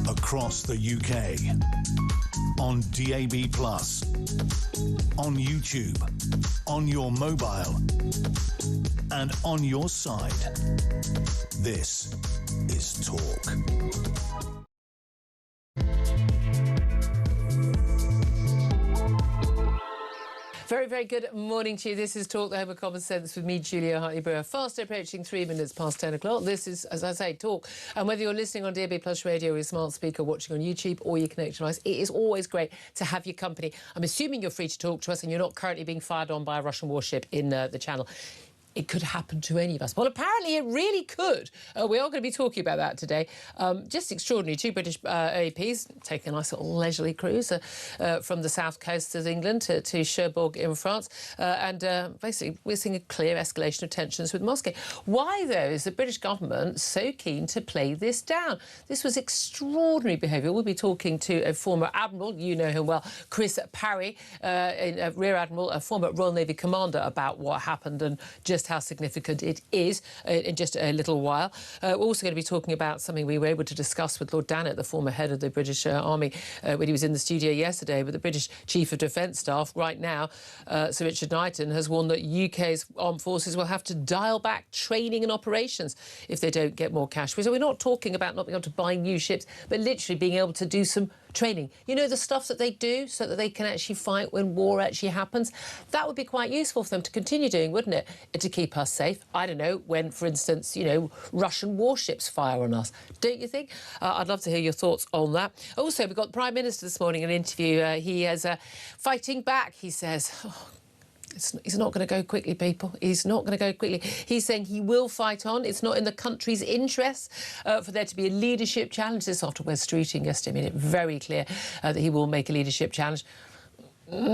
across the UK, on DAB+, on YouTube, on your mobile, and on your side. This is Talk. Very, very good morning to you. This is Talk, the Home of Common Sense with me, Julia Hartley-Brewer. Fast approaching 3 minutes past 10 o'clock. This is, as I say, Talk. And whether you're listening on DAB+ radio or your smart speaker, watching on YouTube or your connection device, it is always great to have your company. I'm assuming you're free to talk to us and you're not currently being fired on by a Russian warship in the channel. It could happen to any of us. Well, apparently it really could. We are going to be talking about that today. Just extraordinary. 2 British APs taking a nice little leisurely cruise from the south coast of England to Cherbourg in France. And basically, we're seeing a clear escalation of tensions with Moscow. Why, though, is the British government so keen to play this down? This was extraordinary behaviour. We'll be talking to a former admiral, you know him well, Chris Parry, Rear Admiral, a former Royal Navy commander, about what happened and just how significant it is in just a little while. We're also going to be talking about something we were able to discuss with Lord Dannatt, the former head of the British Army, when he was in the studio yesterday. But the British Chief of Defence Staff right now, Sir Richard Knighton, has warned that UK's armed forces will have to dial back training and operations if they don't get more cash. So we're not talking about not being able to buy new ships, but literally being able to do some training. You know, the stuff that they do so that they can actually fight when war actually happens. That would be quite useful for them to continue doing, wouldn't it? To keep us safe. I don't know, when, for instance, you know, Russian warships fire on us. Don't you think? I'd love to hear your thoughts on that. Also, we've got the Prime Minister this morning in an interview. He is fighting back, he says. Oh, he's not going to go quickly, people. He's not going to go quickly. He's saying he will fight on. It's not in the country's interest for there to be a leadership challenge. This after Wes Streeting yesterday made it very clear that he will make a leadership challenge.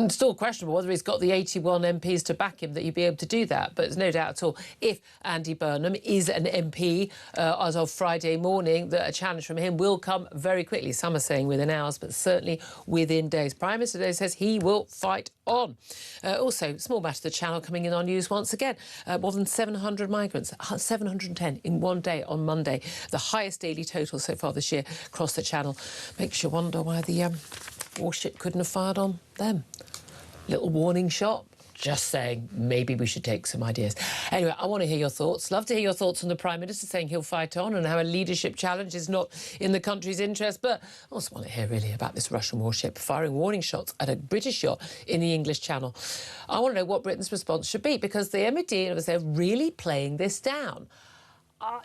Still questionable whether he's got the 81 MPs to back him that he'd be able to do that. But there's no doubt at all, if Andy Burnham is an MP as of Friday morning, that a challenge from him will come very quickly. Some are saying within hours, but certainly within days. Prime Minister today says he will fight on. Also, small matter of the Channel coming in on news once again. More than 700 migrants, 710 in one day on Monday. The highest daily total so far this year across the Channel. Makes you wonder why the warship couldn't have fired on them. Little warning shot. Just saying, maybe we should take some ideas. Anyway, I want to hear your thoughts. Love to hear your thoughts on the Prime Minister saying he'll fight on and how a leadership challenge is not in the country's interest. But I also want to hear really about this Russian warship firing warning shots at a British yacht in the English Channel. I want to know what Britain's response should be, because the MOD are really playing this down.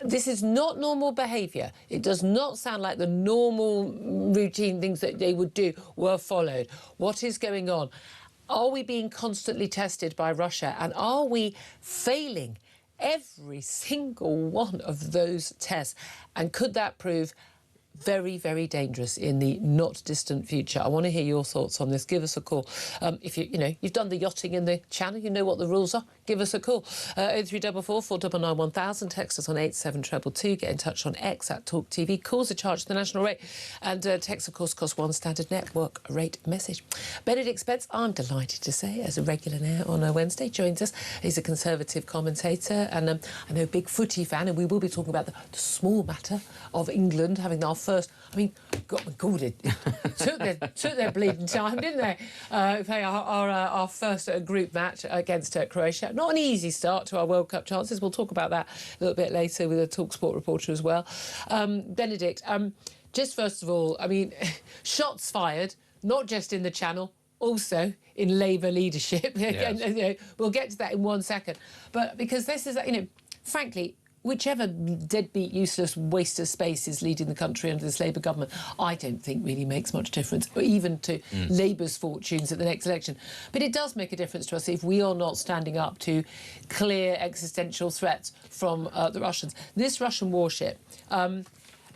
This is not normal behaviour. It does not sound like the normal routine things that they would do were followed. What is going on? Are we being constantly tested by Russia? And are we failing every single one of those tests? And could that prove very, very dangerous in the not distant future? I want to hear your thoughts on this. Give us a call. If you've done the yachting in the Channel, you know what the rules are. Give us a call. 0344 499 1000. Text us on 87222. Get in touch on X at Talk TV. Calls are charged at the national rate, and text, of course, costs one standard network rate message. Benedict Spence, I'm delighted to say, as a regular now on a Wednesday, joins us. He's a Conservative commentator and I know a big footy fan, and we will be talking about the small matter of England having our first, I mean, God, it took their bleeding time, didn't they? Our first group match against Croatia. Not an easy start to our World Cup chances. We'll talk about that a little bit later with a TalkSport reporter as well. Benedict, just first of all, I mean, shots fired, not just in the Channel, also in Labour leadership. Yes. We'll get to that in 1 second. But because this is, frankly, whichever deadbeat, useless waste of space is leading the country under this Labour government, I don't think really makes much difference, or even to Labour's fortunes at the next election. But it does make a difference to us if we are not standing up to clear existential threats from the Russians. This Russian warship,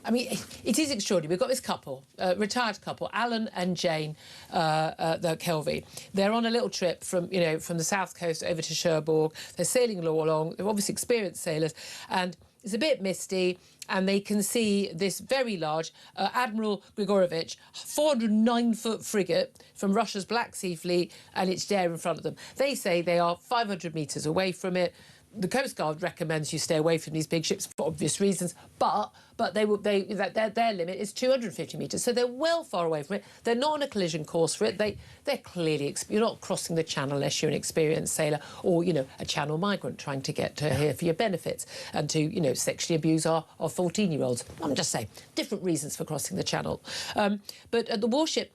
I mean, it is extraordinary. We've got this couple, retired couple, Alan and Jane the Kelvey. They're on a little trip from the south coast over to Cherbourg. They're sailing along. They're obviously experienced sailors, and it's a bit misty, and they can see this very large Admiral Grigorovich 409-foot frigate from Russia's Black Sea Fleet, and it's there in front of them. They say they are 500 metres away from it. the Coast Guard recommends you stay away from these big ships for obvious reasons, but their limit is 250 metres, so they're well far away from it. They're not on a collision course for it. They're clearly you're not crossing the channel unless you're an experienced sailor or a channel migrant trying to get to here for your benefits and to sexually abuse our 14-year-olds. I'm just saying, different reasons for crossing the channel. But the warship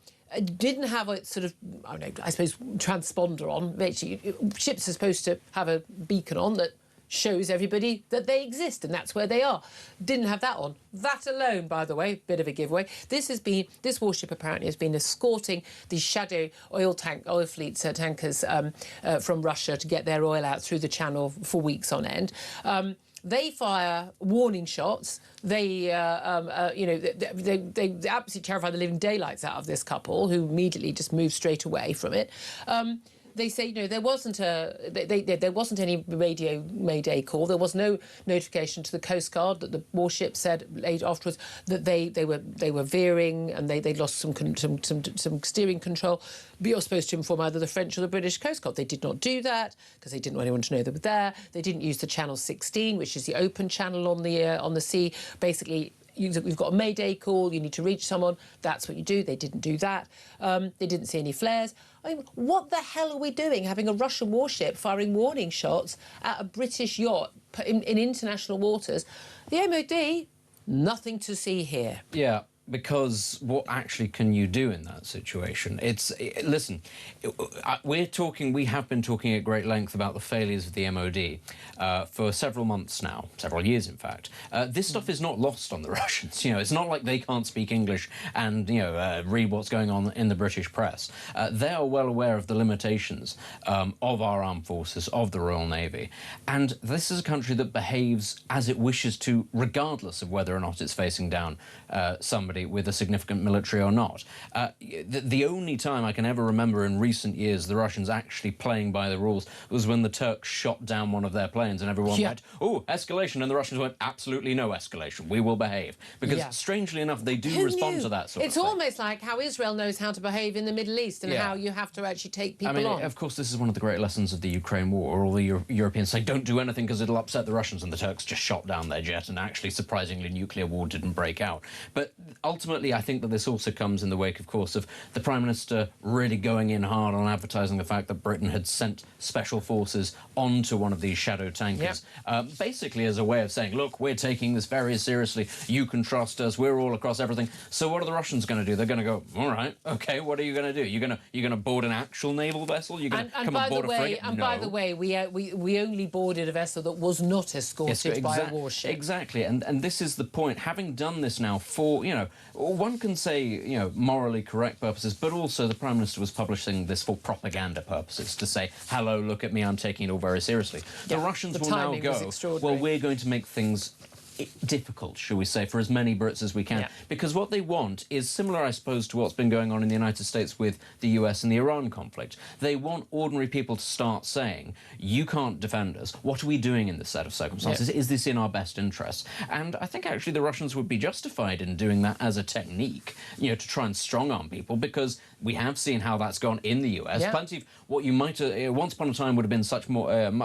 didn't have a sort of, I suppose, transponder on. Basically, ships are supposed to have a beacon on that shows everybody that they exist and that's where they are. Didn't have that on. That alone, by the way, bit of a giveaway. This warship apparently has been escorting these shadow oil fleet tankers from Russia to get their oil out through the channel for weeks on end. They fire warning shots. They absolutely terrify the living daylights out of this couple, who immediately just move straight away from it. They say there wasn't any radio mayday call. There was no notification to the Coast Guard that the warship said later afterwards that they were veering and they lost some steering control. But you're supposed to inform either the French or the British Coast Guard. They did not do that because they didn't want anyone to know they were there. They didn't use the Channel 16, which is the open channel on the sea. Basically, we've got a mayday call, you need to reach someone, that's what you do. They didn't do that. They didn't see any flares. I mean, what the hell are we doing, having a Russian warship firing warning shots at a British yacht in international waters? The MOD, nothing to see here. Yeah. Because what actually can you do in that situation? Listen, we have been talking at great length about the failures of the MOD for several months now, several years in fact. This stuff is not lost on the Russians. It's not like they can't speak English and read what's going on in the British press. They are well aware of the limitations of our armed forces, of the Royal Navy, and this is a country that behaves as it wishes to, regardless of whether or not it's facing down somebody with a significant military or not. The only time I can ever remember in recent years the Russians actually playing by the rules was when the Turks shot down one of their planes and everyone went, oh, escalation, and the Russians went, absolutely no escalation, we will behave. Because strangely enough, they do respond to that sort of thing. It's almost like how Israel knows how to behave in the Middle East and how you have to actually take people on. Of course, this is one of the great lessons of the Ukraine war. All the Europeans say, don't do anything because it'll upset the Russians, and the Turks just shot down their jet, and actually, surprisingly, nuclear war didn't break out. But ultimately, I think that this also comes in the wake, of course, of the Prime Minister really going in hard on advertising the fact that Britain had sent special forces onto one of these shadow tankers, basically as a way of saying, look, we're taking this very seriously, you can trust us, we're all across everything. So what are the Russians going to do? They're going to go, all right, OK, what are you going to do? You're going to board an actual naval vessel? You're going to come and board a frigate? And by the way, we only boarded a vessel that was not escorted by a warship. Exactly, and this is the point. Having done this now for, one can say, morally correct purposes, but also the Prime Minister was publishing this for propaganda purposes, to say, hello, look at me, I'm taking it all very seriously. The Russians will now go, well, we're going to make things difficult, shall we say, for as many Brits as we can. Because what they want is similar, I suppose, to what's been going on in the United States with the US and the Iran conflict. They want ordinary people to start saying, you can't defend us. What are we doing in this set of circumstances? Is this in our best interests? And I think actually the Russians would be justified in doing that as a technique, to try and strong-arm people, because we have seen how that's gone in the US. Plenty of what you might once upon a time would have been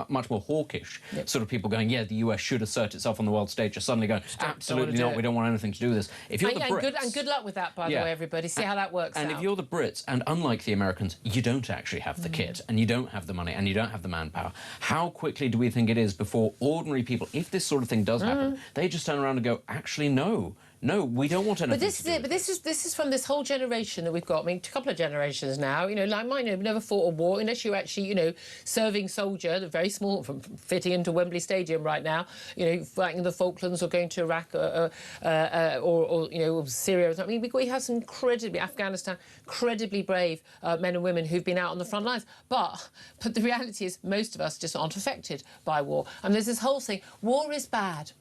much more hawkish sort of people going, the US should assert itself on the world stage, just suddenly going, absolutely not, we don't want anything to do with this. If you're the Brits... And good luck with that, by the way, everybody. See how that works out. And if you're the Brits, and unlike the Americans, you don't actually have the kit, and you don't have the money, and you don't have the manpower, how quickly do we think it is before ordinary people, if this sort of thing does happen, they just turn around and go, actually, no, we don't want anything to do. But this is from this whole generation that we've got. I mean, a couple of generations now. Like mine have never fought a war unless you're actually, serving soldier, very small, from fitting into Wembley Stadium right now. Fighting in the Falklands or going to Iraq or Syria or something. We have some Afghanistan, incredibly brave men and women who've been out on the front lines. But the reality is, most of us just aren't affected by war. And there's this whole thing: war is bad.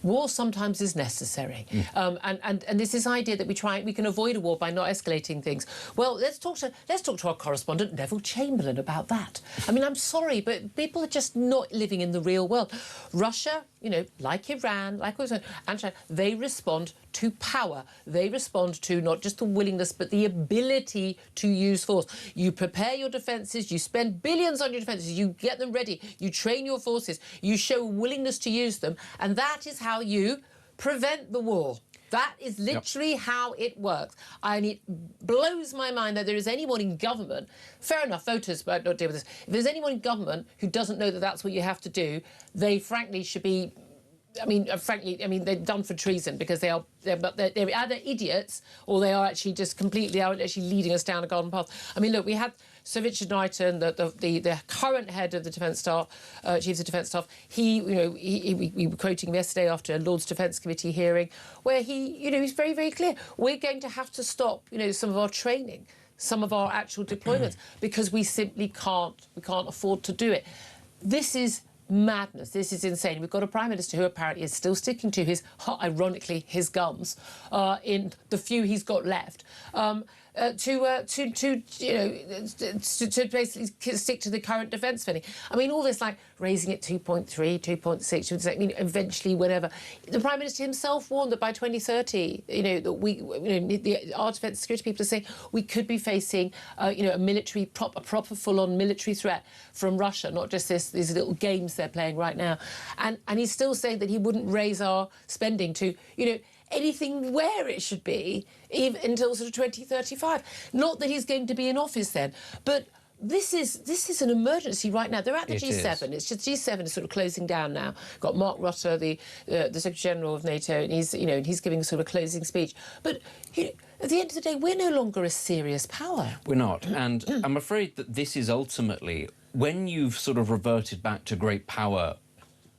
War sometimes is necessary, and there's this idea that we can avoid a war by not escalating things. Well, let's talk to our correspondent Neville Chamberlain about that. I mean, I'm sorry, but people are just not living in the real world. Russia you know, like Iran, like and China, they respond to power. They respond to not just the willingness, but the ability to use force. You prepare your defences, you spend billions on your defences, you get them ready, you train your forces, you show willingness to use them, and that is how you prevent the war. That is literally how it works. And it blows my mind that there is anyone in government, fair enough, voters might not deal with this. If there's anyone in government who doesn't know that that's what you have to do, they frankly should be, they're done for treason, because they're either idiots or they are actually just completely actually leading us down a garden path. I mean, look, we had Sir Richard Knighton, the current head of the Defence Staff, Chiefs of Defence Staff. We were quoting him yesterday after a Lord's Defence Committee hearing, where he's very, very clear. We're going to have to stop, some of our training, some of our actual deployments, because we simply can't afford to do it. This is madness. This is insane. We've got a Prime Minister who apparently is still sticking to ironically, his guns in the few he's got left. To basically stick to the current defence spending. I mean, all this like raising it 2.3, 2.6. I mean, eventually, whenever the Prime Minister himself warned that by 2030, that our defence security people are saying we could be facing, a proper full-on military threat from Russia, not just these little games they're playing right now. And he's still saying that he wouldn't raise our spending to, anything where it should be, even until sort of 2035. Not that he's going to be in office then, but this is an emergency right now. They're at the G7. It's just G7 is sort of closing down now. Got Mark Rutte, the Secretary General of NATO, and he's giving sort of a closing speech. But at the end of the day, we're no longer a serious power. We're not, and I'm afraid that this is ultimately when you've sort of reverted back to great power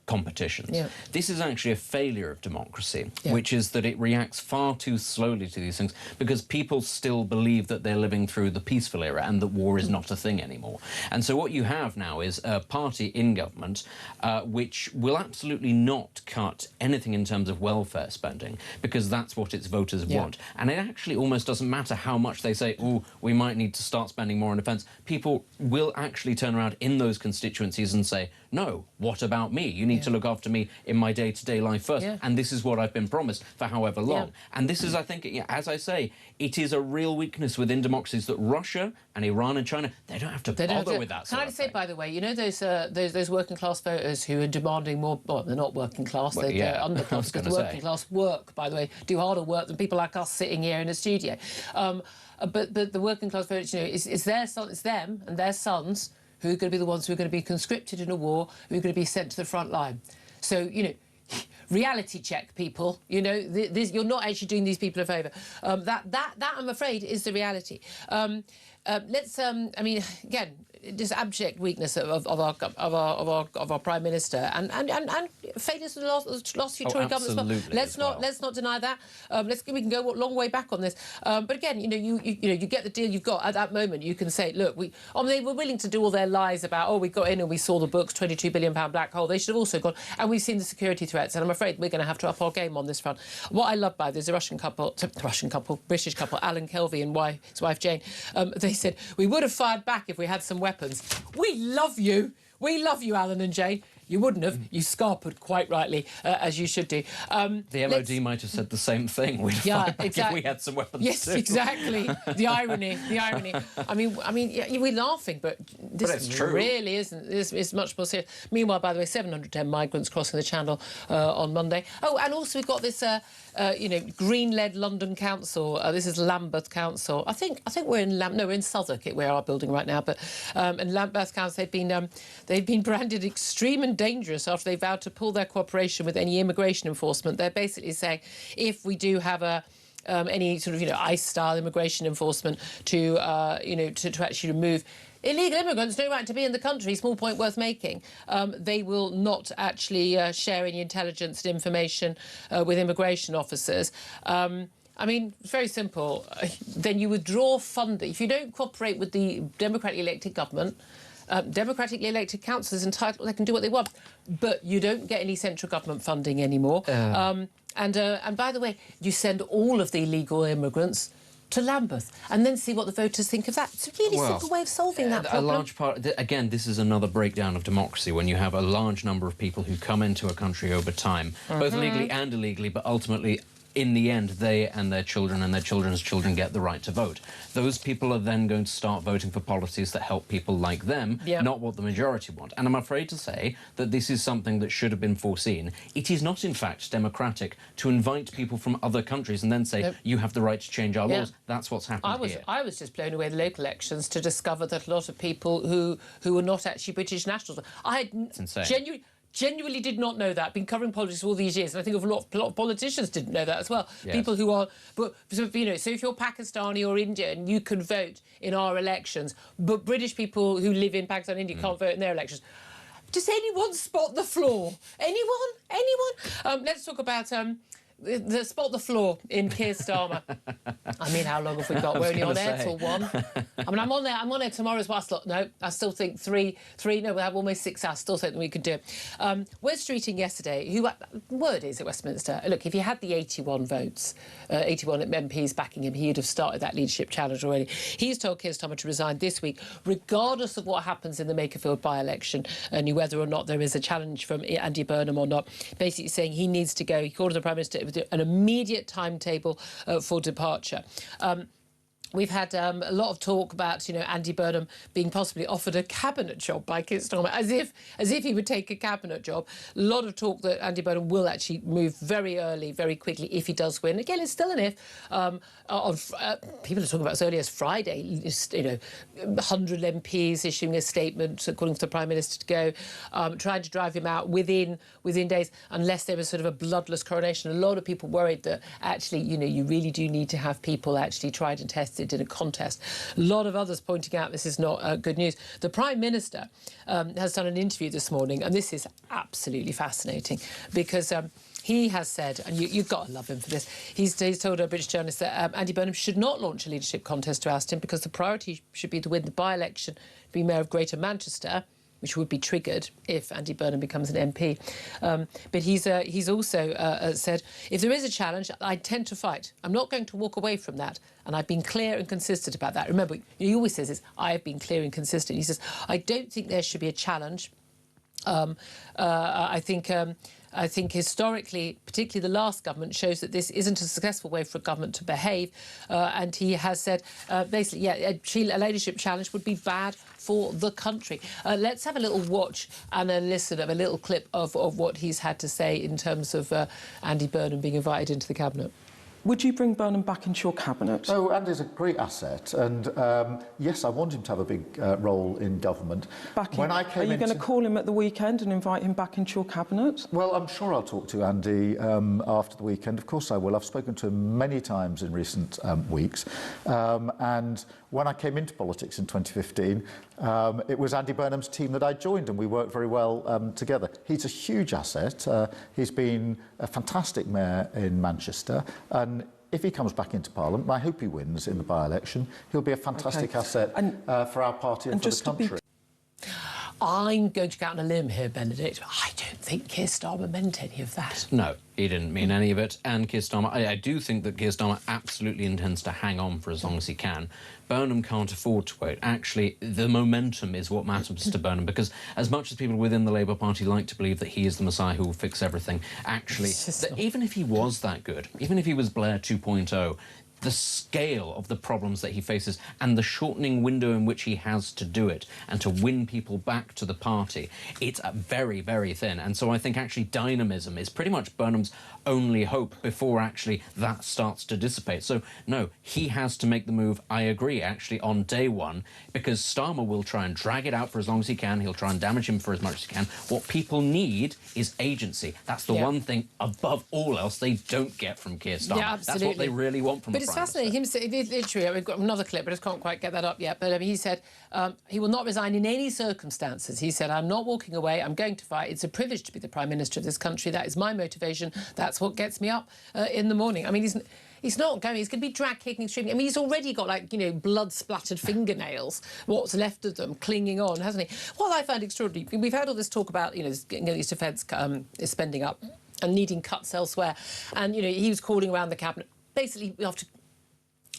competitions. Yeah. This is actually a failure of democracy, which is that it reacts far too slowly to these things because people still believe that they're living through the peaceful era and that war is not a thing anymore. And so what you have now is a party in government which will absolutely not cut anything in terms of welfare spending because that's what its voters want. And it actually almost doesn't matter how much they say, oh, we might need to start spending more on defence. People will actually turn around in those constituencies and say, no, what about me? You need to look after me in my day-to-day life first. And this is what I've been promised for however long. And this is, I think, as I say, it is a real weakness within democracies that Russia and Iran and China, they don't have to bother with that. Can I just say, by the way, those working class voters who are demanding more, well, they're not working class, they're underclass, because the working class work, by the way, do harder work than people like us sitting here in a studio. But the working class voters, it's them and their sons who are going to be the ones who are going to be conscripted in a war, who are going to be sent to the front line. So, reality check, people. You're not actually doing these people a favour. That I'm afraid is the reality. Again, this abject weakness of our Prime Minister and failures of the last few Tory governments. Let's not deny that. We can go a long way back on this. But again, you get the deal you've got at that moment. You can say, look, they were willing to do all their lies about, we got in and we saw the books, £22 billion black hole. They should have also gone, and we've seen the security threats. And I'm afraid we're going to have to up our game on this front. What I love by there's a British couple, Alan Kelvey and his wife Jane. They said, we would have fired back if we had some weapons. We love you. We love you, Alan and Jane. You wouldn't have. You scarpered quite rightly, as you should do. The MOD might have said the same thing. We'd fight back if we had some weapons. Yes, too. Exactly. The irony. I mean, we're laughing, but this really isn't. It's much more serious. Meanwhile, by the way, 710 migrants crossing the Channel on Monday. Oh, and also we've got this, green-led London Council. This is Lambeth Council. I think we're in we're in Southwark. We're our building right now, but in Lambeth Council they've been branded extreme and dangerous after they vowed to pull their cooperation with any immigration enforcement. They're basically saying if we do have any sort of ICE-style immigration enforcement to actually remove illegal immigrants, no right to be in the country, small point worth making, they will not actually share any intelligence and information with immigration officers. It's very simple. Then you withdraw funding. If you don't cooperate with the democratically elected government, democratically elected councillors entitled, they can do what they want, but you don't get any central government funding anymore. And by the way, you send all of the illegal immigrants to Lambeth and then see what the voters think of that. It's a really simple way of solving that problem. A large part, again, this is another breakdown of democracy when you have a large number of people who come into a country over time, both legally and illegally, but ultimately, in the end, they and their children and their children's children get the right to vote. Those people are then going to start voting for policies that help people like them, not what the majority want. And I'm afraid to say that this is something that should have been foreseen. It is not, in fact, democratic to invite people from other countries and then say, you have the right to change our laws. That's what's happened here. I was just blown away the local elections to discover that a lot of people who were not actually British nationals. It's insane. Genuinely did not know that. Been covering politics all these years, and I think a lot of politicians didn't know that as well. Yes. People who are, so if you're Pakistani or Indian, you can vote in our elections, but British people who live in Pakistan and India can't vote in their elections. Does anyone spot the flaw? Anyone? Let's talk about the spot the flaw in Keir Starmer. I mean, how long have we got? We're only on air till 1. I mean, I'm on there tomorrow as well. No, I still think three. No, we have almost 6 hours. Still think that we could do it. Wes Streeting yesterday, word is at Westminster, look, if he had the 81 votes, 81 MPs backing him, he'd have started that leadership challenge already. He's told Keir Starmer to resign this week, regardless of what happens in the Makerfield by-election, and whether or not there is a challenge from Andy Burnham or not. Basically saying he needs to go. He called the Prime Minister with an immediate timetable for departure. We've had a lot of talk about, Andy Burnham being possibly offered a cabinet job by Keir Starmer, as if he would take a cabinet job. A lot of talk that Andy Burnham will actually move very early, very quickly, if he does win. Again, it's still an if. People are talking about as early as Friday, 100 MPs issuing a statement, calling for the Prime Minister to go, trying to drive him out within days, unless there was sort of a bloodless coronation. A lot of people worried that actually, you really do need to have people actually tried and tested in a contest. A lot of others pointing out this is not good news. The Prime Minister has done an interview this morning, and this is absolutely fascinating because he has said, and you've got to love him for this, he's told a British journalist that Andy Burnham should not launch a leadership contest to oust him because the priority should be to win the by-election, to be Mayor of Greater Manchester, which would be triggered if Andy Burnham becomes an MP. But he's also said, if there is a challenge, I intend to fight. I'm not going to walk away from that. And I've been clear and consistent about that. Remember, he always says this, I have been clear and consistent. He says, I don't think there should be a challenge. I think historically, particularly the last government, shows that this isn't a successful way for a government to behave. And he has said, basically, a leadership challenge would be bad for the country. Let's have a little watch and a listen of a little clip of what he's had to say in terms of Andy Burnham being invited into the cabinet. Would you bring Burnham back into your cabinet? Oh, Andy's a great asset, and yes, I want him to have a big role in government. Are you going to call him at the weekend and invite him back into your cabinet? Well, I'm sure I'll talk to Andy after the weekend. Of course I will. I've spoken to him many times in recent weeks. And when I came into politics in 2015, it was Andy Burnham's team that I joined, and we worked very well together. He's a huge asset. He's been a fantastic mayor in Manchester, and if he comes back into Parliament, and I hope he wins in the by-election, he'll be a fantastic asset for our party and for the country. I'm going to go out on a limb here, Benedict. I don't think Keir Starmer meant any of that. No, he didn't mean any of it. And Keir Starmer, I do think that Keir Starmer absolutely intends to hang on for as long as he can. Burnham can't afford to wait. Actually, the momentum is what matters to Burnham, because as much as people within the Labour Party like to believe that he is the Messiah who will fix everything, actually, even if he was that good, even if he was Blair 2.0, the scale of the problems that he faces and the shortening window in which he has to do it and to win people back to the party, it's very, very thin. And so I think actually dynamism is pretty much Burnham's only hope before actually that starts to dissipate. So, no, he has to make the move, I agree, actually, on day one, because Starmer will try and drag it out for as long as he can. He'll try and damage him for as much as he can. What people need is agency. That's the one thing, above all else, they don't get from Keir Starmer. Yeah, absolutely. That's what they really want from a But it's fascinating. Literally, we've got another clip, but I just can't quite get that up yet. But he said he will not resign in any circumstances. He said, I'm not walking away. I'm going to fight. It's a privilege to be the Prime Minister of this country. That is my motivation. That's what gets me up in the morning. I mean, he's not going. He's going to be drag kicking, screaming. I mean, he's already got, like, blood-splattered fingernails, what's left of them, clinging on, hasn't he? What I find extraordinary, we've had all this talk about, getting these defence spending up and needing cuts elsewhere. And, he was calling around the Cabinet, basically after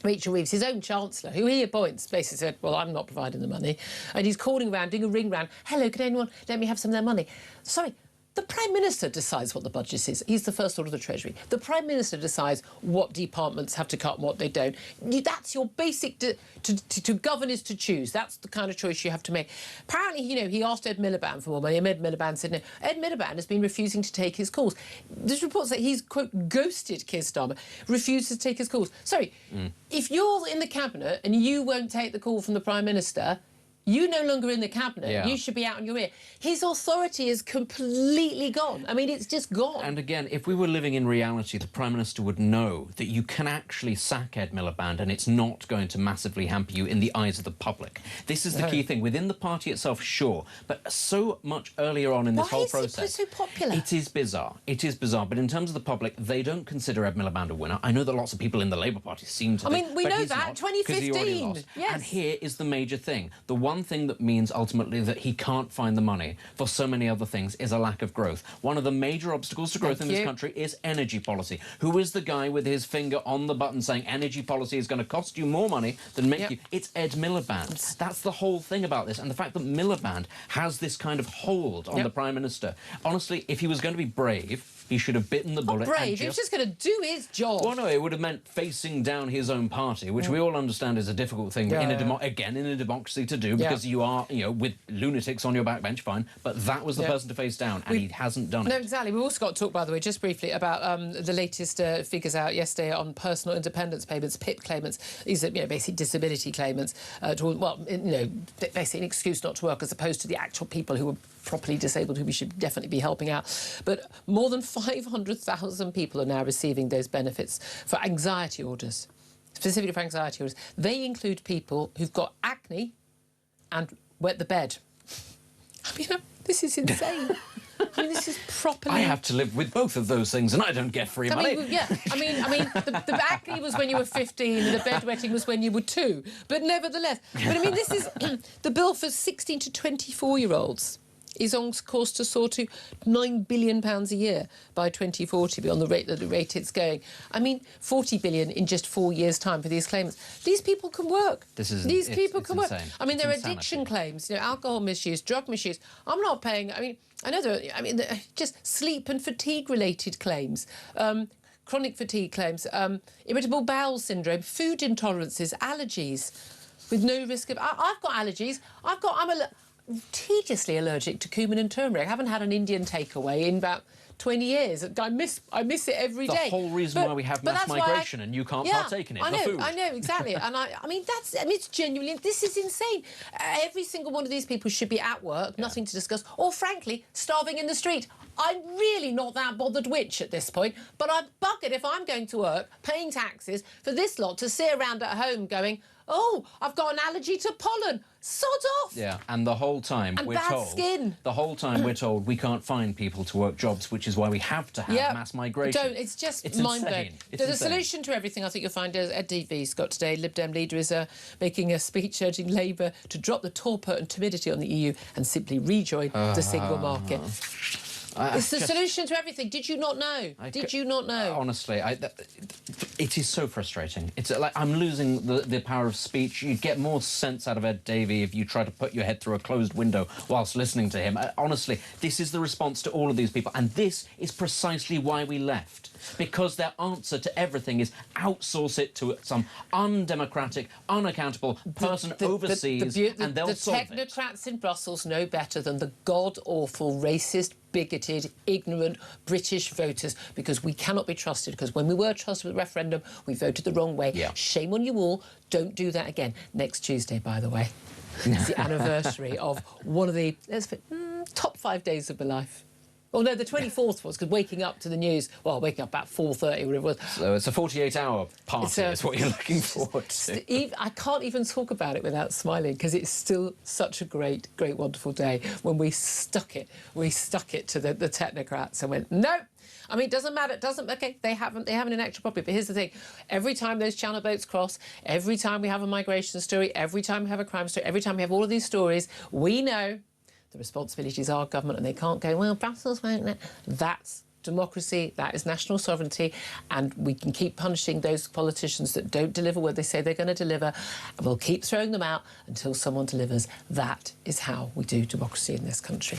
Rachel Reeves, his own Chancellor, who he appoints, basically said, well, I'm not providing the money. And he's calling around, doing a ring round. Hello, can anyone let me have some of their money? Sorry, the Prime Minister decides what the budget is. He's the First Lord of the Treasury. The Prime Minister decides what departments have to cut and what they don't. That's your basic... To govern is to choose. That's the kind of choice you have to make. Apparently, you know, he asked Ed Miliband for more money, and Ed Miliband said no. Ed Miliband has been refusing to take his calls. There's reports that he's, quote, ghosted Keir Starmer, refuses to take his calls. Sorry, if you're in the Cabinet and you won't take the call from the Prime Minister... You're no longer in the Cabinet. Yeah. You should be out on your ear. His authority is completely gone. I mean, it's just gone. And again, if we were living in reality, the Prime Minister would know that you can actually sack Ed Miliband and it's not going to massively hamper you in the eyes of the public. This is the key thing. Within the party itself, sure, but so much earlier on in this whole process... Why is it so popular? It is bizarre. It is bizarre. But in terms of the public, they don't consider Ed Miliband a winner. I know that lots of people in the Labour Party seem to... I mean, we but know he's that. not, 2015. he already lost. Yes. And here is the major thing. The one thing that means ultimately that he can't find the money for so many other things is a lack of growth. One of the major obstacles to growth in this country is energy policy. Who is the guy with his finger on the button saying energy policy is going to cost you more money than make you... It's Ed Miliband. That's the whole thing about this. And the fact that Miliband has this kind of hold on the Prime Minister. Honestly, if he was going to be brave, he should have bitten the bullet. Brave, he was just going to do his job. Well, no, it would have meant facing down his own party, which we all understand is a difficult thing, in a democracy to do, because you are, you know, with lunatics on your backbench, fine, but that was the person to face down, and he hasn't done it. No, exactly. We've also got to talk, by the way, just briefly, about the latest figures out yesterday on personal independence payments, PIP claimants. These are, you know, basically disability claimants, basically an excuse not to work, as opposed to the actual people who were properly disabled, who we should definitely be helping out. But more than 500,000 people are now receiving those benefits for anxiety orders, specifically for anxiety orders. They include people who've got acne and wet the bed. I mean, this is insane. I mean, this is properly... I have to live with both of those things, and I don't get free money. I mean, the acne was when you were 15 and the bedwetting was when you were 2. But nevertheless... But, I mean, this is... the bill for 16 to 24-year-olds is on course to soar to £9 billion a year by 2040, beyond the rate it's going. I mean, 40 billion in just 4 years' time for these claimants. These people can work. These people can work. I mean, there are addiction claims, you know, alcohol misuse, drug misuse. I'm not paying... I mean, I know there are... I mean, just sleep and fatigue-related claims. Chronic fatigue claims, irritable bowel syndrome, food intolerances, allergies, with no risk of... I've got allergies. I'm tediously allergic to cumin and turmeric. I haven't had an Indian takeaway in about 20 years. I miss it every day. The whole reason why we have mass migration and you can't partake in it. I know, exactly. And I mean, it's genuinely... This is insane. Every single one of these people should be at work, nothing to discuss, or, frankly, starving in the street. I'm really not that bothered which at this point, but I'm buggered if I'm going to work, paying taxes, for this lot to sit around at home going, oh, I've got an allergy to pollen. Sod off. Yeah, and the whole time we're told... skin. The whole time we're told we can't find people to work jobs, which is why we have to have mass migration. It's just mind-blowing. The solution to everything, I think you'll find, Ed Davey's got today. Lib Dem leader is making a speech urging Labour to drop the torpor and timidity on the EU and simply rejoin the single market. It's the solution to everything. Did you not know? Did you not know? Honestly, it is so frustrating. It's like I'm losing the power of speech. You'd get more sense out of Ed Davey if you try to put your head through a closed window whilst listening to him. Honestly, this is the response to all of these people. And this is precisely why we left. Because their answer to everything is outsource it to some undemocratic, unaccountable person overseas, and they'll solve it. The technocrats in Brussels know better than the god-awful, racist, bigoted, ignorant British voters, because we cannot be trusted, because when we were trusted with the referendum, we voted the wrong way. Yeah. Shame on you all. Don't do that again. Next Tuesday, by the way. It's the anniversary of one of the top 5 days of my life. Oh, no, the 24th was, because waking up to the news, well, waking up about 4:30, whatever it was. So it's a 48-hour party, is what you're looking forward to. I can't even talk about it without smiling, because it's still such a great, great, wonderful day when we stuck it to the technocrats and went, no. I mean, it doesn't matter. OK, they haven't enacted properly. But here's the thing. Every time those channel boats cross, every time we have a migration story, every time we have a crime story, every time we have all of these stories, we know the responsibilities are government, and they can't go, well, Brussels won't. That's democracy, that is national sovereignty, and we can keep punishing those politicians that don't deliver what they say they're going to deliver, and we'll keep throwing them out until someone delivers. That is how we do democracy in this country.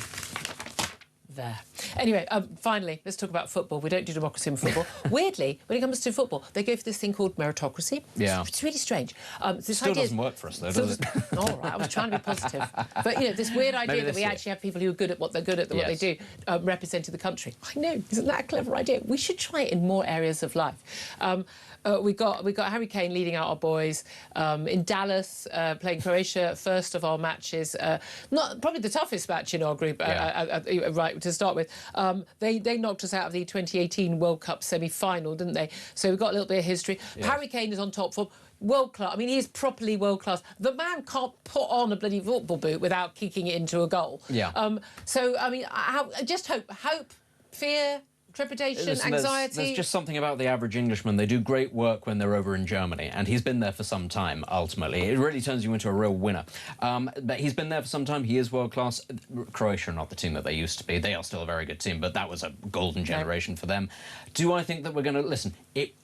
There. Anyway, finally, let's talk about football. We don't do democracy in football. Weirdly, when it comes to football, they go for this thing called meritocracy. Yeah. It's really strange. This Still doesn't work for us, though, does it? All right, I was trying to be positive. But, you know, this weird idea that we actually have people who are good at what they're good at, what they do, representing the country. I know, isn't that a clever idea? We should try it in more areas of life. We got Harry Kane leading out our boys in Dallas, playing Croatia, first of our matches. Not probably the toughest match in our group, right to start with. They knocked us out of the 2018 World Cup semi-final, didn't they? So we've got a little bit of history. Yeah. Harry Kane is on top form. World class. I mean, he is properly world class. The man can't put on a bloody football boot without kicking it into a goal. Yeah. So I mean, just hope, fear, trepidation, Listen, anxiety. There's just something about the average Englishman. They do great work when they're over in Germany, and he's been there for some time, ultimately. It really turns you into a real winner. But he's been there for some time. He is world-class. Croatia are not the team that they used to be. They are still a very good team, but that was a golden generation for them. Do I think that we're going to... Listen,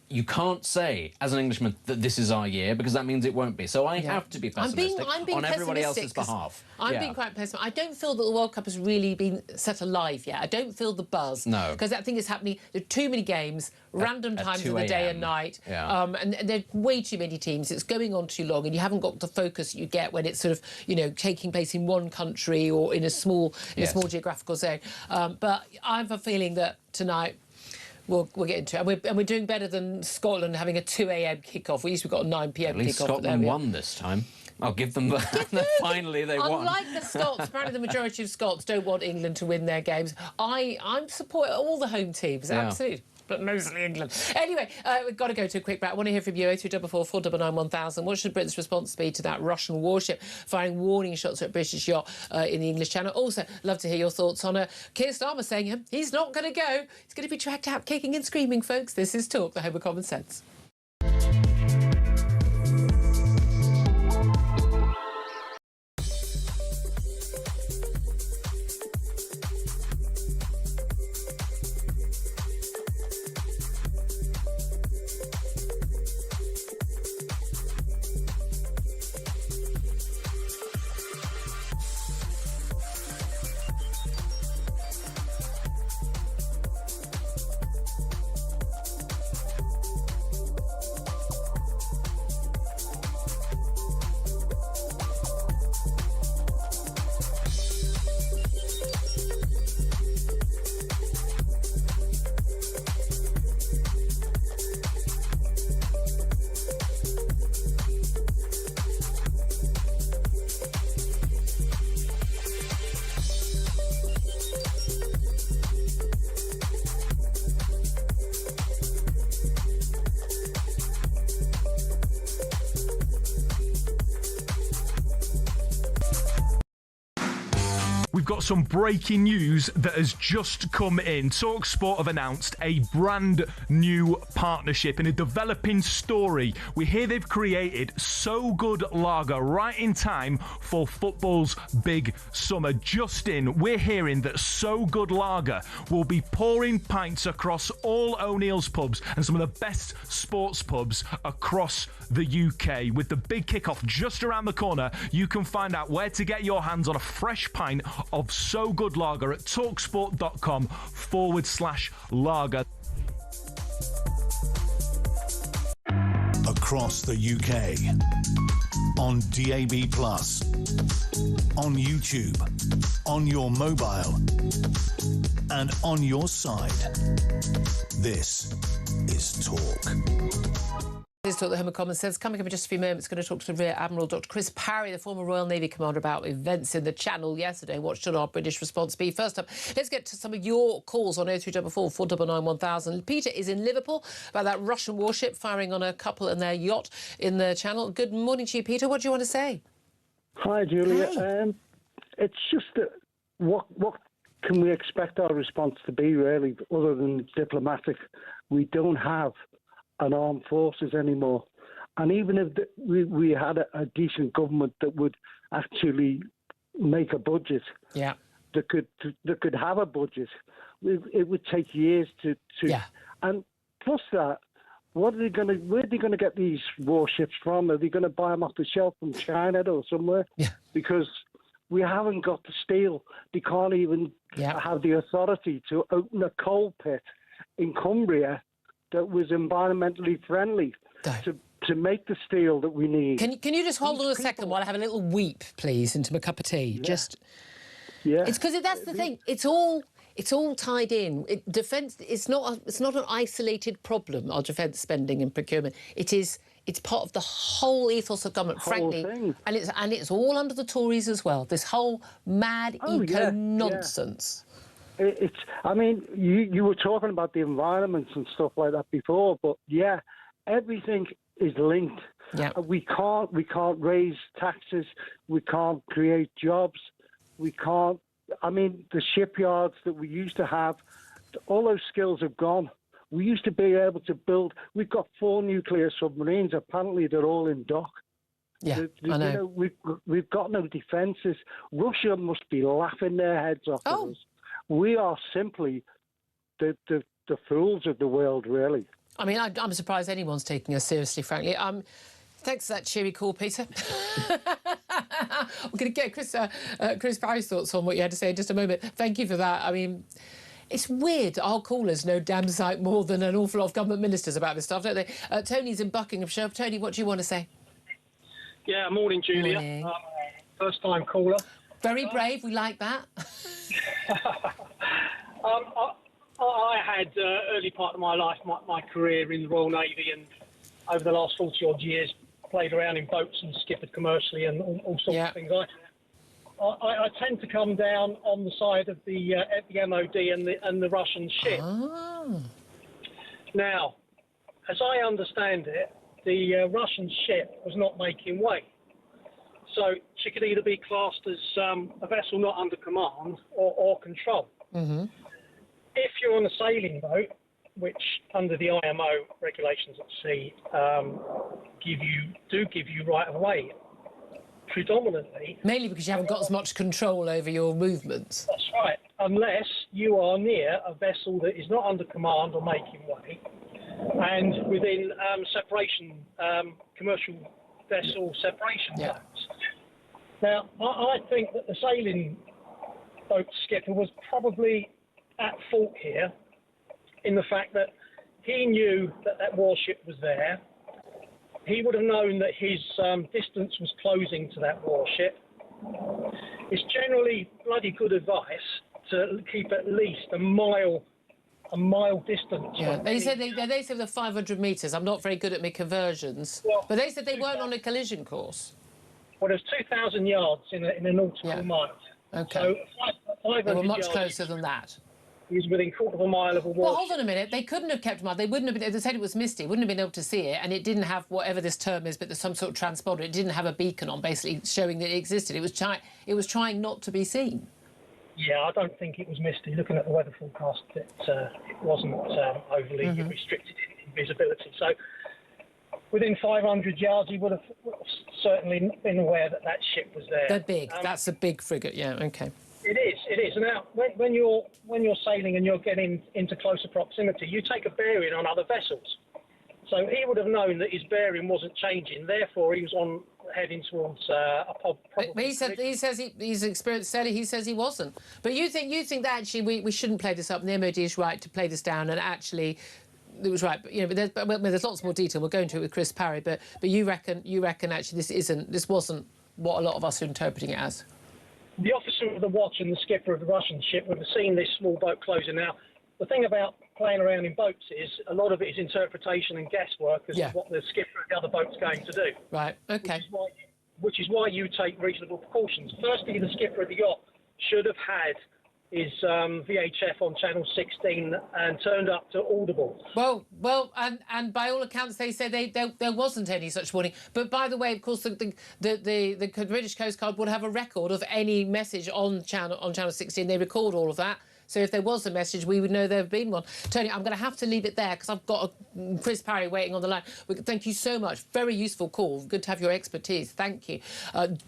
you can't say, as an Englishman, that this is our year, because that means it won't be. So I have to be pessimistic I'm being on everybody else's behalf. I'm being quite pessimistic. I don't feel that the World Cup has really been set alive yet. I don't feel the buzz. No. Because that thing is happening. There are too many games, random times of the day and night. Yeah. And there are way too many teams. It's going on too long, and you haven't got the focus you get when it's sort of, you know, taking place in one country or in a small geographical zone. But I have a feeling that tonight... We'll get into it. And we're doing better than Scotland having a 2 a.m. kickoff. We used to have got a 9 p.m. kickoff. At least Scotland won this time. I'll give them that. Finally, they won. Unlike the Scots, apparently the majority of Scots don't want England to win their games. I'm supporting all the home teams, absolutely. But mostly England. Anyway, we've got to go to a quick break. I want to hear from you, 0344 499 1000. What should Britain's response be to that Russian warship firing warning shots at a British yacht in the English Channel? Also, love to hear your thoughts on Keir Starmer saying he's not going to go. He's going to be dragged out kicking and screaming, folks. This is Talk, the home of common sense. We've got some breaking news that has just come in. TalkSport have announced a brand new partnership in a developing story. We hear they've created So Good Lager right in time for football's big summer. Just in, we're hearing that So Good Lager will be pouring pints across all O'Neill's pubs and some of the best sports pubs across the UK. With the big kickoff just around the corner, you can find out where to get your hands on a fresh pint of So Good Lager at talksport.com/lager. Across the UK, on DAB+, on YouTube, on your mobile, and on your side. This is Talk. This is Talk, the home of common sense. Coming up in just a few moments, going to talk to Rear Admiral Dr. Chris Parry, the former Royal Navy commander, about events in the Channel yesterday. What should our British response be? First up, let's get to some of your calls on 0344 499 1000. Peter is in Liverpool about that Russian warship firing on a couple and their yacht in the Channel. Good morning to you, Peter. What do you want to say? Hi, Julia. Hi. It's just that what can we expect our response to be, really, other than diplomatic? We don't have an armed forces anymore. And even if we had a decent government that would actually make a budget, that could have a budget. It would take years to and plus that. Where are they going to get these warships from? Are they going to buy them off the shelf from China or somewhere? Yeah. Because we haven't got the steel. They can't even have the authority to open a coal pit in Cumbria that was environmentally friendly to make the steel that we need. Can you just hold on a second while I have a little weep, please, into my cup of tea? Yeah. It's because that's the thing. It's all tied in. Defence. It's not an isolated problem. Our defence spending and procurement. It's part of the whole ethos of government, frankly, thing. and it's all under the Tories as well. This whole mad eco nonsense. I mean, you were talking about the environment and stuff like that before, but everything is linked. Yeah. We can't raise taxes. We can't create jobs. We can't. I mean, the shipyards that we used to have, all those skills have gone. We used to be able to build. We've got 4 nuclear submarines. Apparently, they're all in dock. Yeah, I know. We've got no defences. Russia must be laughing their heads off at us. We are simply the fools of the world, really. I mean, I'm surprised anyone's taking us seriously, frankly. Thanks for that cheery call, Peter. We're going to get Chris Parry's thoughts on what you had to say in just a moment. Thank you for that. I mean, it's weird. Our callers know damn sight more than an awful lot of government ministers about this stuff, don't they? Tony's in Buckinghamshire. Tony, what do you want to say? Yeah, morning, Julia. Morning. First-time caller. Very brave. We like that. I had early part of my life, my career in the Royal Navy, and over the last 40-odd years, played around in boats and skippered commercially and all sorts of things. I tend to come down on the side of the MOD and the Russian ship. Oh. Now, as I understand it, the Russian ship was not making way. So she could either be classed as a vessel not under command or control. Mm-hmm. If you're on a sailing boat, which under the IMO regulations at sea give you right of way, predominantly. Mainly because you haven't got as much control over your movements. That's right, unless you are near a vessel that is not under command or making way, and within separation, commercial vessel separation zones. Now, I think that the sailing boat skipper was probably at fault here, in the fact that he knew that warship was there. He would have known that his distance was closing to that warship. It's generally bloody good advice to keep at least a mile distance. Yeah, they said the 500 metres. I'm not very good at my conversions, but they said they weren't on a collision course. Well, there's 2,000 yards in a nautical mile. Okay. So 500 they were much yards closer than that. Is within quarter of a mile of a warship. Well, hold on a minute. They couldn't have kept them up. They wouldn't have been. They said it was misty. Wouldn't have been able to see it, and it didn't have whatever this term is, but there's some sort of transponder. It didn't have a beacon on, basically showing that it existed. It was trying not to be seen. Yeah, I don't think it was misty. Looking at the weather forecast, it wasn't overly restricted in visibility. So within 500 yards, he would have certainly been aware that ship was there. They're big. That's a big frigate. Yeah. Okay. It is. Now, when you're sailing and you're getting into closer proximity, you take a bearing on other vessels. So he would have known that his bearing wasn't changing. Therefore, he was heading towards a probably. But he says he's experienced said he says he wasn't. But you think that actually we shouldn't play this up, and the MOD is right to play this down, and actually it was right. But there's lots more detail. We'll go into it with Chris Parry. But you reckon actually this wasn't what a lot of us are interpreting it as. The officer of the watch and the skipper of the Russian ship would have seen this small boat closing. Now, the thing about playing around in boats is a lot of it is interpretation and guesswork as to what the skipper of the other boat's going to do. Right, OK. Which is why you take reasonable precautions. Firstly, the skipper of the yacht should have had his VHF on channel 16 and turned up to audible. Well, and by all accounts, they said there wasn't any such warning. But by the way, of course, the British Coast Guard would have a record of any message on channel 16. They record all of that. So if there was a message, we would know there had been one. Tony, I'm going to have to leave it there because I've got Chris Parry waiting on the line. Thank you so much. Very useful call. Good to have your expertise. Thank you.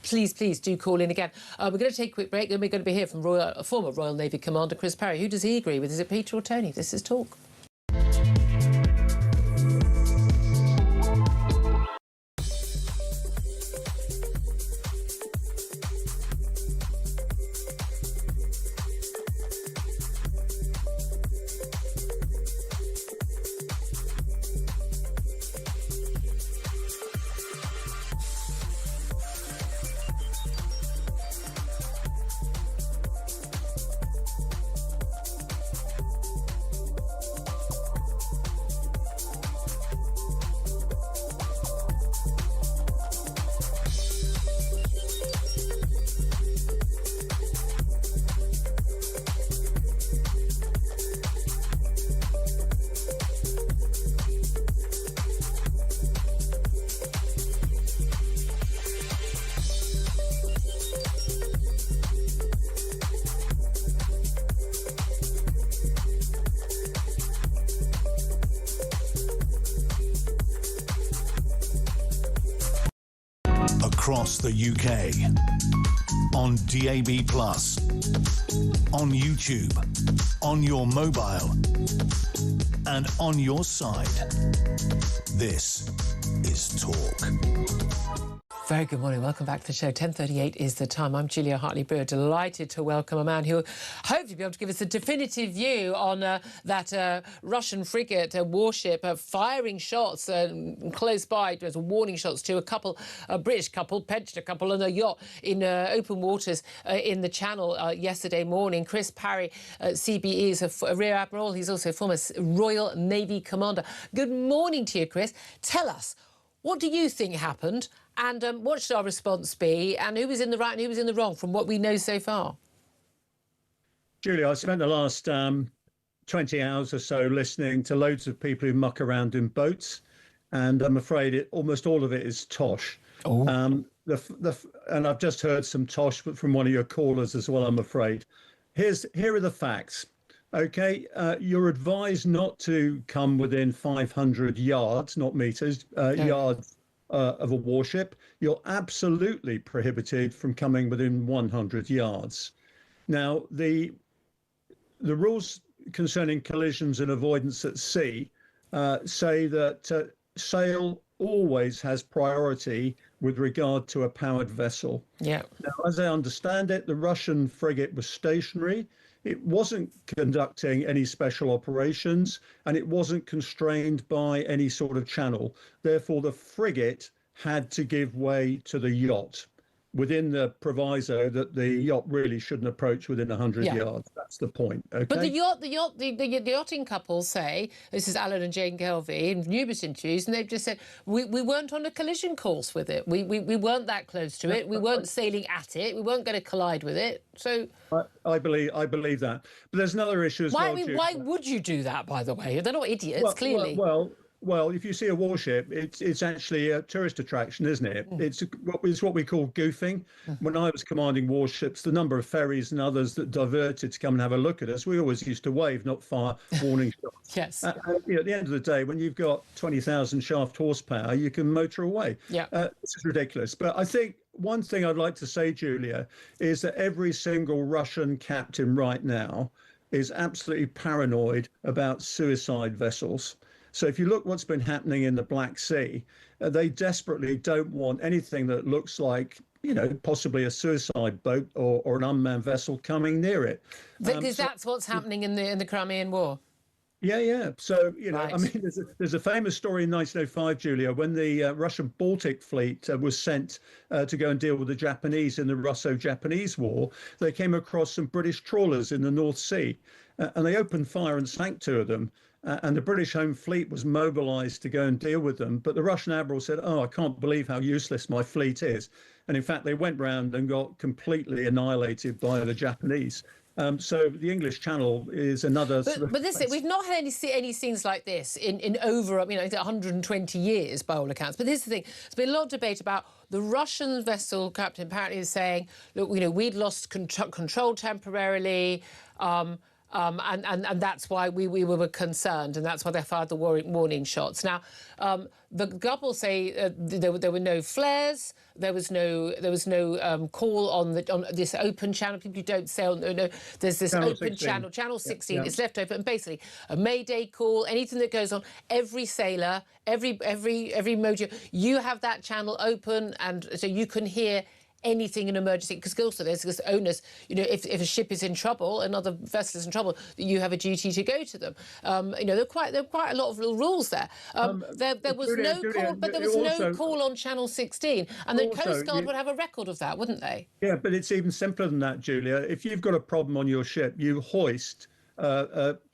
Please do call in again. We're going to take a quick break, then we're going to be here from former Royal Navy Commander Chris Parry. Who does he agree with? Is it Peter or Tony? This is Talk. Across the UK, on DAB+, on YouTube, on your mobile, and on your side. This is Talk. Very good morning. Welcome back to the show. 10:38 is the time. I'm Julia Hartley-Brewer, delighted to welcome a man who will hopefully be able to give us a definitive view on that Russian frigate, warship, firing shots close by, as warning shots to a British couple, pensioner couple on a yacht in open waters in the Channel yesterday morning. Chris Parry, CBE, is a Rear Admiral. He's also a former Royal Navy Commander. Good morning to you, Chris. Tell us, what do you think happened? And what should our response be? And who was in the right and who was in the wrong from what we know so far? Julia, I spent the last 20 hours or so listening to loads of people who muck around in boats. And I'm afraid almost all of it is tosh. Oh. And I've just heard some tosh from one of your callers as well, I'm afraid. Here are the facts. OK, you're advised not to come within 500 yards, not meters, yards of a warship. You're absolutely prohibited from coming within 100 yards. Now, the rules concerning collisions and avoidance at sea say that sail always has priority with regard to a powered vessel. Yeah. Now, as I understand it, the Russian frigate was stationary. It wasn't conducting any special operations, and it wasn't constrained by any sort of channel. Therefore, the frigate had to give way to the yacht within the proviso that the yacht really shouldn't approach within 100 yards. That's the point. Okay? But the yachting couple say, this is Alan and Jane Kelvey in numerous interviews, and they've just said, we weren't on a collision course with it. We weren't that close to it. We weren't sailing at it. We weren't going to collide with it. So I believe that. But there's another issue as well. Why would you do that, by the way? They're not idiots, clearly. Well, if you see a warship, it's actually a tourist attraction, isn't it? It's what we call goofing. When I was commanding warships, the number of ferries and others that diverted to come and have a look at us, we always used to wave, not fire warning shots. Yes. At the end of the day, when you've got 20,000 shaft horsepower, you can motor away. Yeah. This is ridiculous. But I think one thing I'd like to say, Julia, is that every single Russian captain right now is absolutely paranoid about suicide vessels. So if you look what's been happening in the Black Sea, they desperately don't want anything that looks like, possibly a suicide boat or an unmanned vessel coming near it. Because that's what's happening in the Crimean War. Yeah. So, right. I mean, there's a famous story in 1905, Julia, when the Russian Baltic fleet was sent to go and deal with the Japanese in the Russo-Japanese War. They came across some British trawlers in the North Sea, and they opened fire and sank two of them. And the British Home Fleet was mobilised to go and deal with them. But the Russian admiral said, I can't believe how useless my fleet is. And in fact, they went round and got completely annihilated by the Japanese. So the English Channel is another But listen, we've not had any scenes like this in over 120 years, by all accounts. But this is the thing. There's been a lot of debate about the Russian vessel captain apparently is saying, look, we'd lost control temporarily. And that's why we were concerned, and that's why they fired the warning shots. Now, the government say there were no flares, there was no call on this open channel. People don't say, oh, no, there's this Channel open 16. channel 16. Yeah. It's left open, and basically a Mayday call, anything that goes on, every sailor, every mojo, you have that channel open, and so you can hear anything in emergency, because also there's this onus, if a ship is in trouble, another vessel is in trouble, you have a duty to go to them. There are quite a lot of little rules there. There was no call, but there was no call on Channel 16, and the Coast Guard would have a record of that, wouldn't they? Yeah, but it's even simpler than that, Julia. If you've got a problem on your ship, you hoist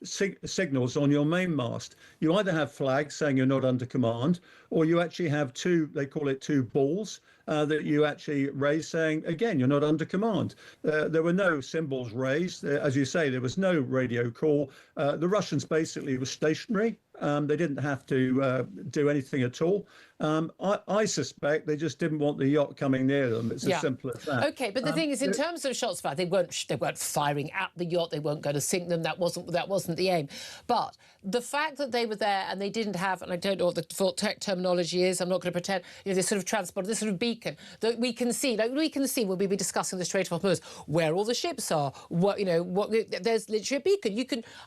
signals on your mainmast. You either have flags saying you're not under command, or you actually have they call it two balls, that you actually raise saying, again, you're not under command. There were no symbols raised. As you say, there was no radio call. The Russians basically were stationary. They didn't have to do anything at all. I suspect they just didn't want the yacht coming near them. It's as simple as that. OK, but the thing is, in terms of shots fired, they weren't firing at the yacht. They weren't going to sink them. That wasn't the aim. But the fact that they were there and they didn't have, and I don't know what the full tech terminology is, I'm not going to pretend, this sort of transport, this sort of beacon that we can see. We can see when we'll be discussing the Strait of Hormuz where all the ships are. There's literally a beacon.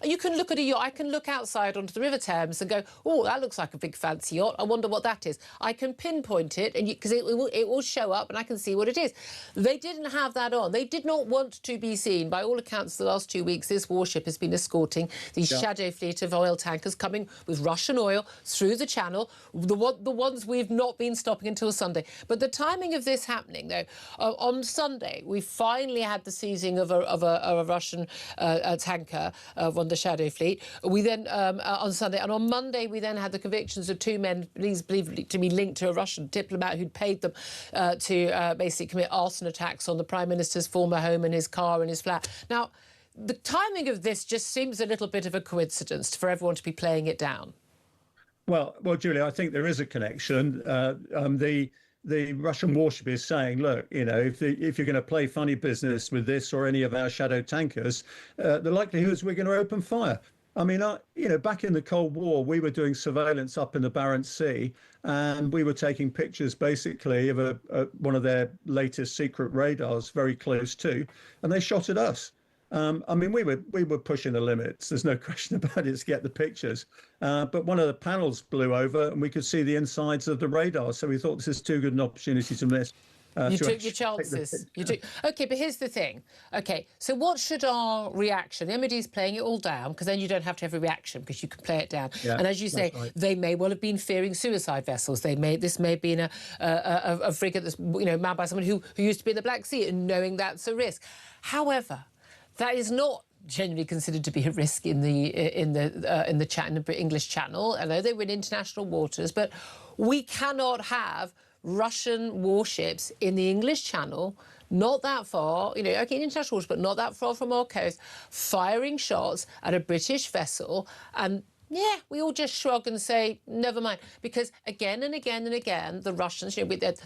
You can look at a yacht. I can look outside onto the River Thames and go, oh, that looks like a big fancy yacht. I wonder what that is. I can pinpoint it, and because it will show up, and I can see what it is. They didn't have that on. They did not want to be seen. By all accounts, the last 2 weeks, this warship has been escorting the shadow fleet of oil tankers coming with Russian oil through the channel, the ones we've not been stopping until Sunday. But the timing of this happening, though, on Sunday, we finally had the seizing of a Russian tanker on the shadow fleet. We then, on Sunday, and on Monday, we then had the convictions of two men believed to be linked to a Russian diplomat who'd paid them to basically commit arson attacks on the Prime Minister's former home and his car and his flat. Now, the timing of this just seems a little bit of a coincidence for everyone to be playing it down. Well, Julia, I think there is a connection. The Russian warship is saying, look, if you're going to play funny business with this or any of our shadow tankers, the likelihood is we're going to open fire. I mean, back in the Cold War, we were doing surveillance up in the Barents Sea, and we were taking pictures basically of one of their latest secret radars very close to, and they shot at us. I mean, we were pushing the limits. There's no question about it to get the pictures. But one of the panels blew over, and we could see the insides of the radar. So we thought this is too good an opportunity to miss. You took your chances. OK, but here's the thing. OK, so what should our reaction? The MOD's playing it all down, because then you don't have to have a reaction, because you can play it down. Yeah, and as you say, they may well have been fearing suicide vessels. This may have been a frigate that's manned by someone who used to be in the Black Sea, and knowing that's a risk. However, that is not generally considered to be a risk in the English Channel. I know they were in international waters, but we cannot have Russian warships in the English Channel, not that far, OK, in international waters, but not that far from our coast, firing shots at a British vessel. And yeah, we all just shrug and say, never mind, because again and again and again, the Russians,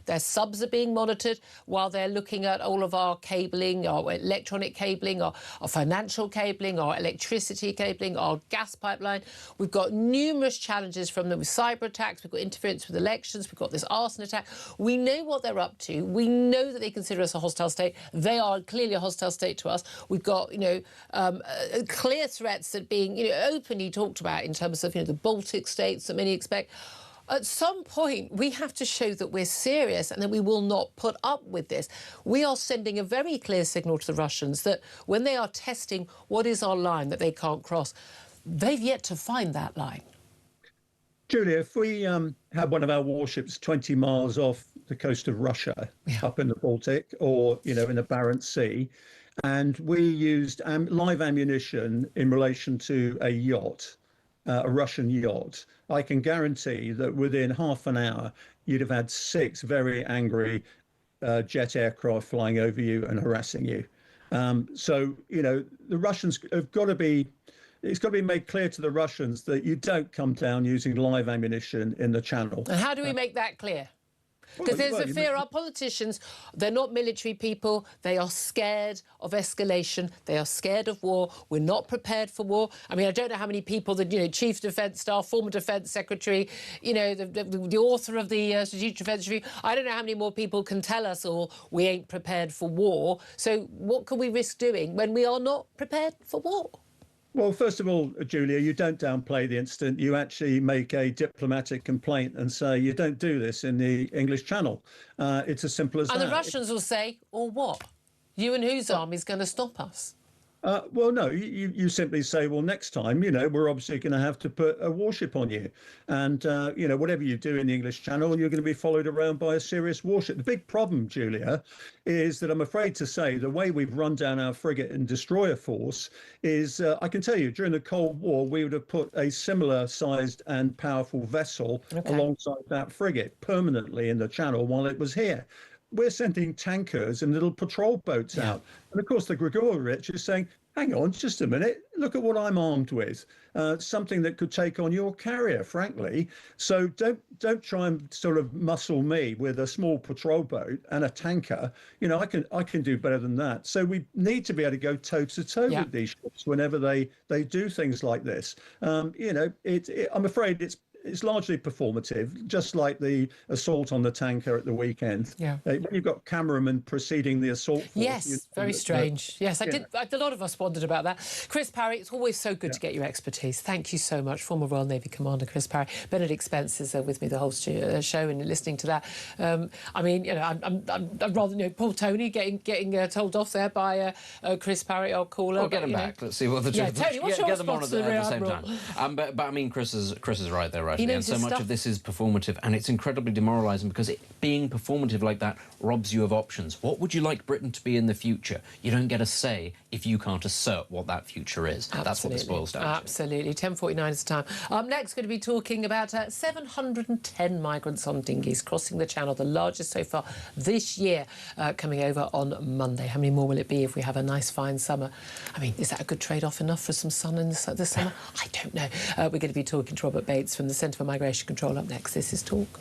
their subs are being monitored while they're looking at all of our cabling, our electronic cabling, our financial cabling, our electricity cabling, our gas pipeline. We've got numerous challenges from them with cyber attacks. We've got interference with elections. We've got this arson attack. We know what they're up to. We know that they consider us a hostile state. They are clearly a hostile state to us. We've got, clear threats that being, openly talked about in terms of the Baltic states that many expect. At some point, we have to show that we're serious and that we will not put up with this. We are sending a very clear signal to the Russians that when they are testing what is our line that they can't cross, they've yet to find that line. Julia, if we had one of our warships 20 miles off the coast of Russia, up in the Baltic or, in the Barents Sea, and we used live ammunition in relation to a yacht, a Russian yacht, I can guarantee that within half an hour, you'd have had 6 very angry jet aircraft flying over you and harassing you. So, the Russians have got to be, it's got to be made clear to the Russians that you don't come down using live ammunition in the channel. And how do we make that clear? Because there's a fear. Our politicians, they're not military people. They are scared of escalation. They are scared of war. We're not prepared for war. I mean, I don't know how many people, Chief of Defence Staff, former Defence Secretary, the author of the Strategic Defence Review. I don't know how many more people can tell us all we ain't prepared for war. So what can we risk doing when we are not prepared for war? Well, first of all, Julia, you don't downplay the incident. You actually make a diplomatic complaint and say you don't do this in the English Channel. It's as simple as that. And the Russians will say, or what? You and whose army's going to stop us? Well, no, you simply say, well, next time, we're obviously going to have to put a warship on you. And, whatever you do in the English Channel, you're going to be followed around by a serious warship. The big problem, Julia, is that I'm afraid to say the way we've run down our frigate and destroyer force is, I can tell you, during the Cold War, we would have put a similar sized and powerful vessel alongside that frigate permanently in the Channel while it was here. We're sending tankers and little patrol boats out. And of course, the Gregorowicz is saying, hang on, just a minute, look at what I'm armed with. Something that could take on your carrier, frankly. So don't try and sort of muscle me with a small patrol boat and a tanker. I can do better than that. So we need to be able to go toe to toe with these ships whenever they do things like this. I'm afraid it's largely performative, just like the assault on the tanker at the weekend. When you've got cameramen preceding the assault force. Yes, very strange. Yes, a lot of us wondered about that. Chris Parry, it's always so good to get your expertise. Thank you so much. Former Royal Navy Commander Chris Parry. Benedict Spence is with me the whole show and listening to that. I'm rather, Paul Tony getting told off there by Chris Parry, our caller. We'll get him back. Let's see what the truth is. Tony, what's your response to the at the same time? But I mean, Chris is right there, right? And so much of this is performative, and it's incredibly demoralising because being performative like that robs you of options. What would you like Britain to be in the future? You don't get a say if you can't assert what that future is. Absolutely. That's what this boils down to. Absolutely. 10:49 is the time. Up next, going to be talking about 710 migrants on dinghies crossing the Channel, the largest so far this year, coming over on Monday. How many more will it be if we have a nice, fine summer? I mean, is that a good trade-off enough for some sun in the summer? I don't know. We're going to be talking to Robert Bates from the Centre for Migration Control up next. This is Talk.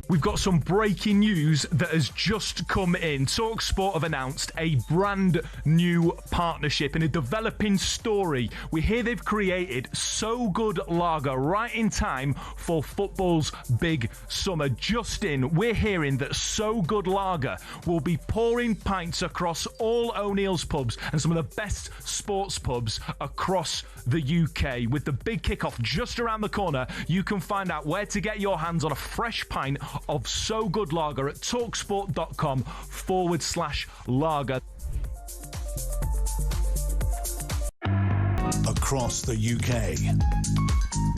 We've got some breaking news that has just come in. TalkSport have announced a brand new partnership in a developing story. We hear they've created So Good Lager right in time for football's big summer. Just in, we're hearing that So Good Lager will be pouring pints across all O'Neill's pubs and some of the best sports pubs across the UK. With the big kickoff just around the corner, you can find out where to get your hands on a fresh pint of So Good Lager at talksport.com/lager. Across the UK,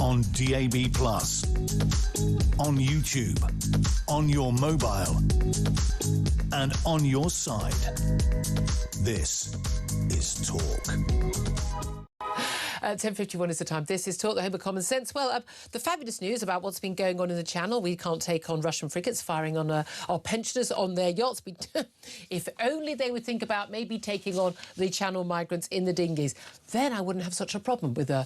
on DAB+, on YouTube, on your mobile, and on your side. This is Talk. 10:51 is the time. This is Talk, the home of common sense. Well, the fabulous news about what's been going on in the Channel. We can't take on Russian frigates firing on our pensioners on their yachts. If only they would think about maybe taking on the Channel migrants in the dinghies, then I wouldn't have such a problem with the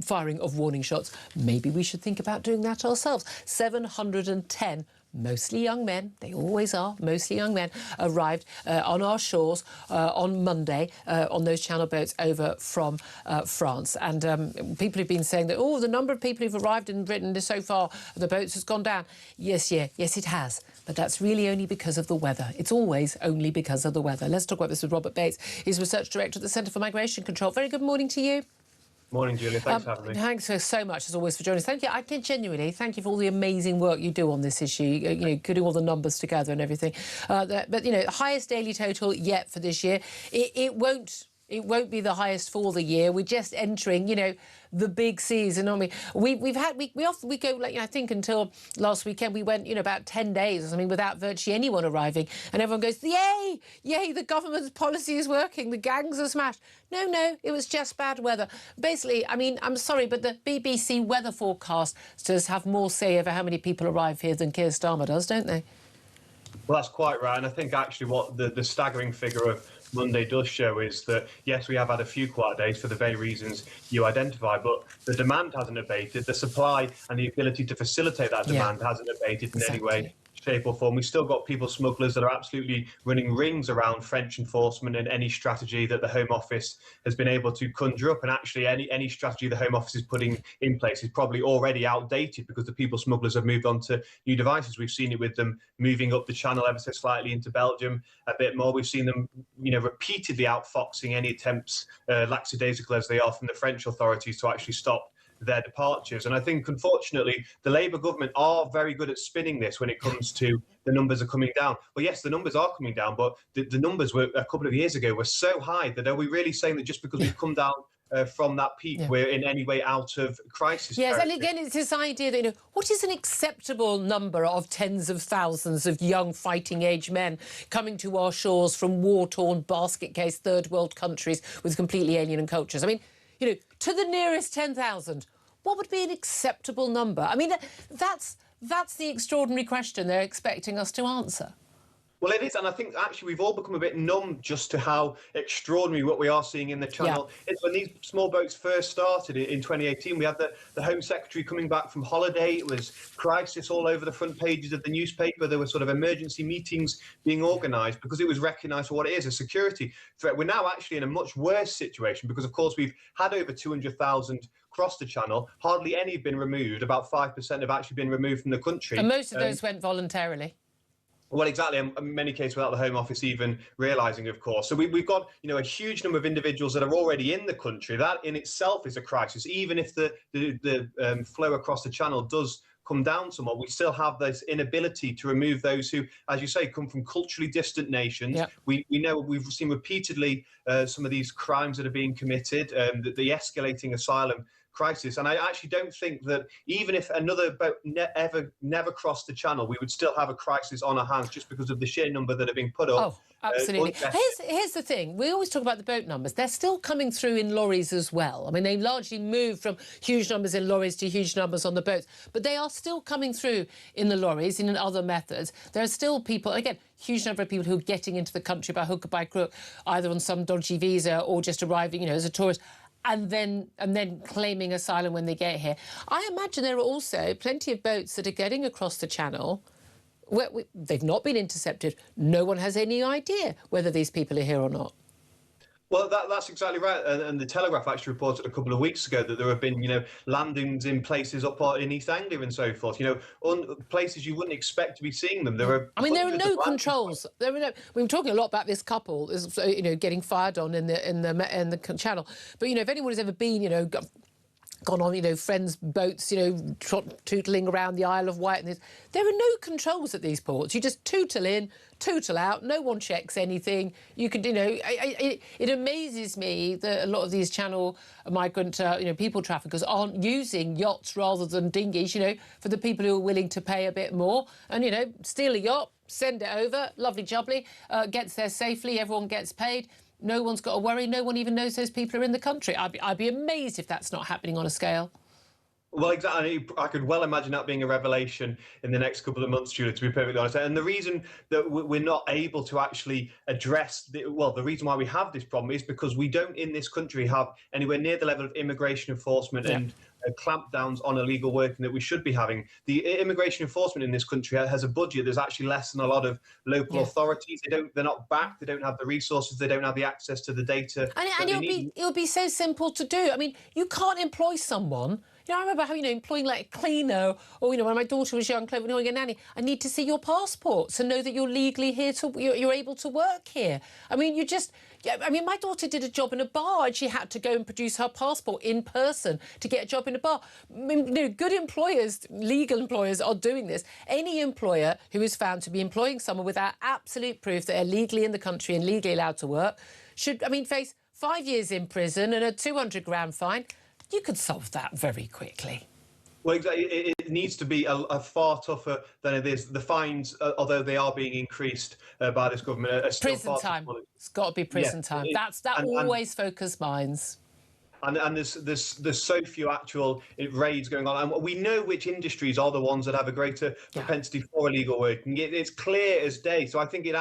firing of warning shots. Maybe we should think about doing that ourselves. 710 mostly young men, they always are, mostly young men, arrived on our shores on Monday on those channel boats over from France. And people have been saying that, the number of people who've arrived in Britain so far, the boats has gone down. Yes, it has. But that's really only because of the weather. It's always only because of the weather. Let's talk about this with Robert Bates. He's Research Director at the Centre for Migration Control. Very good morning to you. Morning, Julia. Thanks for having me. Thanks so much, as always, for joining us. Thank you. I can genuinely thank you for all the amazing work you do on this issue, putting all the numbers together and everything. But, highest daily total yet for this year. It won't be the highest for the year. We're just entering, the big season, aren't we? We often go, I think until last weekend, we went, about 10 days or something without virtually anyone arriving. And everyone goes, yay, the government's policy is working, the gangs are smashed. No, it was just bad weather. Basically, I'm sorry, but the BBC weather forecasters have more say over how many people arrive here than Keir Starmer does, don't they? Well, that's quite right. And I think actually what the staggering figure of Monday does show is that, yes, we have had a few quiet days for the very reasons you identify, but the demand hasn't abated. The supply and the ability to facilitate that demand hasn't abated in any way, shape or form. We've still got people smugglers that are absolutely running rings around French enforcement and any strategy that the Home Office has been able to conjure up. And actually any strategy the Home Office is putting in place is probably already outdated because the people smugglers have moved on to new devices. We've seen it with them moving up the channel ever so slightly into Belgium a bit more. We've seen them, repeatedly outfoxing any attempts, lackadaisical as they are, from the French authorities to actually stop their departures. And I think, unfortunately, the Labour government are very good at spinning this when it comes to the numbers are coming down. Well, yes, the numbers are coming down, but the numbers were a couple of years ago were so high that are we really saying that just because we've come down from that peak, we're in any way out of crisis? Yes, and again, it's this idea that, what is an acceptable number of tens of thousands of young fighting-age men coming to our shores from war-torn, basket-case, third-world countries with completely alien cultures? To the nearest 10,000, what would be an acceptable number? That's the extraordinary question they're expecting us to answer. Well, it is, and I think actually we've all become a bit numb just to how extraordinary what we are seeing in the channel. It's when these small boats first started in 2018, we had the Home Secretary coming back from holiday. It was crisis all over the front pages of the newspaper. There were sort of emergency meetings being organised because it was recognised for what it is, a security threat. We're now actually in a much worse situation because, of course, we've had over 200,000 cross the channel. Hardly any have been removed. About 5% have actually been removed from the country. And most of those went voluntarily. Well, exactly. In many cases, without the Home Office even realising, of course. So we've got, a huge number of individuals that are already in the country. That in itself is a crisis. Even if the flow across the channel does come down somewhat, we still have this inability to remove those who, as you say, come from culturally distant nations. Yep. We know we've seen repeatedly some of these crimes that are being committed, the escalating asylum crisis. And I actually don't think that even if another boat never crossed the channel, we would still have a crisis on our hands just because of the sheer number that are being put up. Oh, absolutely. Here's the thing. We always talk about the boat numbers. They're still coming through in lorries as well. They largely moved from huge numbers in lorries to huge numbers on the boats. But they are still coming through in the lorries in other methods. There are still people, again, huge number of people who are getting into the country by hook or by crook, either on some dodgy visa or just arriving, as a tourist, and then claiming asylum when they get here. I imagine there are also plenty of boats that are getting across the channel where they've not been intercepted. No one has any idea whether these people are here or not. Well, that's exactly right. And the Telegraph actually reported a couple of weeks ago that there have been, landings in places up in East Anglia and so forth, places you wouldn't expect to be seeing them. There are no controls. We were talking a lot about this couple, getting fired on in the channel. But, if anyone has ever been, gone on, friends' boats, tootling around the Isle of Wight. And there are no controls at these ports. You just tootle in, tootle out. No one checks anything. You could, it amazes me that a lot of these channel migrant, people traffickers aren't using yachts rather than dinghies, for the people who are willing to pay a bit more. And, steal a yacht, send it over, lovely jubbly, gets there safely, everyone gets paid. No one's got to worry. No one even knows those people are in the country. I'd be amazed if that's not happening on a scale. Well, exactly. I could well imagine that being a revelation in the next couple of months, Julia, to be perfectly honest. And the reason that we're not able to actually address the reason why we have this problem is because we don't in this country have anywhere near the level of immigration enforcement and clampdowns on illegal working that we should be having. The immigration enforcement in this country has a budget that's actually less than a lot of local authorities. They're not backed. They don't have the resources. They don't have the access to the data. And it'll be so simple to do. I mean, you can't employ someone. You know, I remember how, employing like a cleaner or, when my daughter was young, employing a nanny, I need to see your passport to know that you're legally here, you're able to work here. I mean, my daughter did a job in a bar and she had to go and produce her passport in person to get a job in a bar. I mean, good employers, legal employers are doing this. Any employer who is found to be employing someone without absolute proof that they're legally in the country and legally allowed to work should, face 5 years in prison and a 200 grand fine. You could solve that very quickly. Well, exactly. It needs to be a far tougher than it is. The fines, although they are being increased by this government, are still prison time. It's got to be prison time. That always focus minds. And there's so few actual raids going on, and we know which industries are the ones that have a greater propensity for illegal working. It's clear as day. So I think it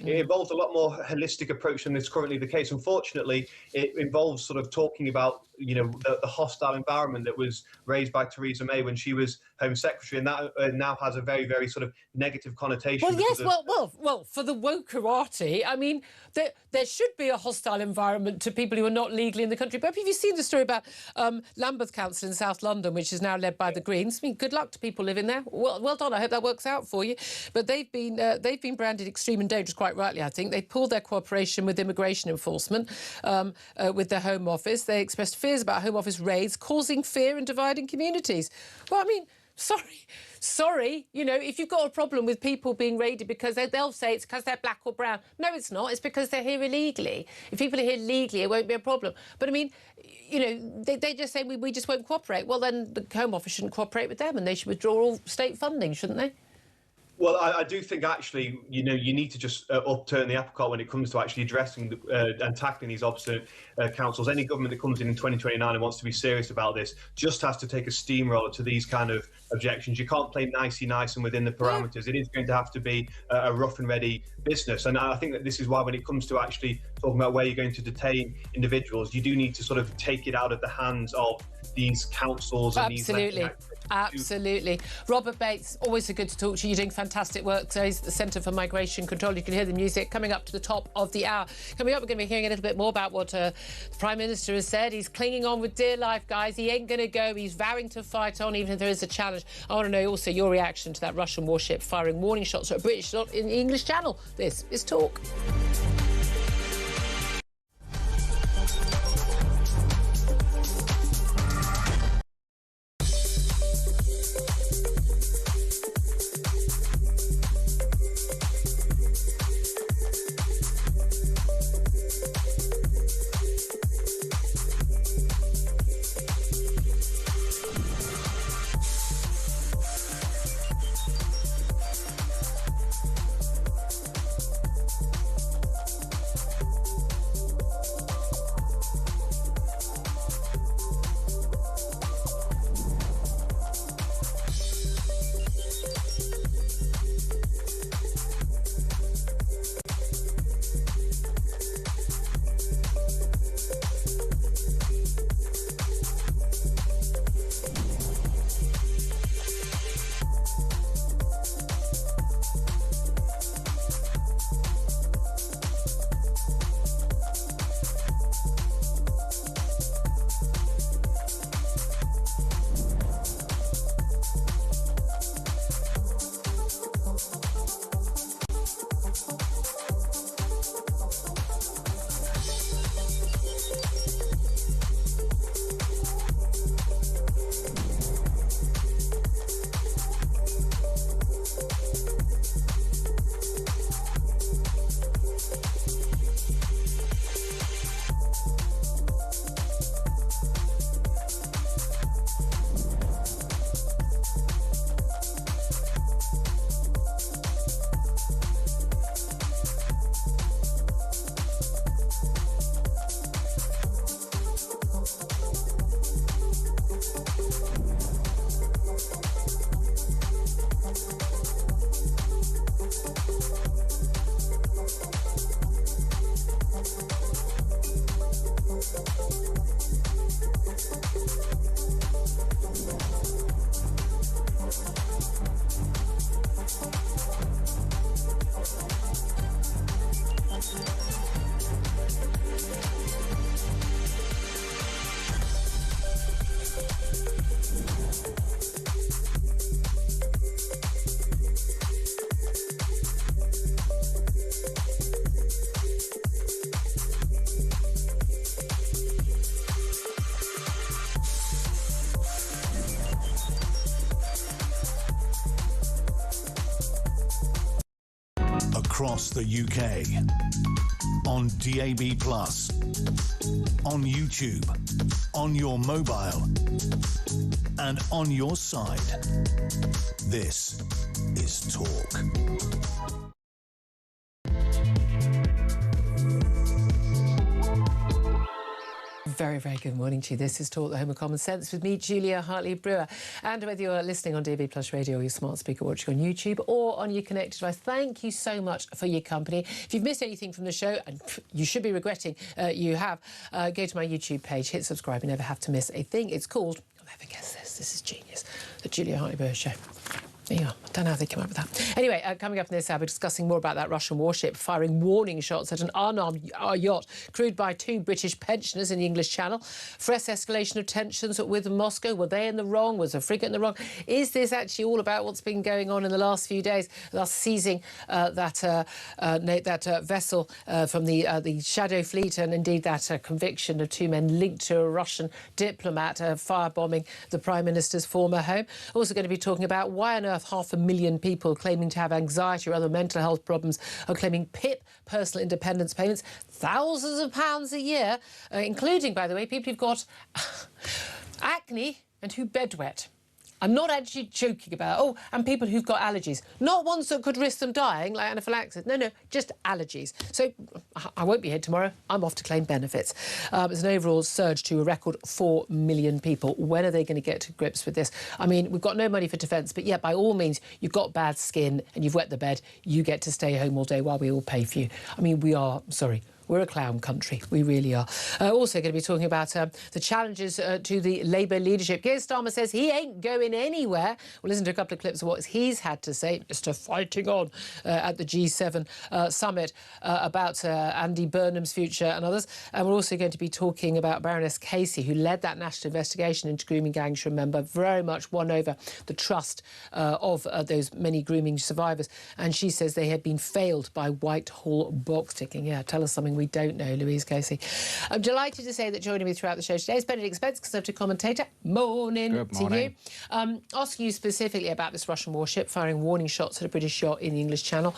involves a lot more holistic approach than is currently the case. Unfortunately, it involves sort of talking about the hostile environment that was raised by Theresa May when she was Home Secretary, and that now has a very, very sort of negative connotation. Well, yes, well, for the wokerati, I mean, there should be a hostile environment to people who are not legally in the country. But have you seen the story about Lambeth Council in South London, which is now led by the Greens? I mean, good luck to people living there. Well done. I hope that works out for you. But they've been branded extreme and dangerous, quite rightly, I think. They pulled their cooperation with immigration enforcement, with the Home Office. They expressed fears about Home Office raids causing fear and dividing communities. Well, I mean, sorry, if you've got a problem with people being raided because they'll say it's because they're black or brown. No, it's not. It's because they're here illegally. If people are here legally, it won't be a problem. But I mean, they just say we just won't cooperate. Well, then the Home Office shouldn't cooperate with them and they should withdraw all state funding, shouldn't they? Well, I do think actually, you need to just upturn the apple cart when it comes to actually addressing and tackling these obstinate councils. Any government that comes in 2029 and wants to be serious about this just has to take a steamroller to these kind of objections. You can't play nicey nice and within the parameters. It is going to have to be a rough and ready business. And I think that this is why when it comes to actually talking about where you're going to detain individuals, you do need to sort of take it out of the hands of these councils and Absolutely. Robert Bates, always so good to talk to you. You're doing fantastic work. So he's at the Centre for Migration Control. You can hear the music coming up to the top of the hour. Coming up, we're going to be hearing a little bit more about what the Prime Minister has said. He's clinging on with dear life, guys. He ain't going to go. He's vowing to fight on, even if there is a challenge. I want to know also your reaction to that Russian warship firing warning shots at a British yacht in the English Channel. This is Talk. across the UK. On DAB+, on YouTube, on your mobile, and on your side. This is Talk. Very, very good morning to you. This is Talk, the Home of Common Sense with me, Julia Hartley-Brewer. And whether you're listening on DAB+ radio or your smart speaker watching on YouTube or on your connected device, thank you so much for your company. If you've missed anything from the show, and you should be regretting you have, go to my YouTube page, hit subscribe, you never have to miss a thing. It's called, you'll never guess this is genius, the Julia Hartley-Brewer Show. There you are. I don't know how they came up with that. Anyway, coming up in this hour, we're discussing more about that Russian warship firing warning shots at an unarmed yacht crewed by 2 British pensioners in the English Channel. Fresh escalation of tensions with Moscow. Were they in the wrong? Was the frigate in the wrong? Is this actually all about what's been going on in the last few days? Thus seizing that vessel from the Shadow Fleet, and indeed that conviction of 2 men linked to a Russian diplomat firebombing the Prime Minister's former home. Also going to be talking about why on earth 500,000 people claiming to have anxiety or other mental health problems are claiming PIP, personal independence payments, thousands of pounds a year, including, by the way, people who've got acne and who bedwet. I'm not actually joking about, and people who've got allergies. Not ones that could risk them dying, like anaphylaxis. No, just allergies. So I won't be here tomorrow. I'm off to claim benefits. There's an overall surge to a record 4 million people. When are they going to get to grips with this? I mean, we've got no money for defence, but yeah, by all means, you've got bad skin and you've wet the bed, you get to stay home all day while we all pay for you. I mean, we're a clown country. We really are. Also going to be talking about the challenges to the Labour leadership. Keir Starmer says he ain't going anywhere. We'll listen to a couple of clips of what he's had to say, Mr. Fighting On, at the G7 summit about Andy Burnham's future and others. And we're also going to be talking about Baroness Casey, who led that national investigation into grooming gangs, remember, very much won over the trust of those many grooming survivors. And she says they had been failed by Whitehall box ticking. Yeah, tell us something we don't know, Louise Casey. I'm delighted to say that joining me throughout the show today is Benedict Spence, Conservative commentator. Morning. Good morning to you. Asking you specifically about this Russian warship firing warning shots at a British yacht in the English Channel.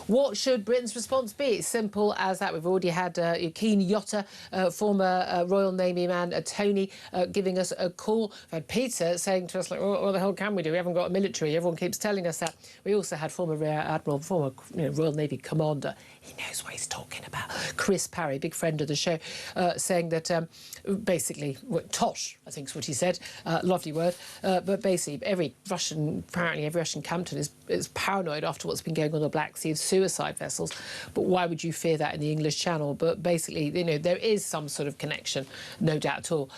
What should Britain's response be? It's simple as that. We've already had a keen yachter, former Royal Navy man, Tony, giving us a call. We've had Peter saying to us, like, what the hell can we do? We haven't got a military. Everyone keeps telling us that. We also had former Rear Admiral, former Royal Navy commander. He knows what he's talking about. Chris Parry, big friend of the show, saying that basically, tosh, I think is what he said, lovely word, but basically every Russian captain is paranoid after what's been going on in the Black Sea of suicide vessels. But why would you fear that in the English Channel? But basically, there is some sort of connection, no doubt at all,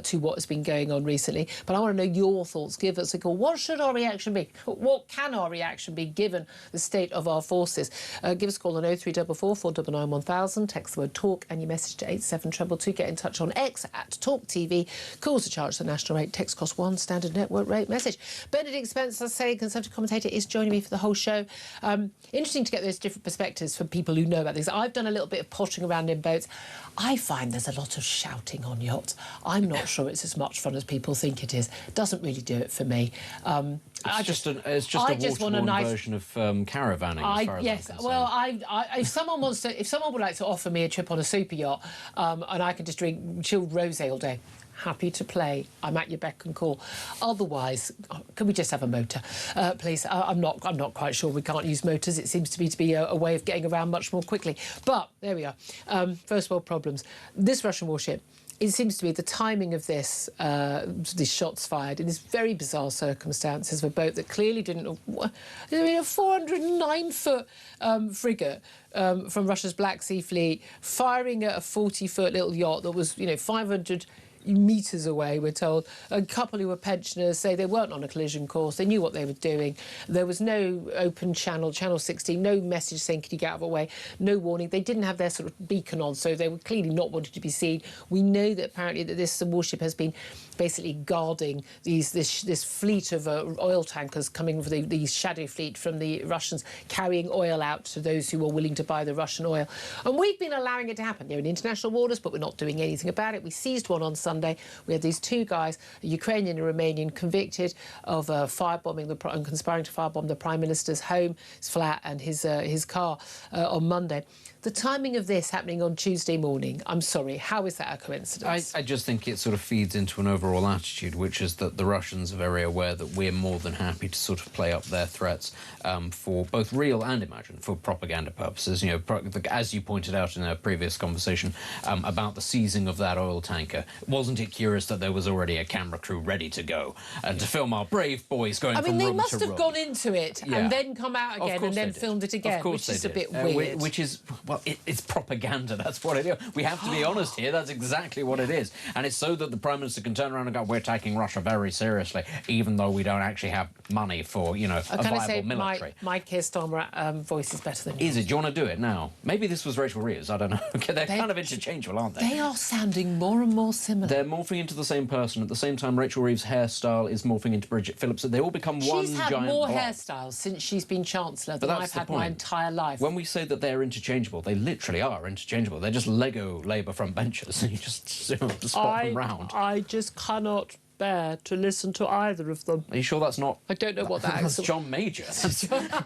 to what has been going on recently. But I want to know your thoughts. Give us a call. What should our reaction be? What can our reaction be given the state of our forces? Give us a call on 0344 499 1000. Text the word talk and your message to 87222. Get in touch on X at Talk TV. Calls to charge the national rate. Text cost 1, standard network rate message. Benedict Spence, I say, Conservative commentator, is joining me for the whole show. Interesting to get those different perspectives from people who know about things. I've done a little bit of pottering around in boats. I find there's a lot of shouting on yachts. I'm not sure it's as much fun as people think it is. It doesn't really do it for me. It's just a waterborne version of caravanning, as far as I'm concerned. Well, if someone would like to offer me a trip on a super yacht, and I can just drink chilled rosé all day, happy to play. I'm at your beck and call. Otherwise, can we just have a motor, please? I'm not quite sure we can't use motors. It seems to be a way of getting around much more quickly. But there we are. First world problems. This Russian warship. It seems to be the timing of this, these shots fired in these very bizarre circumstances of a boat that clearly didn't... a 409-foot frigate from Russia's Black Sea Fleet firing at a 40-foot little yacht that was, 500 metres away, we're told. A couple who were pensioners say they weren't on a collision course. They knew what they were doing. There was no open channel 16, no message saying, can you get out of the way? No warning. They didn't have their sort of beacon on, so they were clearly not wanted to be seen. We know that apparently that this warship has been basically guarding this fleet of oil tankers coming from the Shadow Fleet from the Russians, carrying oil out to those who were willing to buy the Russian oil. And we've been allowing it to happen. They're in international waters, but we're not doing anything about it. We seized one on Sunday. Sunday. We had these two guys, a Ukrainian and Romanian, convicted of firebombing and conspiring to firebomb the Prime Minister's home, his flat and his car on Monday. The timing of this happening on Tuesday morning, I'm sorry, how is that a coincidence? I just think it sort of feeds into an overall attitude, which is that the Russians are very aware that we're more than happy to sort of play up their threats for both real and imagined, for propaganda purposes. You know, as you pointed out in a previous conversation about the seizing of that oil tanker, wasn't it curious that there was already a camera crew ready to go and to film our brave boys going from room to room? I mean, they must have gone into it and then come out again and then filmed it again, which is a bit weird. Which is... Well, it's propaganda, that's what it is. We have to be honest here, that's exactly what it is. And it's so that the Prime Minister can turn around and go, we're taking Russia very seriously, even though we don't actually have money for, you know, a viable military. My Keir Starmer voice is better than yours. Is it? Do you want to do it now? Maybe this was Rachel Reeves, I don't know. They're kind of interchangeable, aren't they? They are sounding more and more similar. They're morphing into the same person. At the same time, Rachel Reeves' hairstyle is morphing into Bridget Phillips. They all become one giant She's had more hairstyles since she's been Chancellor than I've had my entire life. When we say that they're interchangeable, they literally are interchangeable. They're just Lego Labour front benches. You just spot them round. I just cannot bear to listen to either of them. Are you sure that's not... I don't know what that is. That's John Major.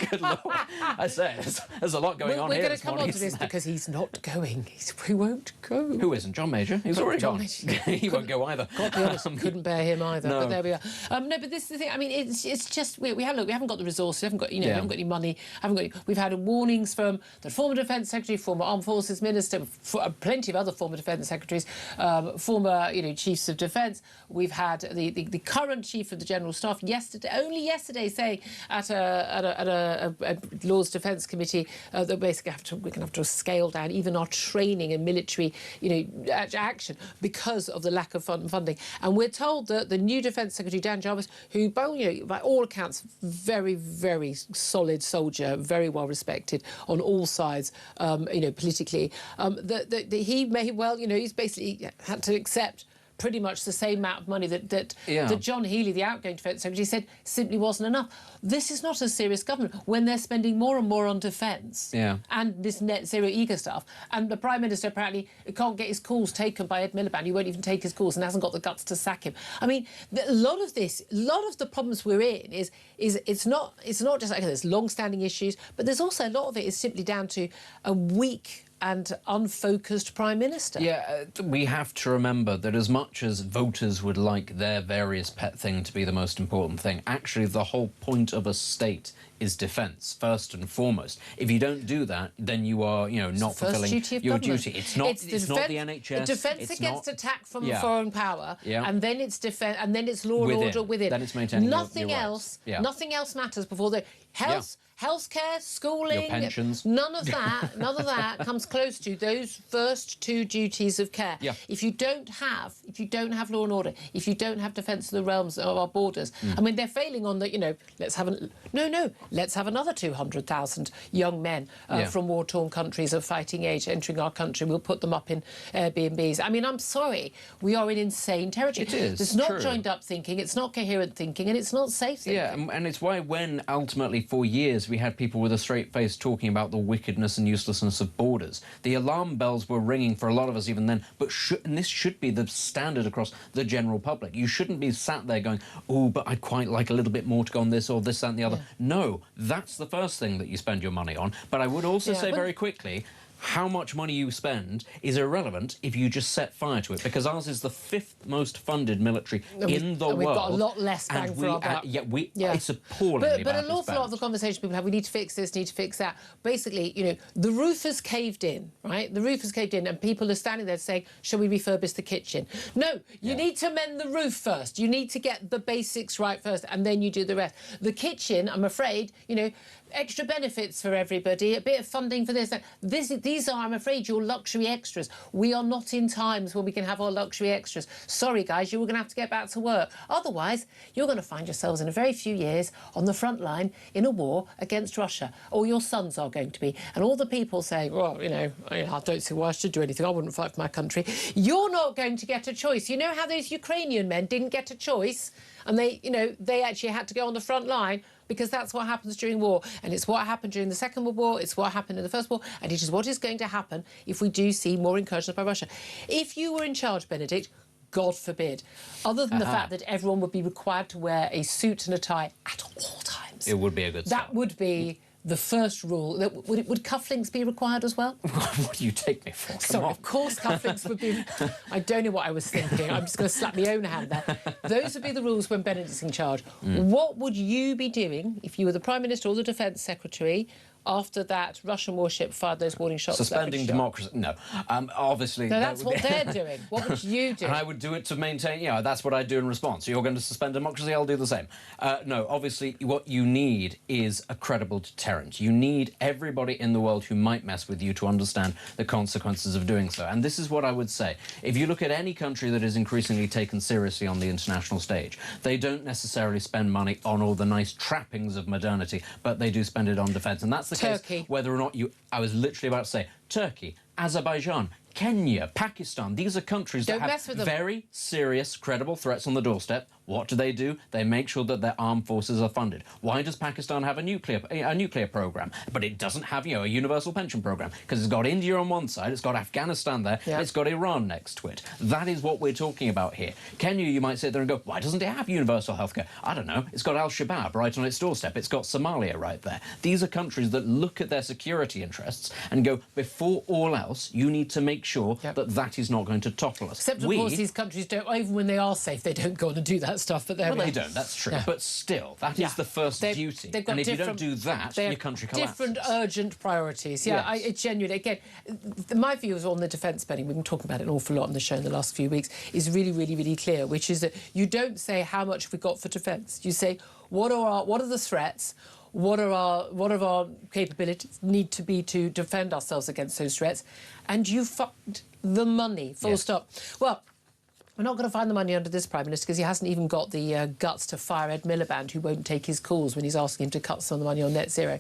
Good Lord. I say, there's a lot going on here. We're going to come on to this because he's not going. He won't go. Who isn't? John Major? He's already gone. He won't go either. God be honest, couldn't bear him either. No. But there we are. No, but this is the thing. I mean, it's just we haven't got the resources. We haven't got we haven't got any money. We've had warnings from the former Defence Secretary, former Armed Forces Minister, plenty of other former Defence Secretaries, former chiefs of defence. We've had the current Chief of the General Staff only yesterday saying at a Lords Defence Committee that basically we're going to have to scale down even our training and military action because of the lack of funding. And we're told that the new Defence Secretary Dan Jarvis, who by all accounts very, very solid soldier, very well respected on all sides, politically, that he may well he's basically had to accept pretty much the same amount of money that John Healey, the outgoing Defence Secretary, said simply wasn't enough. This is not a serious government when they're spending more and more on defence and this net zero eager stuff. And the Prime Minister apparently can't get his calls taken by Ed Miliband. He won't even take his calls and hasn't got the guts to sack him. I mean, a lot of the problems we're in is it's not just like there's long-standing issues, but there's also a lot of it is simply down to a weak and unfocused Prime Minister. Yeah, we have to remember that as much as voters would like their various pet thing to be the most important thing, actually the whole point of a state is defence, first and foremost. If you don't do that, then you are, not fulfilling your duty. It's not the NHS. Defence against attack from a foreign power, and then it's defence, and then it's law and order within. Then it's maintaining nothing your else. rights. Nothing else matters before the health. Healthcare, schooling, your pensions. none of that comes close to those first two duties of care. Yeah. If you don't have law and order, if you don't have defence of the realms of our borders, I mean, they're failing on the, let's have another 200,000 young men from war-torn countries of fighting age entering our country. We'll put them up in Airbnbs. I mean, I'm sorry, we are in insane territory. It is. It's not joined-up thinking, it's not coherent thinking, and it's not safe thinking. Yeah, and it's why when ultimately for years we had people with a straight face talking about the wickedness and uselessness of borders, the alarm bells were ringing for a lot of us even then, and this should be the standard across the general public. You shouldn't be sat there going, oh, but I'd quite like a little bit more to go on this or this, that and the other. No, that's the first thing that you spend your money on. But I would also say very quickly, how much money you spend is irrelevant if you just set fire to it, because ours is the 5th most funded military in the world. We've got a lot less bang for our buck. It's appalling. But an awful lot of the conversation people have, we need to fix this, need to fix that. Basically, the roof has caved in, right? The roof has caved in, and people are standing there saying, shall we refurbish the kitchen? No, you need to mend the roof first. You need to get the basics right first, and then you do the rest. The kitchen, I'm afraid, extra benefits for everybody, a bit of funding for this. These are, I'm afraid, your luxury extras. We are not in times when we can have our luxury extras. Sorry, guys, you're going to have to get back to work. Otherwise, you're going to find yourselves in a very few years on the front line in a war against Russia, or your sons are going to be. And all the people saying, well, I don't see why I should do anything. I wouldn't fight for my country. You're not going to get a choice. You know how those Ukrainian men didn't get a choice? And they actually had to go on the front line, because that's what happens during war. And it's what happened during the Second World War, it's what happened in the First War, and it is what is going to happen if we do see more incursions by Russia. If you were in charge, Benedict, God forbid, other than the fact that everyone would be required to wear a suit and a tie at all times. It would be a good start. That would be the first rule. Would cufflinks be required as well? What do you take me for? Sorry, of course cufflinks would be... I don't know what I was thinking. I'm just going to slap my own hand there. Those would be the rules when Benedict's in charge. What would you be doing if you were the Prime Minister or the Defence Secretary after that Russian warship fired those warning shots? Suspending democracy? No. Obviously... No, that's what they're doing. What would you do? And I would do it to maintain... Yeah, that's what I'd do in response. You're going to suspend democracy, I'll do the same. No, obviously, what you need is a credible deterrent. You need everybody in the world who might mess with you to understand the consequences of doing so. And this is what I would say. If you look at any country that is increasingly taken seriously on the international stage, they don't necessarily spend money on all the nice trappings of modernity, but they do spend it on defence. And that's the Turkey. case whether or not you... I was literally about to say Turkey, Azerbaijan, Kenya, Pakistan. These are countries that have very serious, credible threats on the doorstep. What do? They make sure that their armed forces are funded. Why does Pakistan have a nuclear program, but it doesn't have, a universal pension program? Because it's got India on one side, it's got Afghanistan there, it's got Iran next to it. That is what we're talking about here. Kenya, you might sit there and go, why doesn't it have universal healthcare? I don't know. It's got Al-Shabaab right on its doorstep. It's got Somalia right there. These are countries that look at their security interests and go, before all else, you need to make sure that that is not going to topple us. Except, of course, these countries don't, even when they are safe, they don't go on and do that stuff. But well, they don't, that's true. But still, that is the first duty. And if you don't do that, your country collapses. Different urgent priorities. It's genuine. Again, my view is on the defence spending, we've been talking about it an awful lot on the show in the last few weeks, is really, really, really clear, which is that you don't say how much have we got for defence. You say, what are the threats? What are our capabilities need to be to defend ourselves against those threats? And you fund the money, full stop. Well, we're not going to find the money under this Prime Minister because he hasn't even got the guts to fire Ed Miliband, who won't take his calls when he's asking him to cut some of the money on net zero.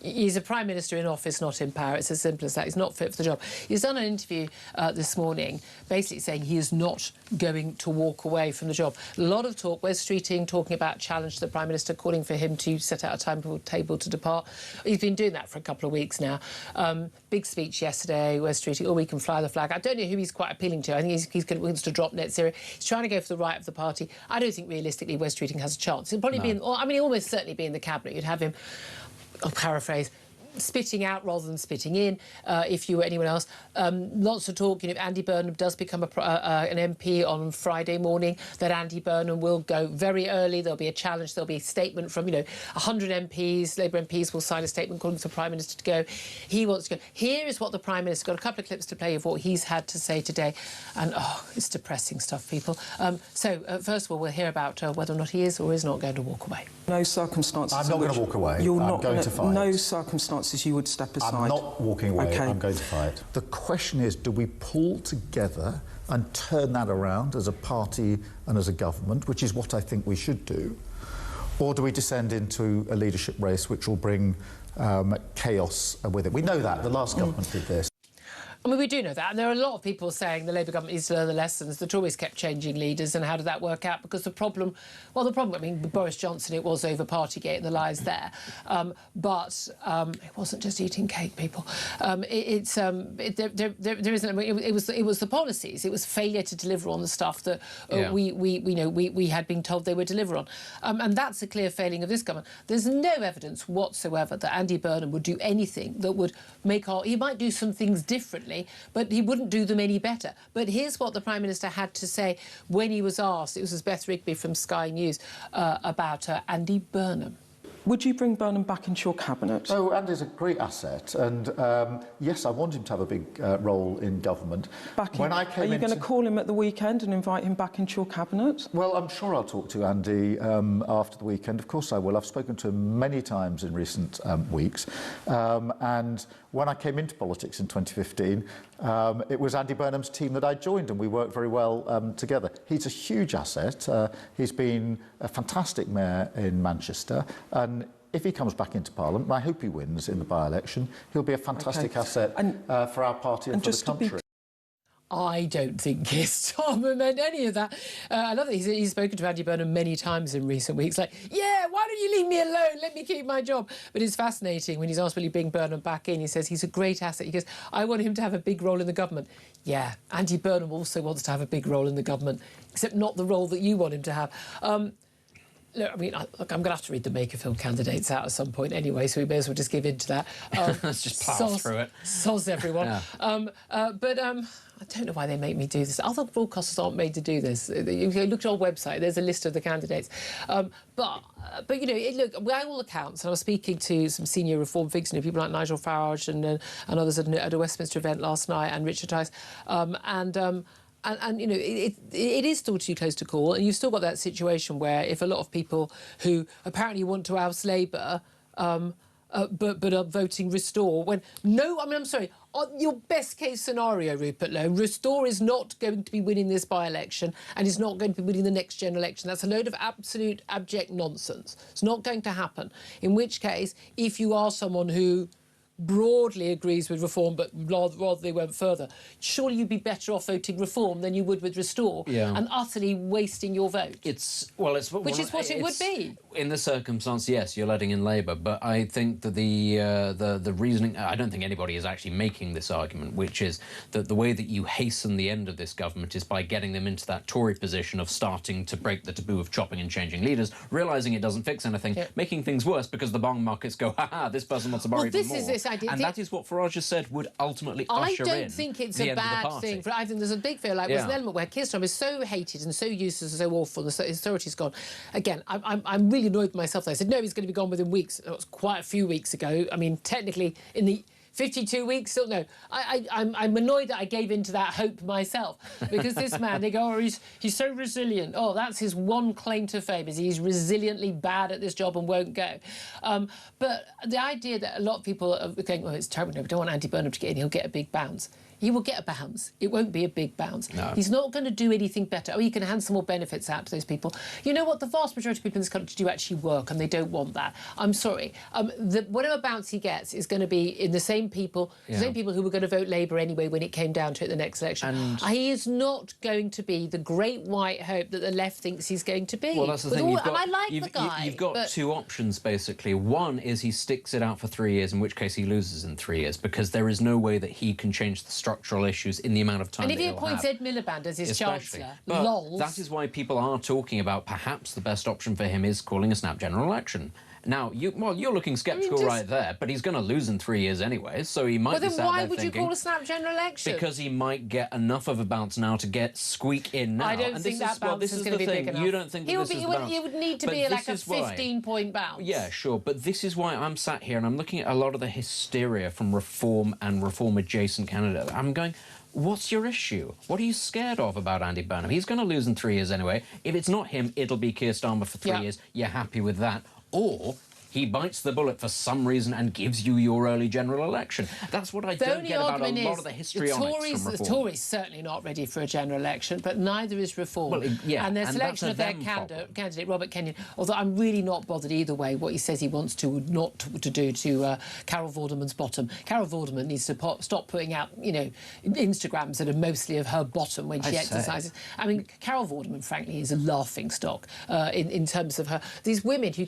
He's a Prime Minister in office, not in power. It's as simple as that. He's not fit for the job. He's done an interview this morning basically saying he is not going to walk away from the job. A lot of talk, Wes Streeting talking about challenge to the Prime Minister, calling for him to set out a timetable to depart. He's been doing that for a couple of weeks now. Big speech yesterday, Wes Streeting, we can fly the flag. I don't know who he's quite appealing to. I think he wants to drop net zero. He's trying to go for the right of the party. I don't think realistically Wes Streeting has a chance. He'll probably be he'll almost certainly be in the Cabinet. You'd have him, I'll paraphrase, spitting out rather than spitting in, if you were anyone else. Lots of talk, if Andy Burnham does become an MP on Friday morning, that Andy Burnham will go very early. There'll be a challenge. There'll be a statement from, 100 MPs, Labour MPs will sign a statement calling for the Prime Minister to go. He wants to go. Here is what the Prime Minister, got a couple of clips to play of what he's had to say today. And, it's depressing stuff, people. So, first of all, we'll hear about whether or not he is or is not going to walk away. No circumstances. I'm not going to walk away. You're I'm not going to fight. No circumstances you would step aside. I'm not walking away. Okay. I'm going to fight. The question is, do we pull together and turn that around as a party and as a government, which is what I think we should do, or do we descend into a leadership race which will bring chaos with it? We know that. The last government did this. I mean, we do know that, and there are a lot of people saying the Labour government needs to learn the lessons. The Tories kept changing leaders, and how did that work out? Because with Boris Johnson, it was over Partygate and the lies there. But it wasn't just eating cake, people. There isn't. It was the policies. It was failure to deliver on the stuff that we had been told they would deliver on, and that's a clear failing of this government. There's no evidence whatsoever that Andy Burnham would do anything that would make he might do some things differently, but he wouldn't do them any better. But here's what the Prime Minister had to say when he was asked, it was Beth Rigby from Sky News, about Andy Burnham. Would you bring Burnham back into your cabinet? Oh, Andy's a great asset, and yes, I want him to have a big role in government. Are you going to call him at the weekend and invite him back into your cabinet? Well, I'm sure I'll talk to Andy after the weekend. Of course I will. I've spoken to him many times in recent weeks, and when I came into politics in 2015, it was Andy Burnham's team that I joined, and we worked very well together. He's a huge asset. He's been a fantastic mayor in Manchester, and if he comes back into Parliament, and I hope he wins in the by-election, he'll be a fantastic asset for our party and for the country. I don't think Keir Starmer meant any of that. I love that he's spoken to Andy Burnham many times in recent weeks. Like, yeah, why don't you leave me alone? Let me keep my job. But it's fascinating when he's asked, will you bring Burnham back in? He says he's a great asset. He goes, I want him to have a big role in the government. Yeah, Andy Burnham also wants to have a big role in the government, except not the role that you want him to have. Look, I mean, look, I'm going to have to read the Makerfield candidates out at some point anyway, so we may as well just give in to that. Let's just plough through it. Soz everyone. Yeah. I don't know why they make me do this. Other broadcasters aren't made to do this. If you look at our website, there's a list of the candidates. But you know, look, by all accounts, and I was speaking to some senior reform figures, you know, people like Nigel Farage and others at a Westminster event last night, and Richard Tice, and you know, it is still too close to call, and you've still got that situation where if a lot of people who apparently want to oust Labour but are voting Restore, when I'm sorry, on your best case scenario, Rupert Lowe, Restore is not going to be winning this by-election and is not going to be winning the next general election. That's a load of absolute abject nonsense. It's not going to happen. In which case, if you are someone who broadly agrees with Reform, but rather they went further, surely you'd be better off voting Reform than you would with Restore, and utterly wasting your vote. Which is what it would be. In this circumstance, yes, you're letting in Labour, but I think that the reasoning, I don't think anybody is actually making this argument, which is that the way that you hasten the end of this government is by getting them into that Tory position of starting to break the taboo of chopping and changing leaders, realising it doesn't fix anything, making things worse because the bond markets go, ha-ha, this person wants to borrow even more. And that is what Farage has said would ultimately usher in I don't think it's a bad thing. I think there's a big fear, like there's an element where Keir Starmer is so hated and so useless and so awful, and his authority's gone. Again, I'm really annoyed with myself. I said, no, he's going to be gone within weeks. It was quite a few weeks ago. I mean, technically, in the 52 weeks, still no. I'm annoyed that I gave in to that hope myself, because this man, they go, oh, he's so resilient. Oh, that's his one claim to fame, is he's resiliently bad at this job and won't go. But the idea that a lot of people are going, well, it's terrible, no, we don't want Andy Burnham to get in, he'll get a big bounce. He will get a bounce. It won't be a big bounce. No. He's not going to do anything better. Oh, he can hand some more benefits out to those people. You know what? The vast majority of people in this country do actually work, and they don't want that. I'm sorry. Whatever bounce he gets is going to be in the same people, the same people who were going to vote Labour anyway when it came down to it the next election. And he is not going to be the great white hope that the left thinks he's going to be. Well, that's the thing. And I like the guy. You've got two options, basically. One is he sticks it out for 3 years, in which case he loses in 3 years, because there is no way that he can change the structural issues in the amount of time. And if he appoints Ed Miliband as his Chancellor, lols. That is why people are talking about perhaps the best option for him is calling a snap general election. Now, you're looking sceptical right there, but he's going to lose in 3 years anyway, so he might be sat there thinking... Well, then why would you call a snap general election? Because he might get enough of a bounce now to squeak in now. I don't think that bounce is going to be big enough. You don't think that this is the bounce. He would need to be like a 15-point bounce. Yeah, sure, but this is why I'm sat here and I'm looking at a lot of the hysteria from Reform and Reform-adjacent candidates. I'm going... What's your issue? What are you scared of about Andy Burnham? He's going to lose in 3 years anyway. If it's not him, it'll be Keir Starmer for 3 years. You're happy with that. Or he bites the bullet for some reason and gives you your early general election. That's what I don't get about a lot of the histrionics from Reform. The Tories certainly not ready for a general election, but neither is Reform. Well, and their selection of their candidate, Robert Kenyon, although I'm really not bothered either way what he says he wants to do to Carol Vorderman's bottom. Carol Vorderman needs to stop putting out, you know, Instagrams that are mostly of her bottom when she exercises. I mean, Carol Vorderman, frankly, is a laughing stock in terms of her. These women who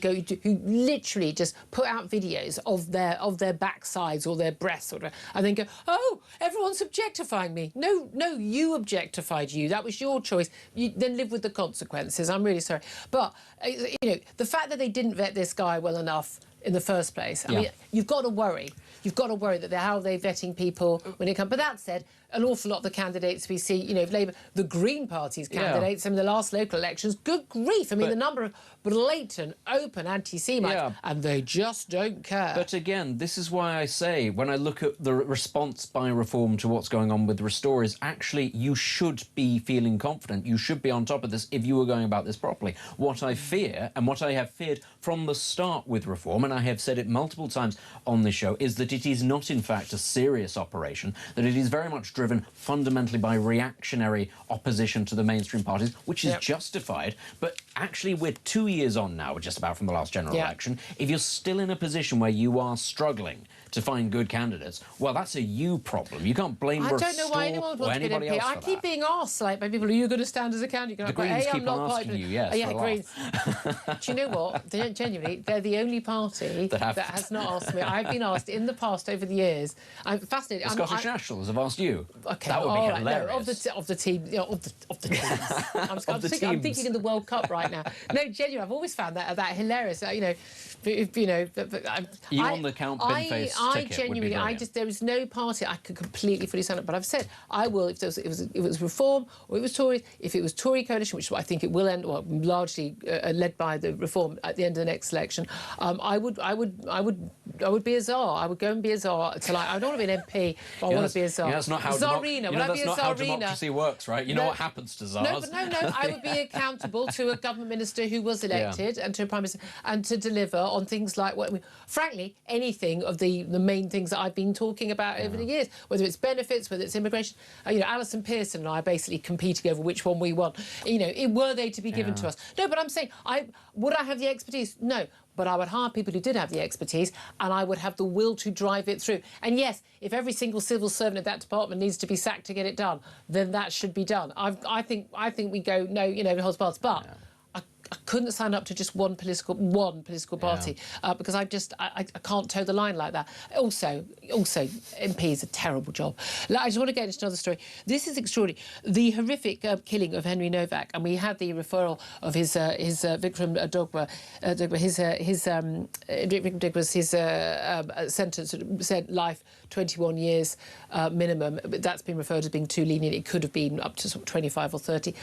literally just put out videos of their backsides or their breasts, and then go, oh, everyone's objectifying me. No, you objectified you. That was your choice. You then live with the consequences. I'm really sorry. But, you know, the fact that they didn't vet this guy well enough in the first place, I mean, you've got to worry. You've got to worry that how are they vetting people when it comes... But that said, an awful lot of the candidates we see, you know, Labour, the Green Party's candidates in the last local elections, good grief. I mean, the number of blatant, open anti-Semites, and they just don't care. But again, this is why I say, when I look at the response by Reform to what's going on with Restore, is actually you should be feeling confident. You should be on top of this if you were going about this properly. What I fear, and what I have feared from the start with Reform, and I have said it multiple times on this show, is that it is not, in fact, a serious operation, that it is very much driven fundamentally by reactionary opposition to the mainstream parties, which is justified. But actually, we're 2 years on now, just about from the last general election. If you're still in a position where you are struggling to find good candidates, well, that's a you problem. You can't blame I don't know why anyone wants to be an MP. I keep being asked, like, by people, are you going to stand as a candidate? The Greens keep on asking you, yes. Yeah, Greens. Do you know what? Genuinely, they're the only party that has not asked me. I've been asked in the past over the years. I'm fascinated. The Scottish Nationals have asked you. Okay, that would be right, hilarious. No, of the team, you know, of the teams. I'm thinking in the World Cup right now. No, genuinely, I've always found that hilarious. You know, you on the Count Binface ticket genuinely, would be there is no party I could completely fully stand up. But I've said I will if it was Reform or it was Tories. If it was Tory coalition, which I think it will end, well, largely led by the Reform at the end of the next election, I would be a czar. I would go and be a czar until I don't want to be an MP, but I want to be a czar. That's not how how democracy works, right? You know what happens to czars. No, I would be accountable to a government minister who was elected and to a prime minister, and to deliver on things like frankly, anything of the main things that I've been talking about over the years, whether it's benefits, whether it's immigration. Alison Pearson and I are basically competing over which one we want. Were they to be given to us? No, but I'm saying, would I have the expertise? No. But I would hire people who did have the expertise, and I would have the will to drive it through. And yes, if every single civil servant at that department needs to be sacked to get it done, then that should be done. I think we go no holds barred. But I couldn't sign up to just one political party because I can't toe the line like that. Also, MP is a terrible job. I just want to get into another story. This is extraordinary. The horrific killing of Henry Novak, and we had the referral of his Vikram Dogwa, Vikram Dogwa's sentence said life, 21 years minimum. But that's been referred as being too lenient. It could have been up to sort of 25 or 30.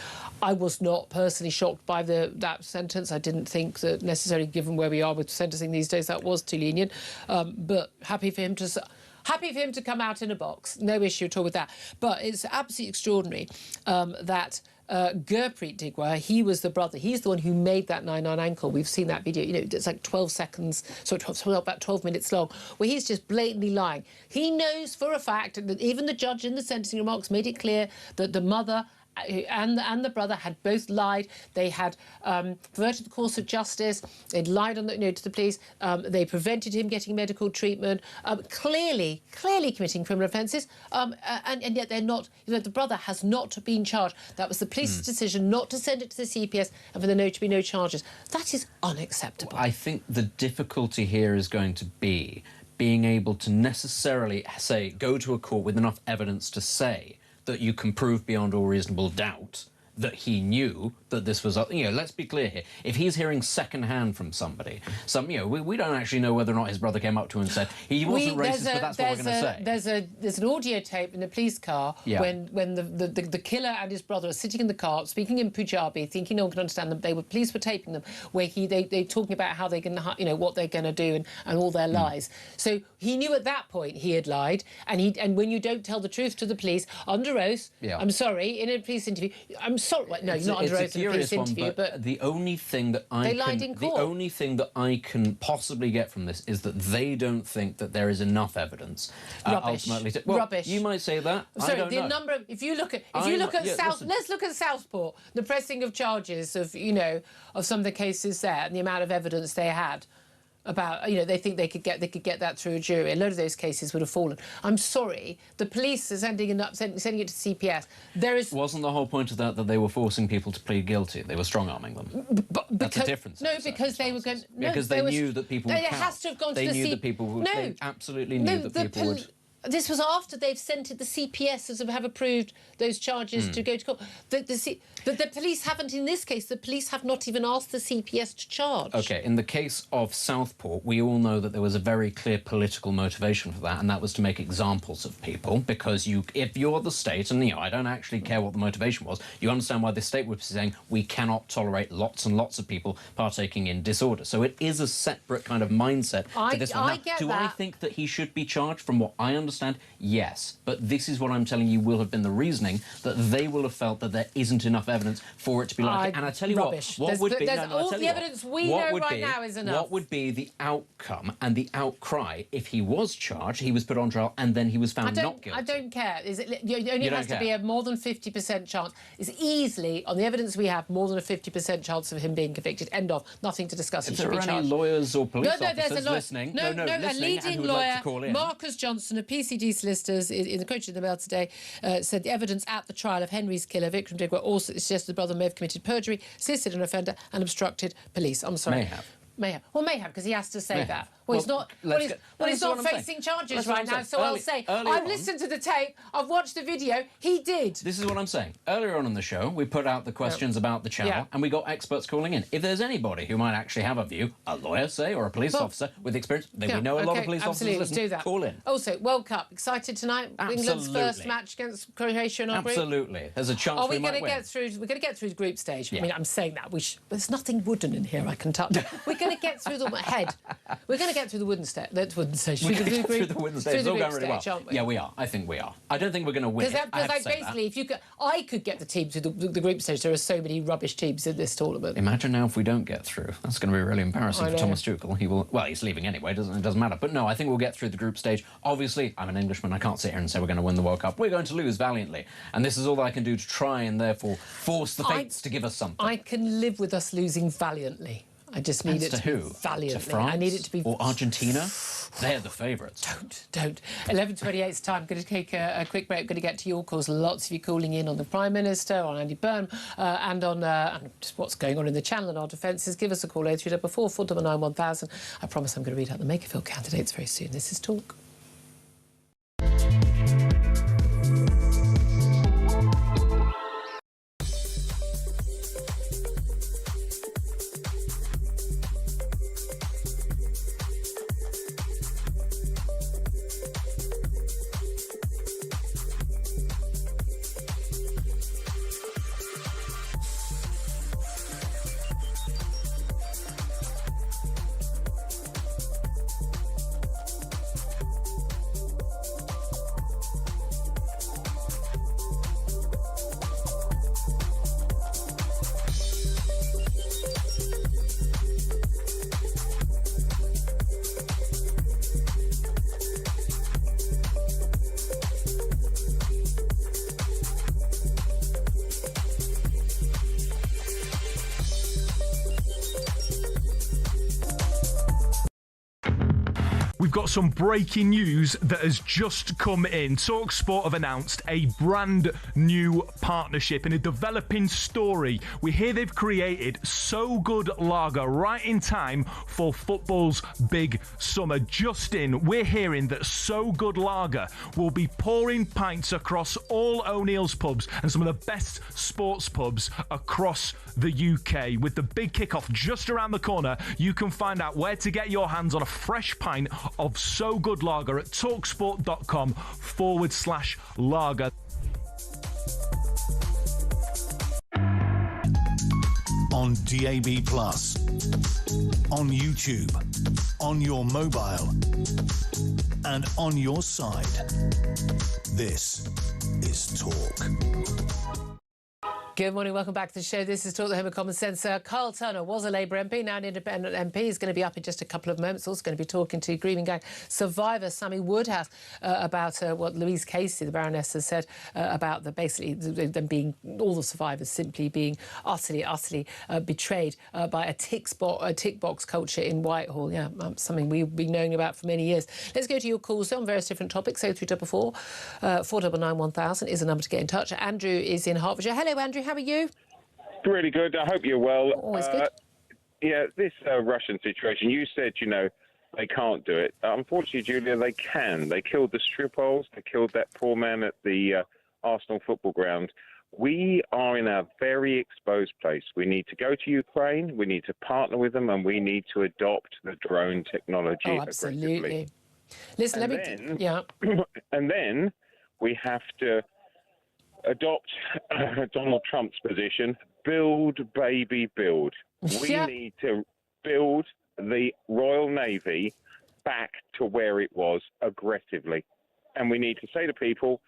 I was not personally shocked by that sentence. I didn't think that necessarily, given where we are with sentencing these days, that was too lenient. But happy for him to come out in a box. No issue at all with that. But it's absolutely extraordinary that Gurpreet Digwa, he was the brother. He's the one who made that 9-9 ankle. We've seen that video. It's like 12 seconds, about 12 minutes long, where he's just blatantly lying. He knows for a fact that even the judge in the sentencing remarks made it clear that the mother and the brother had both lied. They had perverted the course of justice. They'd lied to the police. They prevented him getting medical treatment. Clearly committing criminal offences. And yet they're not. The brother has not been charged. That was the police's decision not to send it to the CPS and for there to be no charges. That is unacceptable. I think the difficulty here is going to be being able to necessarily go to a court with enough evidence to say that you can prove beyond all reasonable doubt that he knew that this was, let's be clear here. If he's hearing second-hand from somebody, we don't actually know whether or not his brother came up to him and said, he wasn't racist, but that's what we're going to say. There's an audio tape in the police car when the killer and his brother are sitting in the car, speaking in Punjabi, thinking no one can understand them. Police were taping them, where they're talking about how they're going to, what they're going to do and all their lies. So he knew at that point he had lied, and when you don't tell the truth to the police under oath, I'm sorry, in a police interview, I'm sorry, no, not under oath in a police interview, but the only thing that I can possibly get from this is that they don't think that there is enough evidence ultimately. Rubbish. You might say that. Sorry, I don't know. number of, if you look at let's look at Southport, the pressing of charges of some of the cases there and the amount of evidence they had about, they think they could get that through a jury. A load of those cases would have fallen. I'm sorry, the police are sending it to CPS. Wasn't the whole point of that they were forcing people to plead guilty? They were strong-arming them. That's a difference. No, because they were going. No, because they knew that people would count. It has to have gone to the They knew that people would. They absolutely knew that people would. This was after they've sent it. The CPS have approved those charges to go to court. The police haven't, in this case, the police have not even asked the CPS to charge. OK, in the case of Southport, we all know that there was a very clear political motivation for that, and that was to make examples of people, because if you're the state, and I don't actually care what the motivation was, you understand why the state would be saying we cannot tolerate lots and lots of people partaking in disorder. So it is a separate kind of mindset to this one. Now, do I think that he should be charged? From what I understand understand? Yes. But this is what I'm telling you will have been the reasoning, that they will have felt that there isn't enough evidence for it to be like it. And I tell you rubbish. what would be... all the evidence we know right now is enough. What would be the outcome and the outcry if he was charged, he was put on trial, and then he was found not guilty? I don't care. It only has to be a more than 50% chance. It's easily, on the evidence we have, more than a 50% chance of him being convicted. End of. Nothing to discuss. If there are any lawyers or police officers listening... a leading lawyer, Marcus Johnson of PCD Solicitors, in the quote in the Mail today, said the evidence at the trial of Henry's killer, Vikram Digwa, also suggested the brother may have committed perjury, assisted an offender and obstructed police. I'm sorry. May have. Well, may have, because he has to say that. Well, he's not. He's not facing charges right now. So I'll say, I've listened to the tape. I've watched the video. He did. This is what I'm saying. Earlier on in the show, we put out the questions about the channel, and we got experts calling in. If there's anybody who might actually have a view, a lawyer, say, or a police officer with experience, then we know a lot of police officers listen. Do that. Call in. Also, World Cup, excited tonight? Absolutely. England's first match against Croatia in our group. Absolutely. There's a chance we might win. We're going to get through the group stage. I mean, I'm saying that. There's nothing wooden in here I can touch. We're going to get through the head. We're going to get through the wooden stage. That's wooden stage. We're going to get through the wooden stage. It's all going really well. Aren't we? Yeah, we are. I think we are. I don't think we're going to win. Because basically, if you could, I could get the teams through the group stage. There are so many rubbish teams in this tournament. Imagine now if we don't get through. That's going to be really embarrassing for Thomas Tuchel. He will. Well, he's leaving anyway. It doesn't matter. But no, I think we'll get through the group stage. Obviously, I'm an Englishman. I can't sit here and say we're going to win the World Cup. We're going to lose valiantly, and this is all I can do to try and therefore force the fates to give us something. I can live with us losing valiantly. I just need it to be valiantly. To France? I need it to be... Or Argentina? They're the favourites. Don't. 11:28's time. Going to take a quick break. Going to get to your calls. Lots of you calling in on the Prime Minister, on Andy Byrne, and on just what's going on in the Channel and our defences. Give us a call 0344 499 1000. I promise I'm going to read out the Makerfield candidates very soon. This is Talk. We've got some breaking news that has just come in. TalkSport have announced a brand new partnership in a developing story. We hear they've created So Good Lager right in time for football's big summer. Just in, we're hearing that So Good Lager will be pouring pints across all O'Neill's pubs and some of the best sports pubs across the UK. With the big kickoff just around the corner, you can find out where to get your hands on a fresh pint of So Good Lager at talksport.com/lager. On DAB+, on YouTube, on your mobile, and on your side. This is Talk. Good morning, welcome back to the show. This is Talk, the Home of Common Sense. Carl Turner was a Labour MP, now an independent MP. He's going to be up in just a couple of moments. Also going to be talking to Grieving Gang survivor Sammy Woodhouse about what Louise Casey, the Baroness, has said about basically them being, all the survivors simply being utterly betrayed by a tick box culture in Whitehall. Yeah, something we've been knowing about for many years. Let's go to your calls on various different topics. 0344 499 1000 is the number to get in touch. Andrew is in Hertfordshire. Hello, Andrew. How are you? Really good. I hope you're well. Always good. Yeah, this Russian situation, you said, they can't do it. Unfortunately, Julia, they can. They killed the Skripals. They killed that poor man at the Arsenal football ground. We are in a very exposed place. We need to go to Ukraine. We need to partner with them, and we need to adopt the drone technology. Oh, absolutely. Listen, And then we have to adopt Donald Trump's position, build, baby, build. We need to build the Royal Navy back to where it was aggressively. and we need to say to people,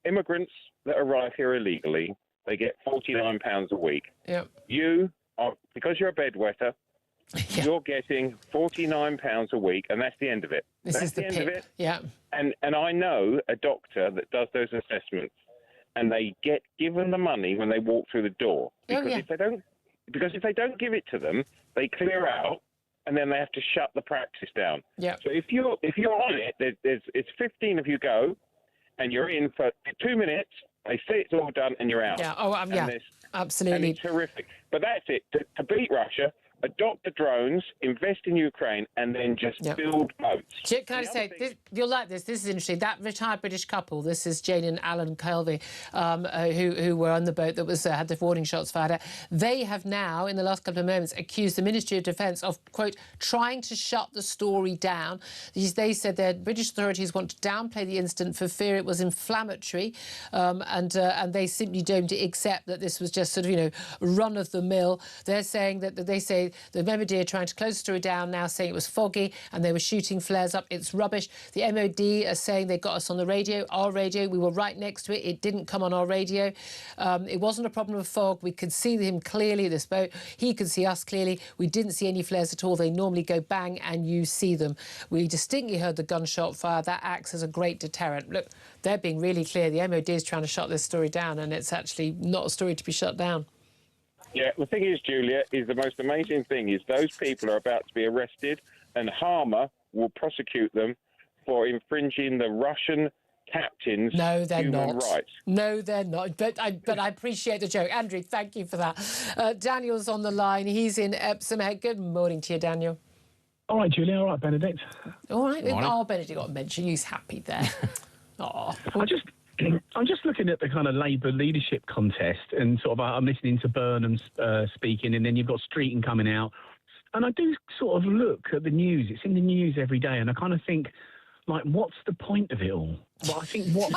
immigrants that arrive here illegally, they get £49 a week. Yep. You are, because you're a bedwetter, you're getting £49 a week, and that's the end of it. That's the end of it. Yeah. And I know a doctor that does those assessments, and they get given the money when they walk through the door. Because if they don't give it to them, they clear out, and then they have to shut the practice down. Yeah. So if you're on it, it's 15 of you go, and you're in for 2 minutes. They say it's all done, and you're out. Yeah. Oh, yeah. Absolutely. And it's terrific. But that's it. To beat Russia, adopt the drones, invest in Ukraine, and then just build boats. Can I say, you'll like this. This is interesting. That retired British couple, this is Jane and Alan Kelvey, who were on the boat that was had the warning shots fired at. They have now, in the last couple of moments, accused the Ministry of Defence of, quote, trying to shut the story down. They said that British authorities want to downplay the incident for fear it was inflammatory, and they simply don't accept that this was just sort of, run-of-the-mill. They're saying that they say the MOD are trying to close the story down now, saying it was foggy and they were shooting flares up. It's rubbish. The MOD are saying they got us on the radio, our radio. We were right next to it. It didn't come on our radio. It wasn't a problem of fog. We could see him clearly, this boat. He could see us clearly. We didn't see any flares at all. They normally go bang and you see them. We distinctly heard the gunshot fire. That acts as a great deterrent. Look, they're being really clear. The MOD is trying to shut this story down, and it's actually not a story to be shut down. Yeah, the thing is, Julia, is the most amazing thing is those people are about to be arrested, and Harmer will prosecute them for infringing the Russian captain's human rights. No, they're not. But I appreciate the joke. Andrew, thank you for that. Daniel's on the line. He's in Epsom. Good morning to you, Daniel. All right, Julia. All right, Benedict. All right. Oh, Benedict got a mention. He's happy there. Oh, I'm just looking at the kind of Labour leadership contest, and sort of I'm listening to Burnham speaking, and then you've got Streeton coming out, and I do sort of look at the news. It's in the news every day, and I kind of think, like, what's the point of it all? Well, I think what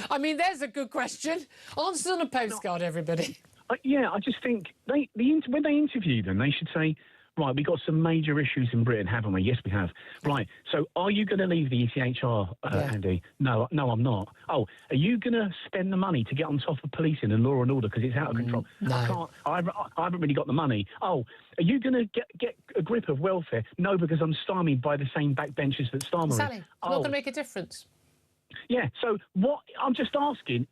I mean, there's a good question. Answers on a postcard, everybody. I just think when they interview them, they should say, right, we've got some major issues in Britain, haven't we? Yes, we have. Right, so are you going to leave the ECHR, Andy? No, I'm not. Oh, are you going to spend the money to get on top of policing and law and order because it's out of control? No. I haven't really got the money. Oh, are you going to get a grip of welfare? No, because I'm stymied by the same backbenchers that Starmer Sally, is. it's not going to make a difference. Yeah, so what? I'm just asking,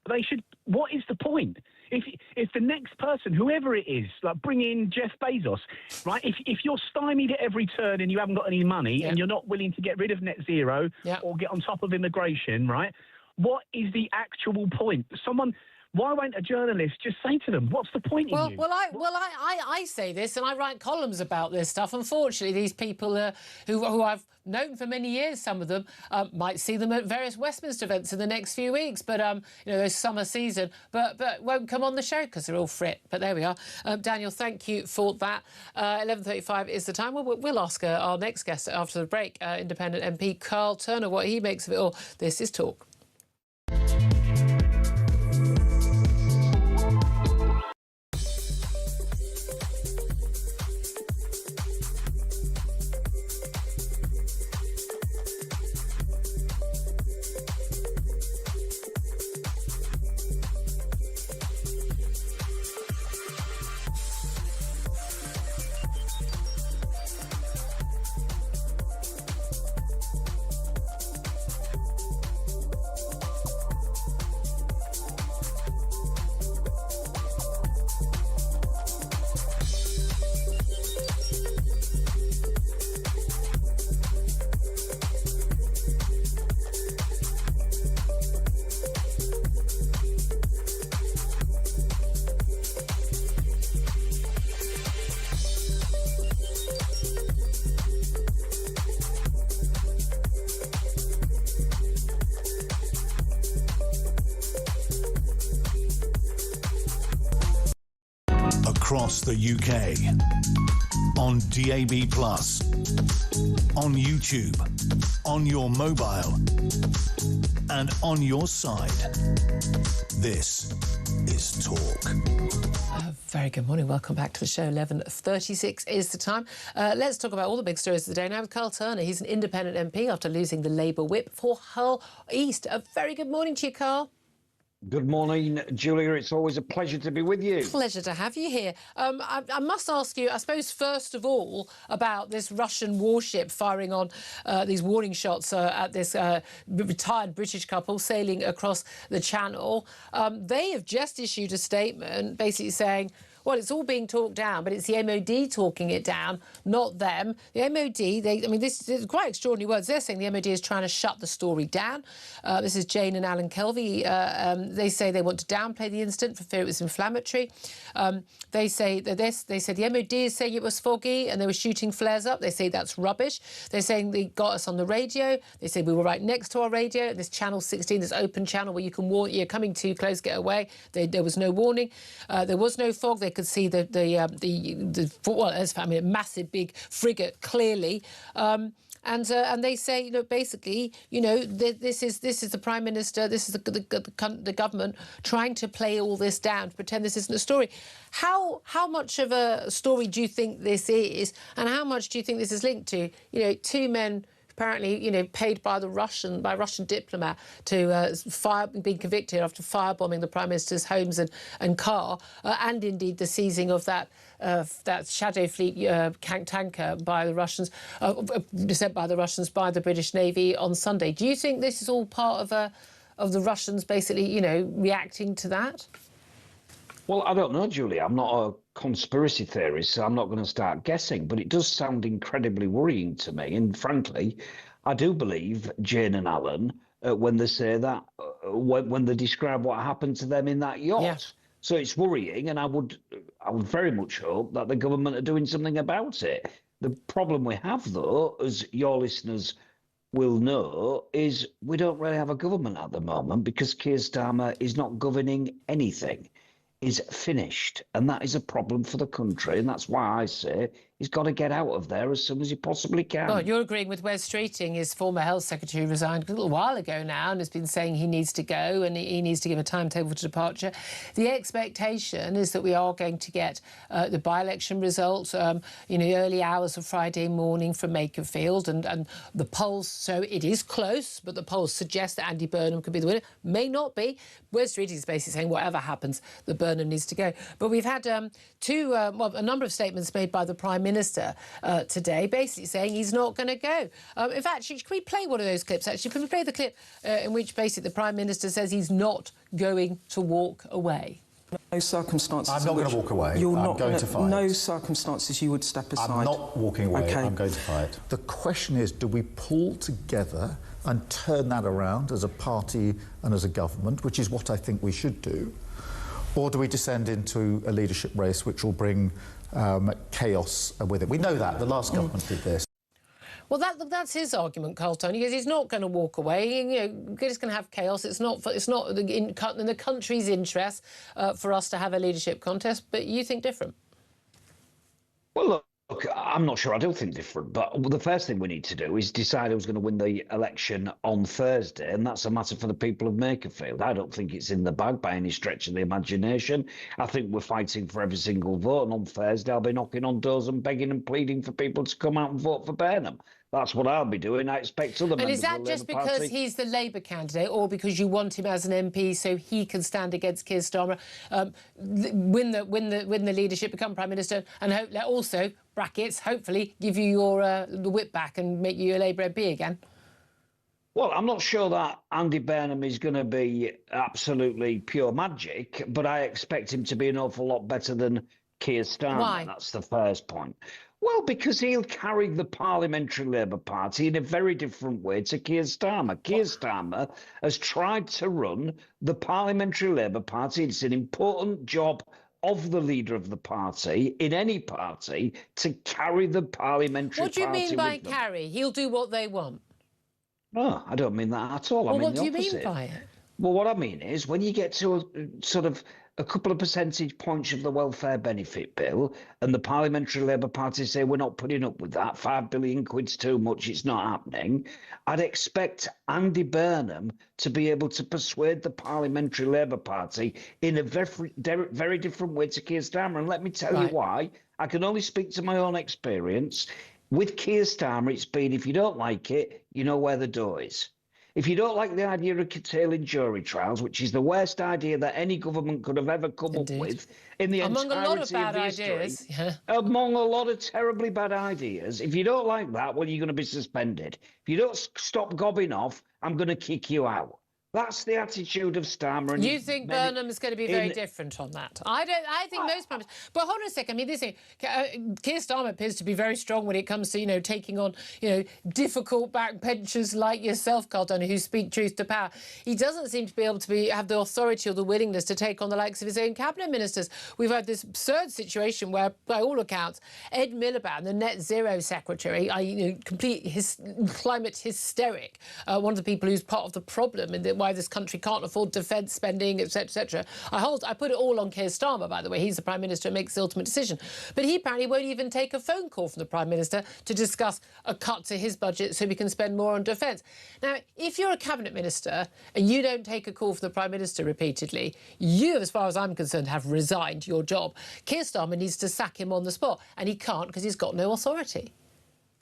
what is the point? If the next person, whoever it is, like bring in Jeff Bezos, right? If you're stymied at every turn and you haven't got any money and you're not willing to get rid of net zero or get on top of immigration, right? What is the actual point? Why won't a journalist just say to them, what's the point in you? Well, I say this, and I write columns about this stuff. Unfortunately, these people who I've known for many years, some of them, might see them at various Westminster events in the next few weeks, but, this summer season, but won't come on the show because they're all frit. But there we are. Daniel, thank you for that. 11:35 is the time. We'll ask our next guest after the break, Independent MP Carl Turner, what he makes of it all. This is Talk. Across the UK, on DAB+, on YouTube, on your mobile, and on your side. This is talk. Very good morning. Welcome back to the show. 11:36 is the time. Let's talk about all the big stories of the day now with Carl Turner. He's an independent MP after losing the Labour whip for Hull East. A very good morning to you, Carl. Good morning, Julia. It's always a pleasure to be with you. Pleasure to have you here. I must ask you, I suppose, first of all, about this Russian warship firing on these warning shots at this retired British couple sailing across the Channel. They have just issued a statement basically saying, well, it's all being talked down, but it's the MOD talking it down, not them. The MOD, this is quite extraordinary words. They're saying the MOD is trying to shut the story down. This is Jane and Alan Kelvey. They say they want to downplay the incident for fear it was inflammatory. They say the MOD is saying it was foggy and they were shooting flares up. They say that's rubbish. They're saying they got us on the radio. They say we were right next to our radio. This channel 16, this open channel where you can warn you're coming too close, get away. There was no warning. There was no fog. They could see a massive big frigate clearly. And they say, basically, this is the Prime Minister, this is the government trying to play all this down, to pretend this isn't a story. How much of a story do you think this is, and how much do you think this is linked to, two men apparently, paid by Russian diplomat to being convicted after firebombing the Prime Minister's homes and car, and indeed the seizing of that Shadow Fleet tanker by the Russians, sent by the Russians by the British Navy on Sunday. Do you think this is all part of the Russians basically, reacting to that? Well, I don't know, Julia. I'm not a conspiracy theorist, so I'm not going to start guessing, but it does sound incredibly worrying to me. And frankly, I do believe Jane and Alan when they say that, when they describe what happened to them in that yacht. Yeah. So it's worrying, and I would very much hope that the government are doing something about it. The problem we have, though, as your listeners will know, is we don't really have a government at the moment because Keir Starmer is not governing anything. Is finished, and that is a problem for the country, and that's why I say he's got to get out of there as soon as he possibly can. Well, you're agreeing with Wes Streeting, his former health secretary, who resigned a little while ago now and has been saying he needs to go and he needs to give a timetable to departure. The expectation is that we are going to get the by-election results, early hours of Friday morning from Makerfield, and the polls, so it is close, but the polls suggest that Andy Burnham could be the winner. May not be. Wes Streeting is basically saying whatever happens, that Burnham needs to go. But we've had a number of statements made by the Prime Minister today, basically saying he's not going to go. In fact, can we play one of those clips? Actually, can we play the clip in which basically the Prime Minister says he's not going to walk away? No circumstances. I'm not going to walk away. I'm going to fight. No circumstances you would step aside. I'm not walking away. Okay. I'm going to fight. The question is, do we pull together and turn that around as a party and as a government, which is what I think we should do, or do we descend into a leadership race which will bring chaos with it? We know that. The last government did this. Well, that's his argument, Carl Tony, because he's not going to walk away. He's going to have chaos. It's not in the country's interest for us to have a leadership contest. But you think different? Well, look, I'm not sure I do think different, but the first thing we need to do is decide who's going to win the election on Thursday, and that's a matter for the people of Makerfield. I don't think it's in the bag by any stretch of the imagination. I think we're fighting for every single vote, and on Thursday I'll be knocking on doors and begging and pleading for people to come out and vote for Burnham. That's what I'll be doing. I expect other members of the Labour Party... And is that just because he's the Labour candidate, or because you want him as an MP so he can stand against Keir Starmer, win the leadership, become Prime Minister, and also, brackets, hopefully give you your the whip back and make you a Labour MP again? Well, I'm not sure that Andy Burnham is going to be absolutely pure magic, but I expect him to be an awful lot better than Keir Starmer. Why? That's the first point. Well, because he'll carry the Parliamentary Labour Party in a very different way to Keir Starmer. Keir Starmer has tried to run the Parliamentary Labour Party. It's an important job of the leader of the party, in any party, to carry the Parliamentary Party. What do you mean by carry? He'll do what they want. No, I don't mean that at all. Well, I mean what the do you opposite. mean by it? Well, what I mean is when you get to a couple of percentage points of the welfare benefit bill and the Parliamentary Labour Party say we're not putting up with that, 5 billion quid's too much, it's not happening, I'd expect Andy Burnham to be able to persuade the Parliamentary Labour Party in a very different way to Keir Starmer. And let me tell you why. I can only speak to my own experience. With Keir Starmer, it's been, if you don't like it, you know where the door is. If you don't like the idea of curtailing jury trials, which is the worst idea that any government could have ever come up with in the among entirety a lot of bad of history, ideas, among a lot of terribly bad ideas, if you don't like that, well, you're going to be suspended. If you don't stop gobbing off, I'm going to kick you out. That's the attitude of Starmer. And you think Burnham is going to be very different on that? I don't. I think most prime ministers. But hold on a second. I mean, this thing. Keir Starmer appears to be very strong when it comes to taking on difficult backbenchers like yourself, Cardona, who speak truth to power. He doesn't seem to be able to have the authority or the willingness to take on the likes of his own cabinet ministers. We've had this absurd situation where, by all accounts, Ed Miliband, the net zero secretary, complete climate hysteric, one of the people who's part of the problem in why this country can't afford defence spending, etc., etc. I put it all on Keir Starmer, by the way. He's the Prime Minister and makes the ultimate decision. But he apparently won't even take a phone call from the Prime Minister to discuss a cut to his budget so we can spend more on defence. Now, if you're a Cabinet Minister and you don't take a call from the Prime Minister repeatedly, you, as far as I'm concerned, have resigned your job. Keir Starmer needs to sack him on the spot, and he can't because he's got no authority.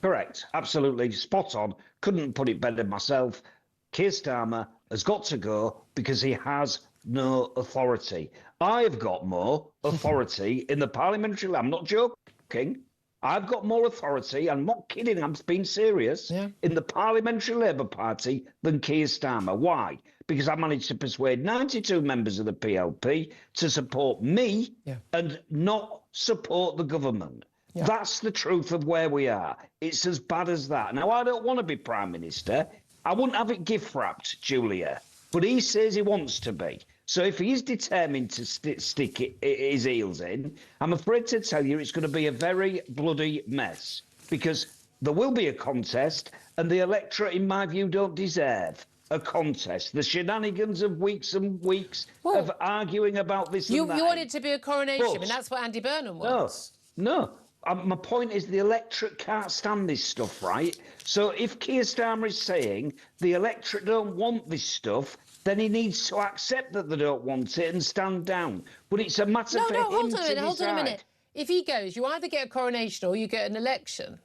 Correct. Absolutely. Spot on. Couldn't put it better myself. Keir Starmer has got to go because he has no authority. I've got more authority in the parliamentary. I'm not joking. I've got more authority, I'm not kidding, I'm being serious, in the Parliamentary Labour Party than Keir Starmer. Why? Because I managed to persuade 92 members of the PLP to support me and not support the government. Yeah. That's the truth of where we are. It's as bad as that. Now, I don't want to be Prime Minister. I wouldn't have it gift-wrapped, Julia. But he says he wants to be. So if he's determined to stick his heels in, I'm afraid to tell you it's going to be a very bloody mess. Because there will be a contest, and the electorate, in my view, don't deserve a contest. The shenanigans of weeks and weeks of arguing about this and that. You want it to be a coronation, and that's what Andy Burnham wants. No. My point is the electorate can't stand this stuff, right? So if Keir Starmer is saying the electorate don't want this stuff, then he needs to accept that they don't want it and stand down. But it's a matter for him to decide. Hold on a minute. If he goes, you either get a coronation or you get an election.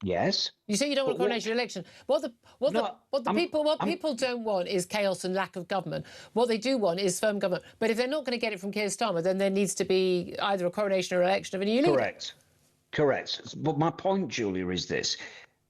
Yes. You say you don't want a coronation election. What people don't want is chaos and lack of government. What they do want is firm government. But if they're not going to get it from Keir Starmer, then there needs to be either a coronation or election of a new leader. Correct. But my point, Julia, is this.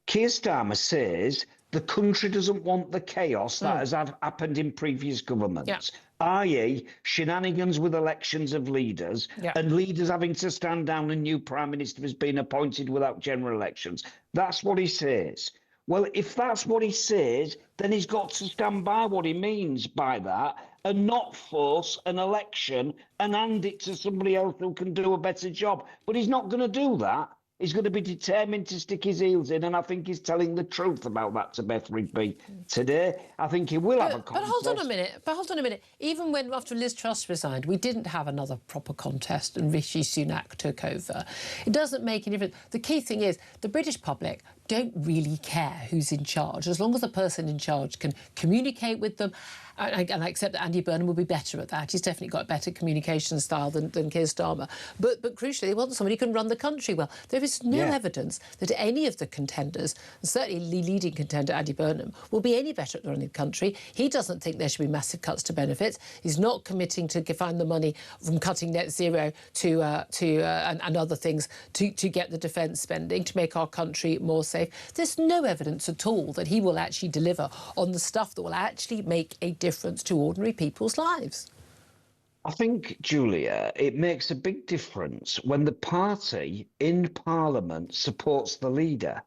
Keir Starmer says the country doesn't want the chaos that has happened in previous governments, i.e. shenanigans with elections of leaders and leaders having to stand down and new Prime Minister has been appointed without general elections. That's what he says. Well, if that's what he says, then he's got to stand by what he means by that and not force an election and hand it to somebody else who can do a better job. But he's not going to do that. He's going to be determined to stick his heels in, and I think he's telling the truth about that to Beth Rigby today. I think he will have a contest. But hold on a minute. Even when, after Liz Truss resigned, we didn't have another proper contest and Rishi Sunak took over. It doesn't make any difference. The key thing is the British public don't really care who's in charge, as long as the person in charge can communicate with them. And I accept that Andy Burnham will be better at that. He's definitely got a better communication style than Keir Starmer. But crucially, they want somebody who can run the country well. There is no evidence that any of the contenders, and certainly leading contender Andy Burnham, will be any better at running the country. He doesn't think there should be massive cuts to benefits. He's not committing to find the money from cutting net zero and other things to get the defence spending, to make our country more safe. There's no evidence at all that he will actually deliver on the stuff that will actually make a difference to ordinary people's lives. I think, Julia, it makes a big difference when the party in Parliament supports the leader.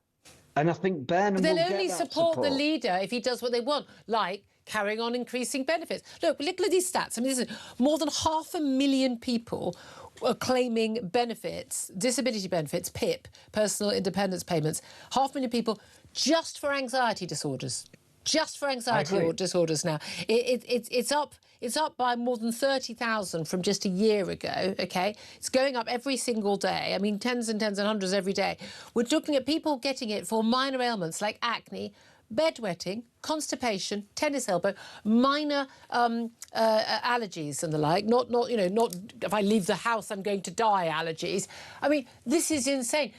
And I think Burnham will get that They'll only support the leader if he does what they want, like carrying on increasing benefits. Look at these stats. I mean, listen, more than 500,000 people are claiming benefits, disability benefits, PIP, personal independence payments. 500,000 people just for anxiety disorders. just for anxiety disorders now. It's up by more than 30,000 from just a year ago, OK? It's going up every single day. I mean, tens and hundreds every day. We're looking at people getting it for minor ailments like acne, bedwetting, constipation, tennis elbow, minor allergies and the like. Not if I leave the house I'm going to die allergies. I mean, this is insane.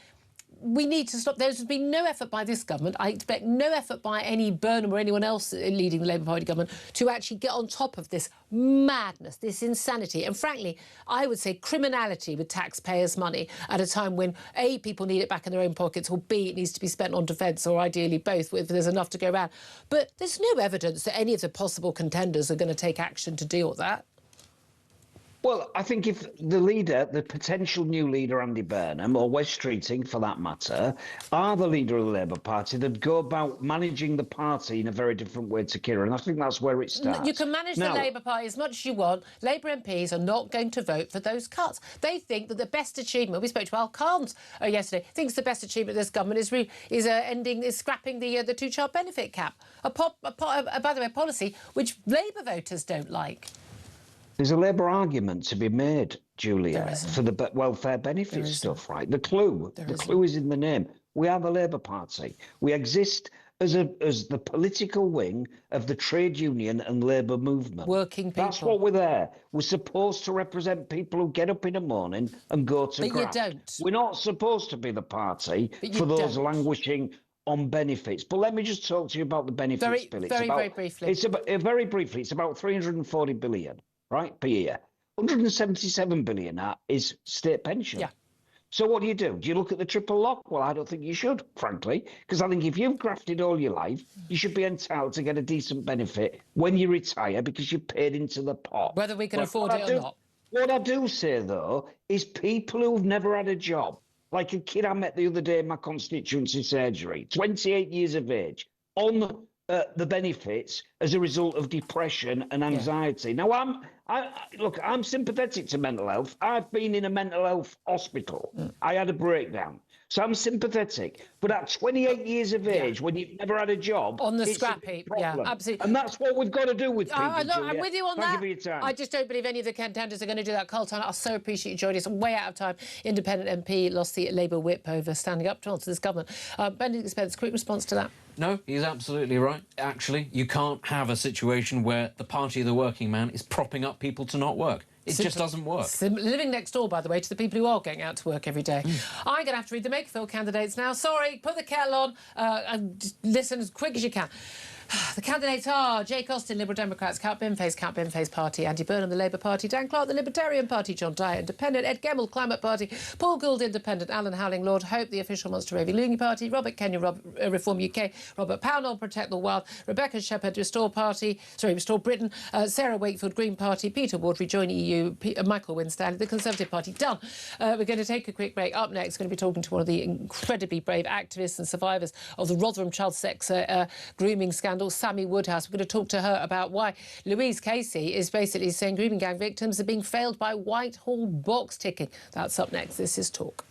We need to stop. There's been no effort by this government. I expect no effort by any Burnham or anyone else leading the Labour Party government to actually get on top of this madness, this insanity, and frankly, I would say criminality with taxpayers' money at a time when A, people need it back in their own pockets, or B, it needs to be spent on defence, or ideally both, if there's enough to go around. But there's no evidence that any of the possible contenders are going to take action to deal with that. Well, I think if the leader, the potential new leader, Andy Burnham, or Wes Streeting for that matter, are the leader of the Labour Party, they'd go about managing the party in a very different way to Kira. And I think that's where it starts. You can manage the Labour Party as much as you want. Labour MPs are not going to vote for those cuts. They think that the best achievement, we spoke to Al Carnes yesterday, thinks the best achievement of this government is scrapping the two-child benefit cap. By the way, a policy which Labour voters don't like. There's a Labour argument to be made, Julia, for the welfare benefit stuff, right? The clue is in the name. We are the Labour Party. We exist as the political wing of the trade union and labour movement. Working people. That's what we're there. We're supposed to represent people who get up in the morning and go to graft. But you don't. We're not supposed to be the party for those languishing on benefits. But let me just talk to you about the benefits bill. Very briefly. Very briefly, it's about 340 billion. Right, per year. 177 billion is state pension. Yeah. So what do? Do you look at the triple lock? Well, I don't think you should, frankly, because I think if you've grafted all your life, you should be entitled to get a decent benefit when you retire because you paid into the pot. Whether we can afford it or not. What I do say, though, is people who've never had a job, like a kid I met the other day in my constituency surgery, 28 years of age, on the benefits as a result of depression and anxiety. Yeah. Now, I'm sympathetic to mental health. I've been in a mental health hospital. I had a breakdown. So I'm sympathetic. But at 28 years of age, when you've never had a job... On the scrap heap, absolutely. And that's what we've got to do with people, I'm with you on that. Thank you for your time. I just don't believe any of the contenders are going to do that. Carl Tanner, I so appreciate you joining us. I'm way out of time. Independent MP lost the Labour whip over standing up to answer this government. Benedict Spence, quick response to that. No, he's absolutely right. Actually, you can't have a situation where the party of the working man is propping up people to not work. It just doesn't work. Living next door, by the way, to the people who are going out to work every day. I'm going to have to read the Makerfield candidates now. Sorry, put the kettle on and listen as quick as you can. The candidates are Jake Austin, Liberal Democrats, Count Binface Party, Andy Burnham, the Labour Party, Dan Clark, the Libertarian Party, John Dyer, Independent, Ed Gemmell, Climate Party, Paul Gould, Independent, Alan Howling, Lord Hope, the official Monster Ravy Looney Party, Robert Kenyon, Reform UK, Robert Pownall, Protect the Wild, Rebecca Shepherd, Restore Britain, Sarah Wakefield, Green Party, Peter Ward, Rejoin EU, Michael Winstanley, the Conservative Party. Done. We're going to take a quick break. Up next, we're going to be talking to one of the incredibly brave activists and survivors of the Rotherham child sex grooming scandal, Sammy Woodhouse. We're going to talk to her about why Louise Casey is basically saying grooming gang victims are being failed by Whitehall box ticking. That's up next. This is Talk.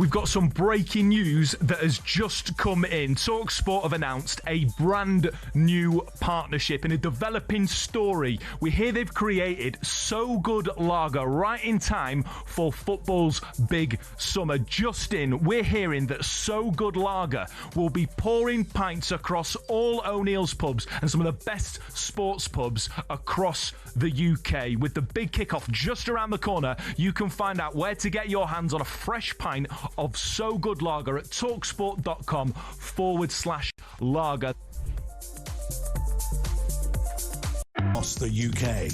We've got some breaking news that has just come in. TalkSport have announced a brand new partnership in a developing story. We hear they've created So Good Lager right in time for football's big summer. Just in, we're hearing that So Good Lager will be pouring pints across all O'Neill's pubs and some of the best sports pubs across the UK. With the big kickoff just around the corner, you can find out where to get your hands on a fresh pint of So Good Lager at talksport.com/lager. Across the UK,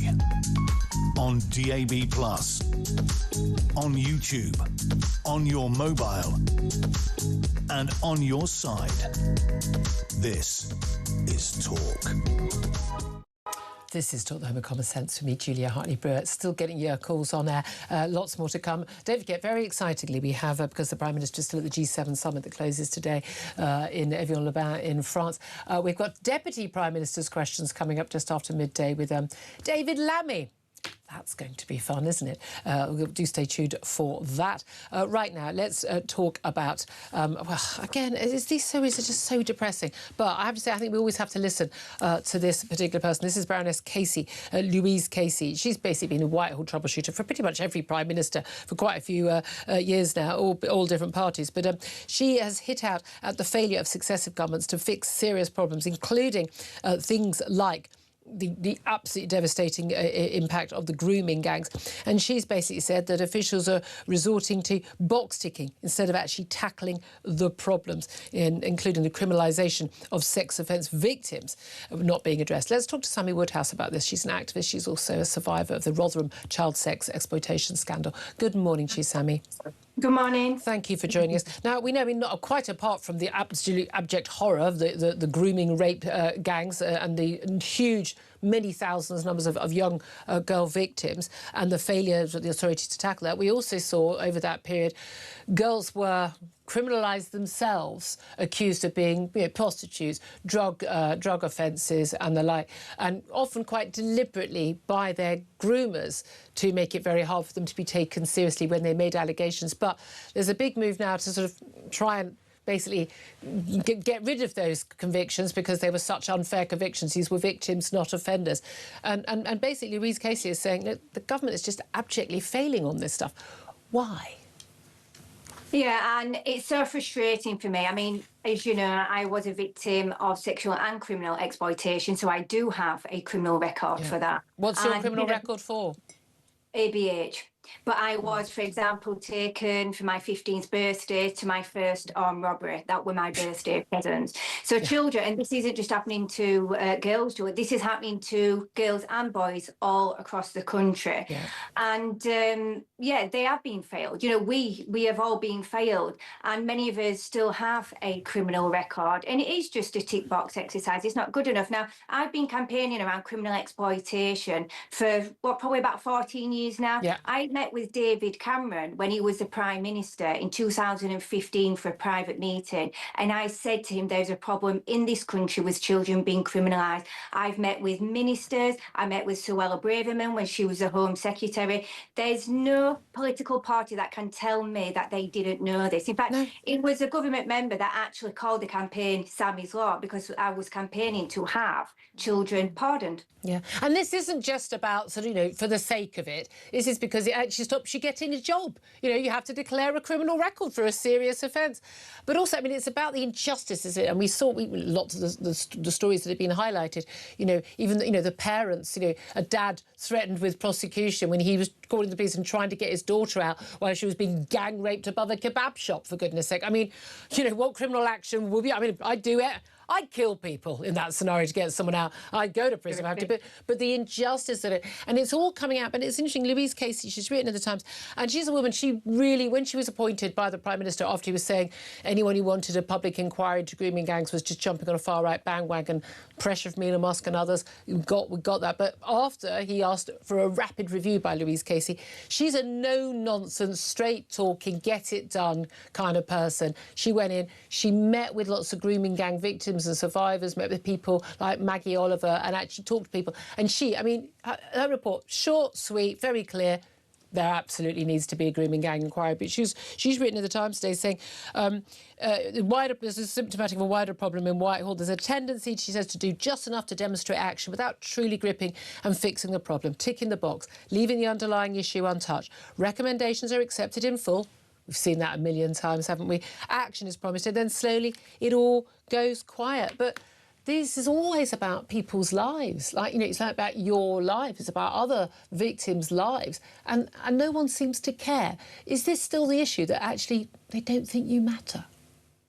on DAB+, on YouTube, on your mobile, and on your side. This is Talk. This is Talk the Home of Common Sense for me, Julia Hartley-Brewer. Still getting your calls on air. Lots more to come. Don't forget, very excitingly, we have, because the Prime Minister is still at the G7 summit that closes today in Evian-les-Bains in France, we've got Deputy Prime Minister's questions coming up just after midday with David Lammy. That's going to be fun, isn't it? Do stay tuned for that. Right now, let's talk about, well, again, these stories are just so depressing. But I have to say, I think we always have to listen to this particular person. This is Baroness Casey, Louise Casey. She's basically been a Whitehall troubleshooter for pretty much every Prime Minister for quite a few years now, all different parties. But she has hit out at the failure of successive governments to fix serious problems, including things like the absolutely devastating impact of the grooming gangs. And she's basically said that officials are resorting to box ticking instead of actually tackling the problems, including the criminalisation of sex offence victims not being addressed. Let's talk to Sammy Woodhouse about this. She's an activist. She's also a survivor of the Rotherham child sex exploitation scandal. Good morning to you, Sammy. Good morning. Thank you for joining us. Now, we know, not quite apart from the absolute abject horror of the grooming rape gangs and the huge many thousands numbers of young girl victims and the failures of the authorities to tackle that, we also saw over that period girls were criminalised themselves, accused of being prostitutes, drug offences and the like, and often quite deliberately by their groomers to make it very hard for them to be taken seriously when they made allegations. But there's a big move now to sort of try and basically get rid of those convictions because they were such unfair convictions. These were victims, not offenders. And basically Louise Casey is saying that the government is just abjectly failing on this stuff. Why? Yeah, and it's so frustrating for me. I mean, as you know, I was a victim of sexual and criminal exploitation, so I do have a criminal record for that. What's your criminal record for? ABH. But I was, for example, taken for my 15th birthday to my first armed robbery. That were my birthday presents. So children, and this isn't just happening to girls, this is happening to girls and boys all across the country. Yeah. And yeah, they have been failed. You know, we have all been failed, and many of us still have a criminal record. And it is just a tick box exercise. It's not good enough. Now, I've been campaigning around criminal exploitation for, probably about 14 years now. Yeah. I met with David Cameron when he was the Prime Minister in 2015 for a private meeting, and I said to him there's a problem in this country with children being criminalised. I've met with ministers, I met with Suella Braverman when she was the Home Secretary. There's no political party that can tell me that they didn't know this. In fact, it was a government member that actually called the campaign Sammy's Law because I was campaigning to have children pardoned. Yeah, and this isn't just about sort of, for the sake of it. This is because it actually stops you getting a job. You have to declare a criminal record for a serious offence. But also, I mean, it's about the injustice, isn't it? And we saw lots of the stories that have been highlighted. Even the parents. A dad threatened with prosecution when he was calling the police and trying to get his daughter out while she was being gang raped above a kebab shop. For goodness' sake, I mean, what criminal action will be? I mean, I'd do it. I'd kill people in that scenario to get someone out. I'd go to prison if I have to. But the injustice of it, and it's all coming out. But it's interesting, Louise Casey, she's written in the Times, and she's a woman, she really, when she was appointed by the Prime Minister after he was saying anyone who wanted a public inquiry into grooming gangs was just jumping on a far-right bandwagon, pressure from Elon Musk and others, we got that. But after he asked for a rapid review by Louise Casey, she's a no-nonsense, straight-talking, get-it-done kind of person. She went in, she met with lots of grooming gang victims and survivors, met with people like Maggie Oliver and actually talked to people. And she, I mean, her report, short, sweet, very clear, there absolutely needs to be a grooming gang inquiry. But she's written in the Times today saying there's a symptomatic of a wider problem in Whitehall. There's a tendency, she says, to do just enough to demonstrate action without truly gripping and fixing the problem, ticking the box, leaving the underlying issue untouched. Recommendations are accepted in full. We've seen that a million times, haven't we? Action is promised, and then slowly it all goes quiet. But this is always about people's lives. Like, it's not about your life. It's about other victims' lives. And no one seems to care. Is this still the issue, that actually they don't think you matter?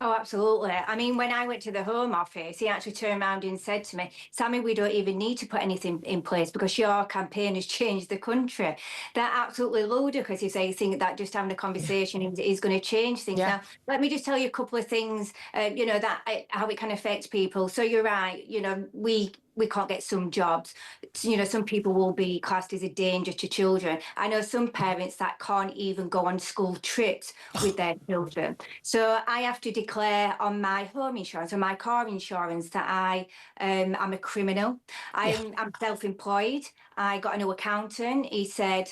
Oh, absolutely. I mean, when I went to the Home Office, he actually turned around and said to me, Sammy, we don't even need to put anything in place because your campaign has changed the country. They're absolutely ludicrous if they think that just having a conversation is going to change things. Yeah. Now, let me just tell you a couple of things, how it can affect people. So you're right, we can't get some jobs. Some people will be classed as a danger to children. I know some parents that can't even go on school trips with their children. So I have to declare on my home insurance or my car insurance that I'm a criminal. I'm self-employed. I got a new accountant. He said,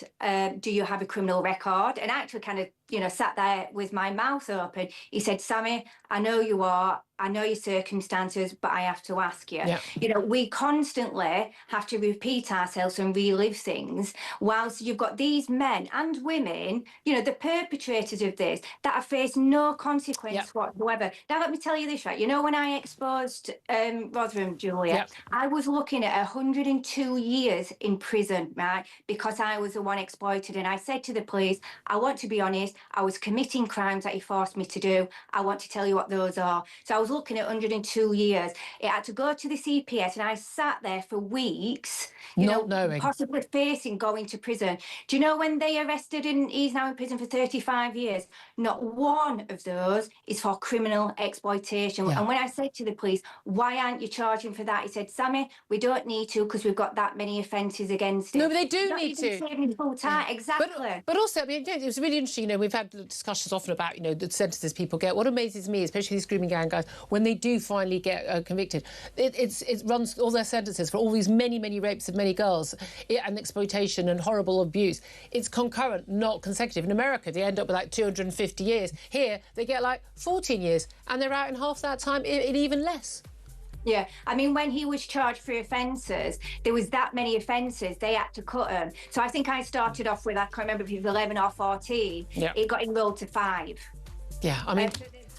do you have a criminal record? And I actually kind of, sat there with my mouth open. He said, Sammy, I know you are. I know your circumstances, but I have to ask you. Yeah. We constantly have to repeat ourselves and relive things, whilst you've got these men and women, the perpetrators of this, that have faced no consequence whatsoever. Now, let me tell you this, right? When I exposed Rotherham, Julia, I was looking at 102 years in prison, right? Because I was the one exploited. And I said to the police, I want to be honest, I was committing crimes that he forced me to do. I want to tell you what those are. So I was looking at 102 years. It had to go to the CPS, and I sat there for weeks, not knowing, possibly facing going to prison. Do you know when they arrested him? He's now in prison for 35 years. Not one of those is for criminal exploitation. And when I said to the police, why aren't you charging for that? He said, Sammy, we don't need to because we've got that many offences against him. No, but they do need to. Saving full time. Exactly. But also, I mean, it was really interesting. We've had discussions often about, the sentences people get. What amazes me, especially these grooming gang guys, when they do finally get convicted, it runs all their sentences for all these many rapes of many girls and exploitation and horrible abuse. It's concurrent, not consecutive. In America, they end up with like 250 years. Here, they get like 14 years, and they're out in half that time, in even less. Yeah, I mean, when he was charged for offences, there was that many offences, they had to cut him. So I think I started off with, I can't remember if he was 11 or 14. Yeah. It got enrolled to 5. Yeah, I mean...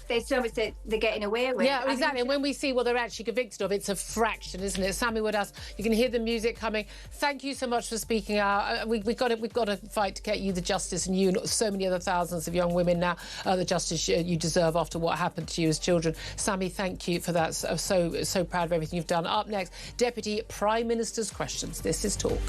there's so much that they're getting away with. Yeah, exactly. And when we see what they're actually convicted of, it's a fraction, isn't it? Sammy Woodhouse, you can hear the music coming. Thank you so much for speaking out. We've got to fight to get you the justice, and you and so many other thousands of young women now, the justice you deserve after what happened to you as children. Sammy, thank you for that. So proud of everything you've done. Up next, Deputy Prime Minister's questions. This is Talk.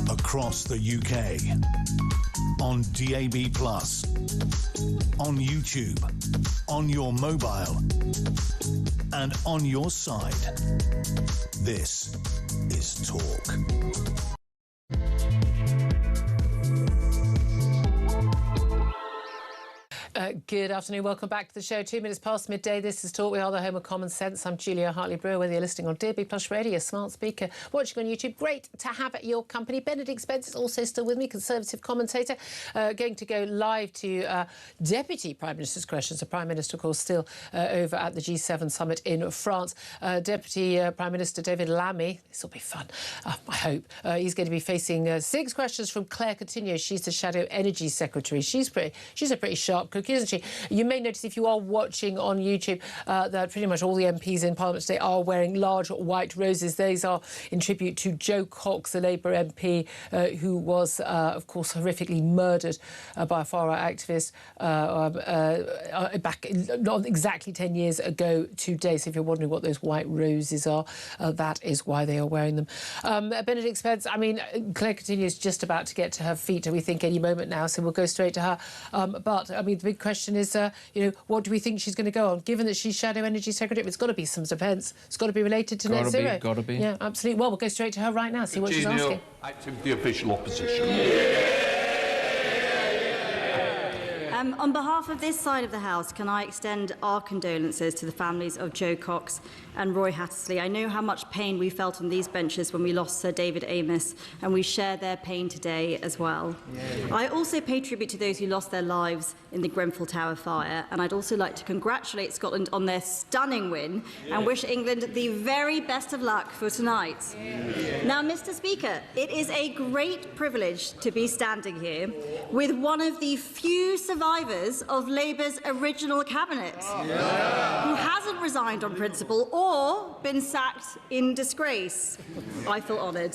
across the UK, on DAB+, on YouTube, on your mobile, and on your side. This is Talk. Good afternoon. Welcome back to the show. 2 minutes past midday. This is Talk. We are the home of common sense. I'm Julia Hartley-Brewer, whether you're listening on DAB+ radio, smart speaker, watching on YouTube. Great to have your company. Benedict Spence is also still with me, Conservative commentator. Going to go live to Deputy Prime Minister's questions. The Prime Minister, of course, still over at the G7 summit in France. Deputy Prime Minister David Lammy. This will be fun, I hope. He's going to be facing 6 questions from Claire Coutinho. She's the Shadow Energy Secretary. She's a pretty sharp cook, isn't she? You may notice if you are watching on YouTube that pretty much all the MPs in Parliament today are wearing large white roses. These are in tribute to Jo Cox, the Labour MP who was, of course, horrifically murdered by a far-right activist back not exactly 10 years ago today. So if you're wondering what those white roses are, that is why they are wearing them. Benedict Spence, I mean, Claire Coutinho is just about to get to her feet, we think, any moment now, so we'll go straight to her. But, I mean, the big question is, what do we think she's going to go on? Given that she's Shadow Energy Secretary, it's got to be some defence. It's got to be related to net zero. Got to be. Yeah, absolutely. Well, we'll go straight to her right now, see what she's asking. Acting the official opposition. On behalf of this side of the House, can I extend our condolences to the families of Jo Cox and Roy Hattersley? I know how much pain we felt on these benches when we lost Sir David Amess, and we share their pain today as well. Yeah. I also pay tribute to those who lost their lives in the Grenfell Tower fire, and I'd also like to congratulate Scotland on their stunning win and wish England the very best of luck for tonight. Yeah. Now, Mr. Speaker, it is a great privilege to be standing here with one of the few survivors of Labour's original cabinet, who hasn't resigned on principle or been sacked in disgrace. I feel honoured.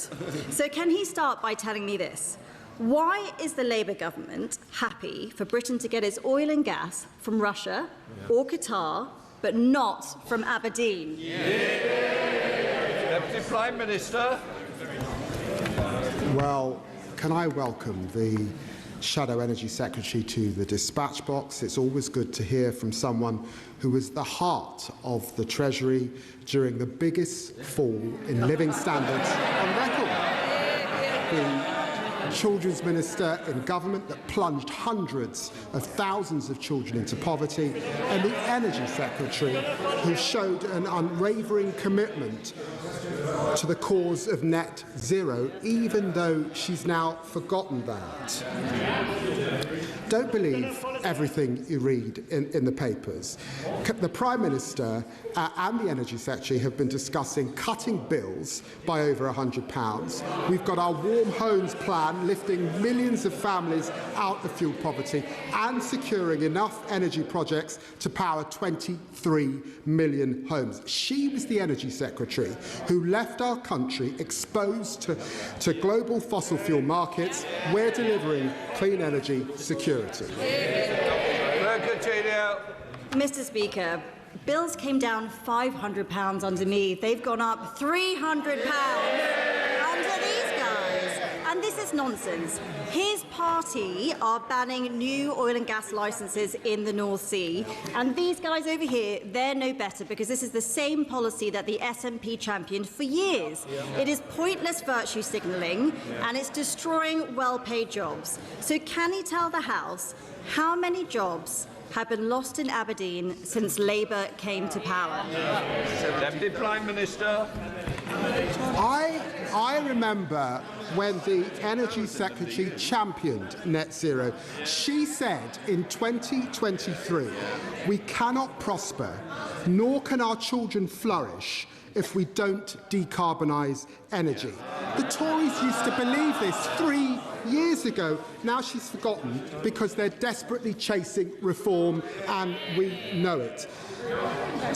So can he start by telling me this? Why is the Labour government happy for Britain to get its oil and gas from Russia or Qatar, but not from Aberdeen? Deputy Prime Minister. Well, can I welcome the Shadow Energy Secretary to the dispatch box. It's always good to hear from someone who was the heart of the Treasury during the biggest fall in living standards on record. The Children's Minister in government that plunged hundreds of thousands of children into poverty, and the Energy Secretary who showed an unwavering commitment to the cause of net zero, even though she's now forgotten that. Don't believe everything you read in the papers. The Prime Minister and the Energy Secretary have been discussing cutting bills by over £100. We've got our Warm Homes plan lifting millions of families out of fuel poverty and securing enough energy projects to power 23 million homes. She was the Energy Secretary who left our country exposed to global fossil fuel markets. We're delivering clean energy security. Mr. Speaker, bills came down £500 under me. They've gone up £300 under these guys. And this is nonsense. His party are banning new oil and gas licences in the North Sea. And these guys over here, they're no better, because this is the same policy that the SNP championed for years. It is pointless virtue signalling, and it's destroying well-paid jobs. So can he tell the House how many jobs have been lost in Aberdeen since Labour came to power? Deputy Prime Minister. I remember when the Energy Secretary championed net zero. She said in 2023, we cannot prosper, nor can our children flourish if we don't decarbonise energy. The Tories used to believe this 3 years ago. Now she's forgotten because they're desperately chasing reform, and we know it.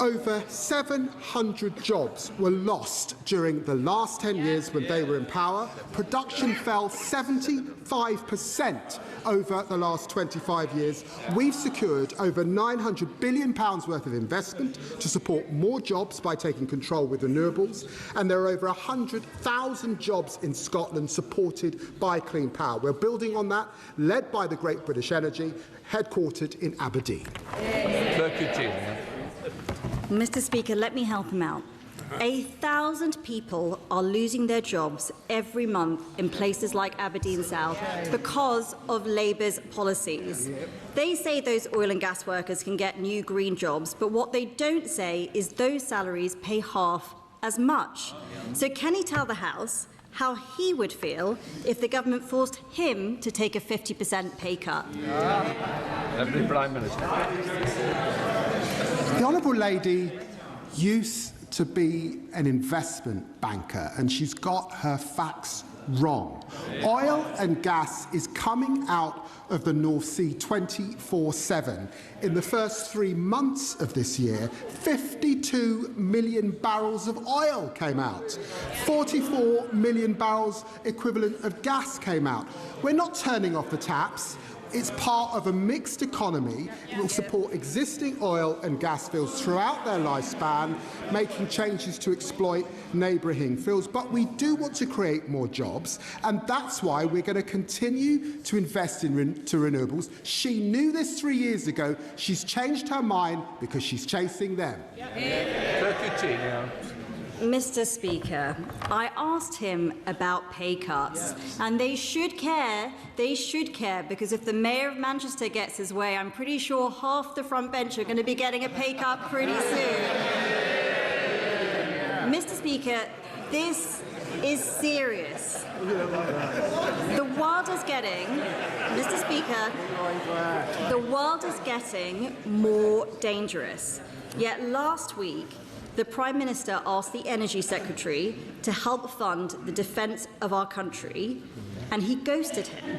Over 700 jobs were lost during the last 10 years when they were in power. Production fell 75% over the last 25 years. We've secured over £900 billion worth of investment to support more jobs by taking control coal with renewables, and there are over 100,000 jobs in Scotland supported by clean power. We're building on that, led by the Great British Energy, headquartered in Aberdeen. Mr. Speaker, let me help him out. 1,000 people are losing their jobs every month in places like Aberdeen South because of Labour's policies. They say those oil and gas workers can get new green jobs, but what they don't say is those salaries pay half as much. So can he tell the House how he would feel if the government forced him to take a 50% pay cut? Deputy Prime Minister. The Honourable Lady used to be an investment banker, and she's got her facts wrong. Oil and gas is coming out of the North Sea 24/7. In the first 3 months of this year, 52 million barrels of oil came out. 44 million barrels equivalent of gas came out. We're not turning off the taps. It's part of a mixed economy. It will support existing oil and gas fields throughout their lifespan, making changes to exploit neighbouring fields. But we do want to create more jobs, and that's why we're going to continue to invest in renewables. She knew this 3 years ago. She's changed her mind because she's chasing them. Mr. Speaker, I asked him about pay cuts, and they should care, because if the Mayor of Manchester gets his way, I'm pretty sure half the front bench are going to be getting a pay cut pretty soon. Mr. Speaker, this is serious. The world is getting, Mr. Speaker, the world is getting more dangerous. Yet last week, the Prime Minister asked the Energy Secretary to help fund the defence of our country, and he ghosted him.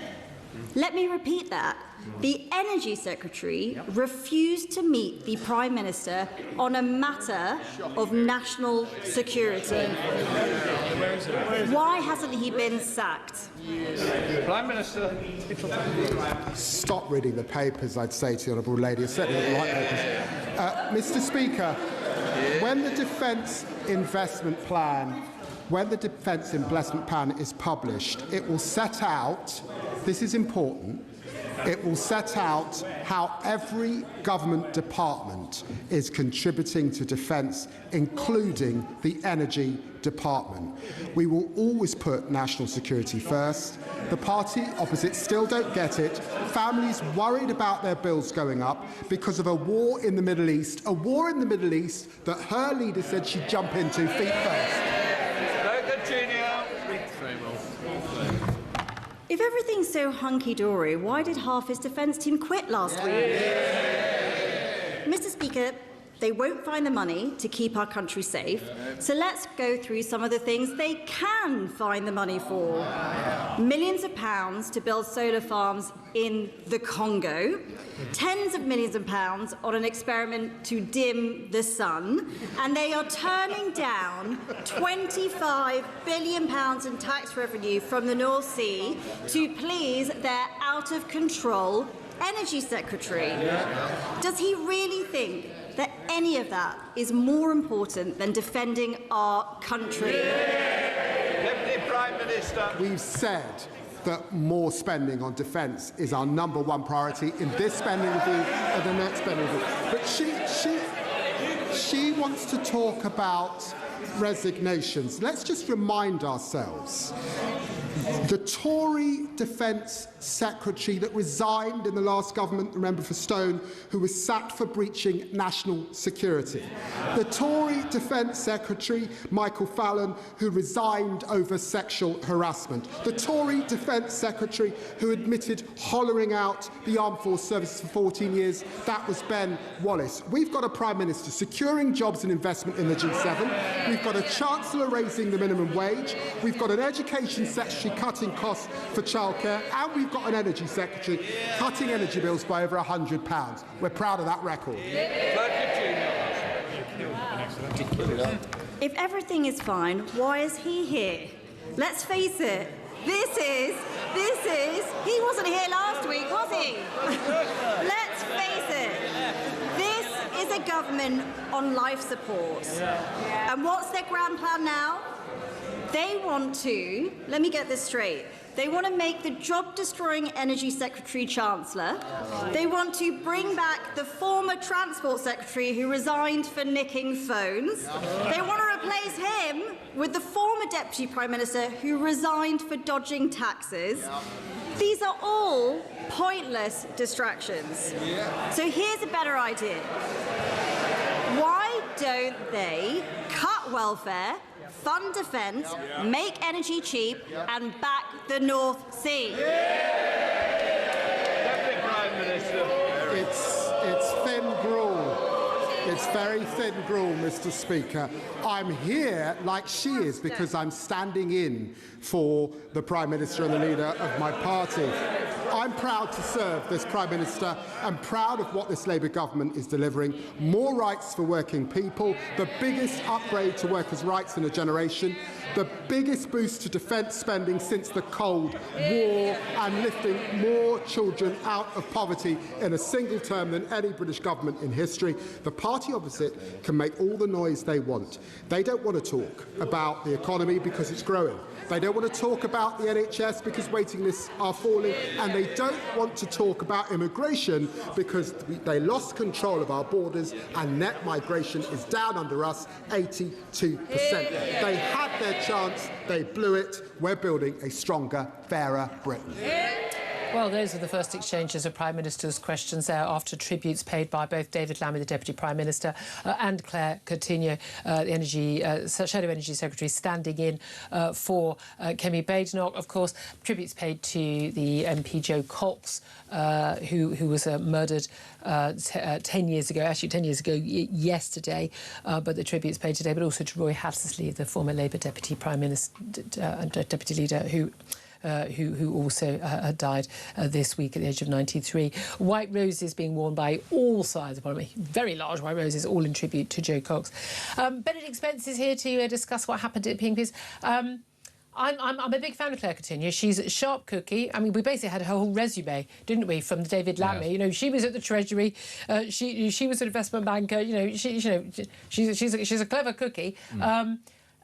Let me repeat that. The Energy Secretary refused to meet the Prime Minister on a matter of national security. Why hasn't he been sacked? Prime Minister. Stop reading the papers, I'd say to the Honourable Lady. I certainly don't like papers. Mr. Speaker, when the Defence Investment Plan is published, it will set out, this is important, it will set out how every government department is contributing to defence, including the Energy Department. We will always put national security first. The party opposite still don't get it. Families worried about their bills going up because of a war in the Middle East, that her leader said she'd jump into feet first. If everything's so hunky-dory, why did half his defence team quit last week? Mr. Speaker, they won't find the money to keep our country safe, so let's go through some of the things they can find the money for. Millions of pounds to build solar farms in the Congo, tens of millions of pounds on an experiment to dim the sun, and they are turning down £25 billion in tax revenue from the North Sea to please their out-of-control Energy Secretary. Does he really think that any of that is more important than defending our country? Deputy Prime Minister. We've said that more spending on defence is our #1 priority in this spending review and the next spending review. But she wants to talk about resignations. Let's just remind ourselves. The Tory Defence Secretary that resigned in the last government, remember for Stone, who was sacked for breaching national security. The Tory Defence Secretary, Michael Fallon, who resigned over sexual harassment. The Tory Defence Secretary who admitted hollowing out the armed force services for 14 years, that was Ben Wallace. We've got a Prime Minister securing jobs and investment in the G7. We've got a Chancellor raising the minimum wage. We've got an Education Secretary cutting costs for childcare, and we've got an Energy Secretary cutting energy bills by over £100. We're proud of that record. If everything is fine, why is he here? Let's face it, this is, he wasn't here last week, was he? Let's face it, this is a government on life support. And what's their grand plan now? They want to, let me get this straight, they want to make the job-destroying Energy Secretary Chancellor. They want to bring back the former Transport Secretary who resigned for nicking phones. They want to replace him with the former Deputy Prime Minister who resigned for dodging taxes. These are all pointless distractions. So here's a better idea. Why don't they cut welfare, fund defence, make energy cheap, and back the North Sea? Deputy Prime Minister. It's thin gruel. It's very thin gruel, Mr. Speaker. I'm here like she is because I'm standing in for the Prime Minister and the leader of my party. I'm proud to serve this Prime Minister. I'm proud of what this Labour government is delivering. More rights for working people, the biggest upgrade to workers' rights in a generation, the biggest boost to defence spending since the Cold War, and lifting more children out of poverty in a single term than any British government in history. The party opposite can make all the noise they want. They don't want to talk about the economy because it's growing. They don't want to talk about the NHS because waiting lists are falling, and they don't want to talk about immigration because they lost control of our borders and net migration is down under us 82%. They had their chance, they blew it. We're building a stronger, fairer Britain. Well, those are the first exchanges of Prime Minister's questions there after tributes paid by both David Lammy, the Deputy Prime Minister, and Claire Coutinho, the Shadow Energy Secretary, standing in for Kemi Badenoch. Of course, tributes paid to the MP Jo Cox, who was murdered 10 years ago, actually 10 years ago yesterday, but the tributes paid today, but also to Roy Hattersley, the former Labour Deputy Prime Minister and Deputy Leader, who also died this week at the age of 93. White roses being worn by all sides of Parliament, very large white roses, all in tribute to Jo Cox. Benedict Spence is here to discuss what happened at Ping Piz. I'm a big fan of Claire Coutinho. She's a sharp cookie. I mean, we basically had her whole resume, didn't we, from David Lammy? Yes. You know, she was at the Treasury. She was an investment banker. You know, she's a clever cookie.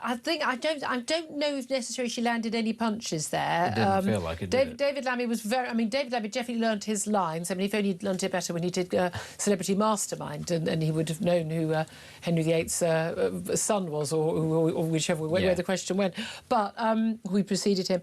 I don't know if necessarily she landed any punches there. It didn't feel like it, did David Lammy was David Lammy definitely learnt his lines. I mean, if only he'd learnt it better when he did Celebrity Mastermind, and he would have known who Henry VIII's son was, or whichever way the question went. But we preceded him.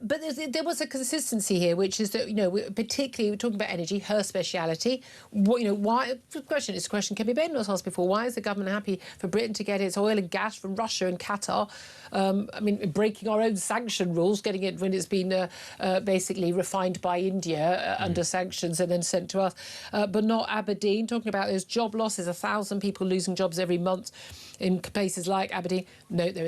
But there was a consistency here, which is that, you know, particularly we're talking about energy, her speciality. Why? It's a question Kemi Badenoch asked before. Why is the government happy for Britain to get its oil and gas from Russia and Qatar? I mean, breaking our own sanction rules, getting it when it's been basically refined by India under sanctions and then sent to us, but not Aberdeen. Talking about those job losses, 1,000 people losing jobs every month in places like Aberdeen. No, there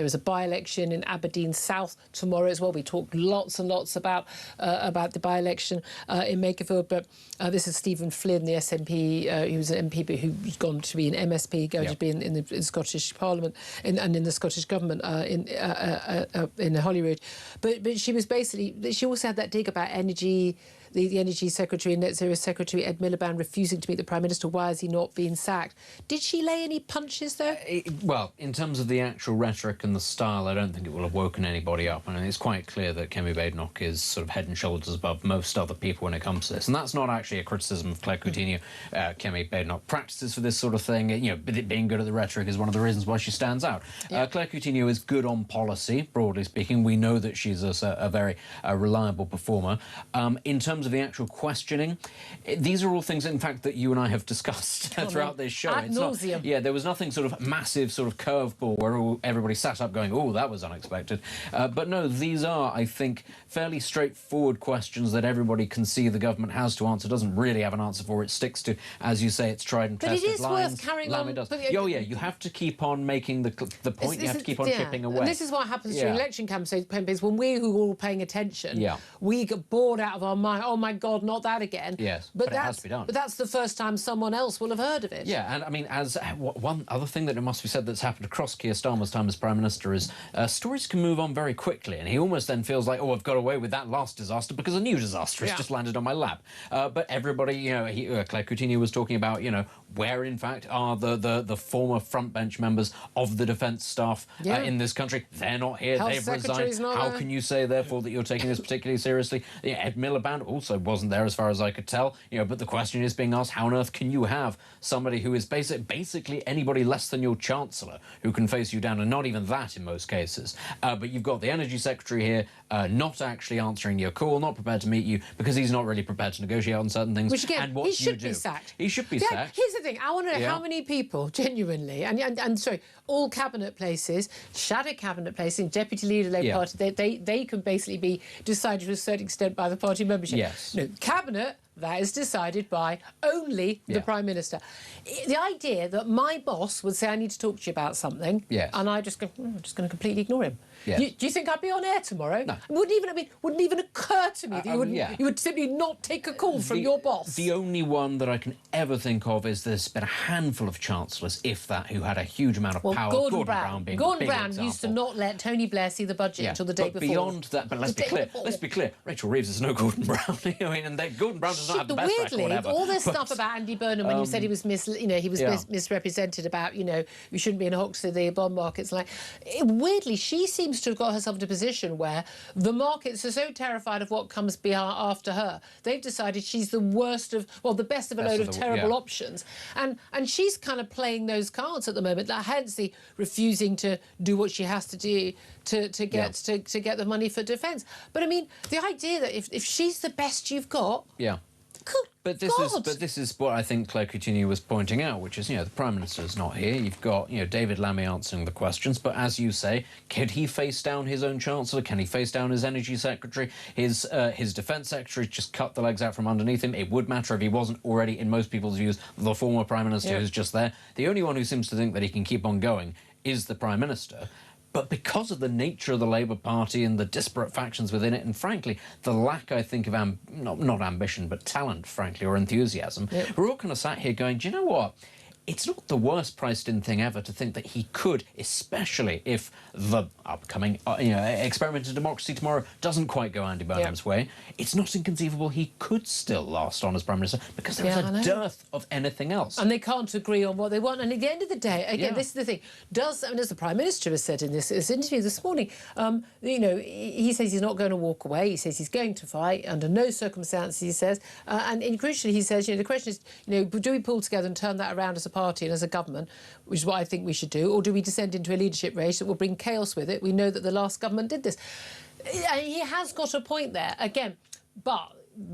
is a by-election in Aberdeen South tomorrow as well. We talked lots and lots about the by-election in Makerfield, but this is Stephen Flynn, the SNP, who was an MP but who's gone to be an MSP, going to be in the Scottish Parliament and in the Scottish Government in Holyrood. But she was basically, she also had that dig about energy. The Energy Secretary and Net Zero Secretary Ed Miliband refusing to meet the Prime Minister. Why has he not been sacked? Did she lay any punches there? Well, in terms of the actual rhetoric and the style, I don't think it will have woken anybody up. I mean, it's quite clear that Kemi Badenoch is sort of head and shoulders above most other people when it comes to this. And that's not actually a criticism of Claire Coutinho. Kemi Badenoch practices for this sort of thing. You know, being good at the rhetoric is one of the reasons why she stands out. Claire Coutinho is good on policy, broadly speaking. We know that she's a very reliable performer. In terms of the actual questioning, these are all things, in fact, that you and I have discussed throughout this show. Ad nauseam. There was nothing sort of massive sort of curveball where everybody sat up going, oh, that was unexpected. But no, these are, I think, fairly straightforward questions that everybody can see the government has to answer, doesn't really have an answer for. It sticks to, as you say, it's tried and tested lines. But it is worth carrying on. You have to keep on making the point. You have to keep on chipping away. And this is what happens during election campaigns when we're all paying attention. We get bored out of our mind. Oh my God, not that again. Yes, but it has to be done. But that's the first time someone else will have heard of it. Yeah, and I mean, as one other thing that it must be said that's happened across Keir Starmer's time as Prime Minister is stories can move on very quickly, and he almost then feels like, oh, I've got away with that last disaster because a new disaster has just landed on my lap. But everybody, you know, Claire Coutinho was talking about, you know, where in fact are the former frontbench members of the defence staff in this country. They're not here. Health They've resigned. How can you say, therefore, that you're taking this particularly seriously? Ed Miliband also wasn't there, as far as I could tell. You know, but the question is being asked: how on earth can you have somebody who is basically anybody less than your Chancellor who can face you down, and not even that in most cases? But you've got the Energy Secretary here, not actually answering your call, not prepared to meet you because he's not really prepared to negotiate on certain things. Which again, and what he do you should do? be sacked. He should be sacked. Here's the thing: I want to know how many people genuinely, and sorry, all cabinet places, shadow cabinet places, deputy leader Labour Party, they can basically be decided to a certain extent by the party membership. Yes. No, cabinet. That is decided by only the Prime Minister. The idea that my boss would say, I need to talk to you about something, and I just go, I'm just going to completely ignore him. Yes. Do you think I'd be on air tomorrow? No. It wouldn't even occur to me that you would simply not take a call from your boss. The only one that I can ever think of is there's been a handful of chancellors, if that, who had a huge amount of power. Gordon Brown being Gordon a big Brown example. used to not let Tony Blair see the budget until the day but before. Beyond that, but let's be clear, Rachel Reeves is no Gordon Brown. I mean, and Gordon Brown does not have the best record ever. All this stuff about Andy Burnham when you said he was misrepresented about, you know, we shouldn't be in hawks to the bond markets. Weirdly, she seems to have got herself into a position where the markets are so terrified of what comes after her. They've decided she's the worst of, well, the best of a load of terrible options. And she's kind of playing those cards at the moment, hence the refusing to do what she has to do to get the money for defence. But I mean, the idea that if she's the best you've got... But this is what I think Claire Coutinho was pointing out, which is, you know, the Prime Minister's not here. You've got, you know, David Lammy answering the questions, but as you say, could he face down his own Chancellor? Can he face down his Energy Secretary? His Defence Secretary just cut the legs out from underneath him. It would matter if he wasn't already, in most people's views, the former Prime Minister who's just there. The only one who seems to think that he can keep on going is the Prime Minister. But because of the nature of the Labour Party and the disparate factions within it, and frankly, the lack, I think, of not ambition, but talent, frankly, or enthusiasm, we're all kind of sat here going, do you know what? It's not the worst priced-in thing ever to think that he could, especially if the upcoming experiment in democracy tomorrow doesn't quite go Andy Burnham's way. It's not inconceivable he could still last on as Prime Minister because there is a dearth of anything else. And they can't agree on what they want. And at the end of the day, again, this is the thing. As the Prime Minister has said in this interview this morning, you know, he says he's not going to walk away. He says he's going to fight under no circumstances, he says. And crucially, he says, you know, the question is, you know, do we pull together and turn that around as a party and as a government, which is what I think we should do, or do we descend into a leadership race that will bring chaos with it? We know that the last government did this. He has got a point there, again, but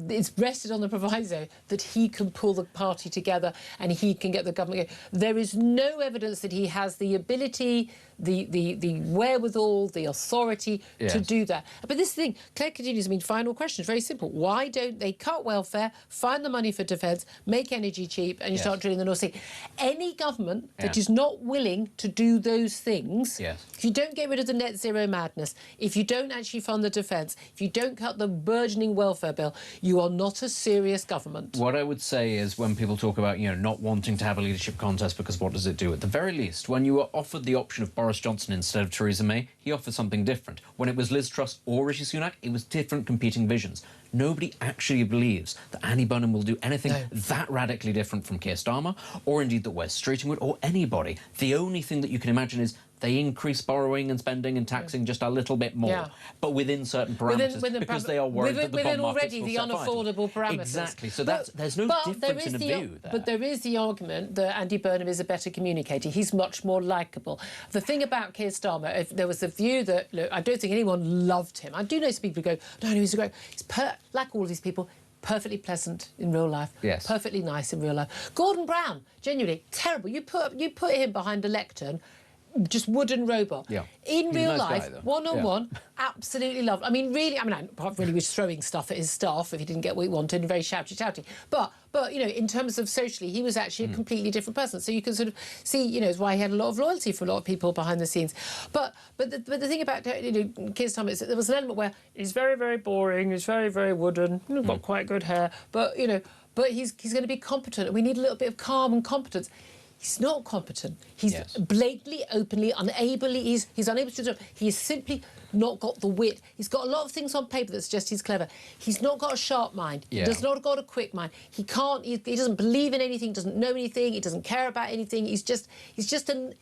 it's rested on the proviso that he can pull the party together and he can get the government going. There is no evidence that he has the ability, the wherewithal, the authority to do that. But this thing, Claire Coutinho's final question is very simple. Why don't they cut welfare, find the money for defence, make energy cheap, and you start drilling the North Sea? Any government that is not willing to do those things, if you don't get rid of the net zero madness, if you don't actually fund the defence, if you don't cut the burgeoning welfare bill, you are not a serious government. What I would say is when people talk about, you know, not wanting to have a leadership contest because what does it do? At the very least, when you were offered the option of Boris Johnson instead of Theresa May, he offered something different. When it was Liz Truss or Rishi Sunak, it was different competing visions. Nobody actually believes that Andy Burnham will do anything that radically different from Keir Starmer, or indeed that Wes Streeting would, or anybody. The only thing that you can imagine is they increase borrowing and spending and taxing just a little bit more, but within certain parameters, because they are worried that the bond markets will the unaffordable parameters. Exactly. So there's no difference in a view there. But there is the argument that Andy Burnham is a better communicator. He's much more likeable. The thing about Keir Starmer, if there was the view that, look, I don't think anyone loved him. I do know some people who go, no, he's a great... He's like all of these people, perfectly pleasant in real life, perfectly nice in real life. Gordon Brown, genuinely terrible. You put him behind a lectern, just wooden robot. In real life, one-on-one, absolutely loved. I mean, really, apart from he was throwing stuff at his staff if he didn't get what he wanted, and very shouty. But you know, in terms of socially, he was actually a completely different person. So you can sort of see, you know, why he had a lot of loyalty for a lot of people behind the scenes. But the thing about, you know, Keir Starmer is that there was an element where he's very, very boring, he's very, very wooden, got quite good hair, but, you know, but he's going to be competent, and we need a little bit of calm and competence. He's not competent. He's blatantly, openly, he's unable to do it. He's simply not got the wit. He's got a lot of things on paper that suggest he's clever. He's not got a sharp mind. He does not got a quick mind. He doesn't believe in anything, doesn't know anything, he doesn't care about anything. He's just an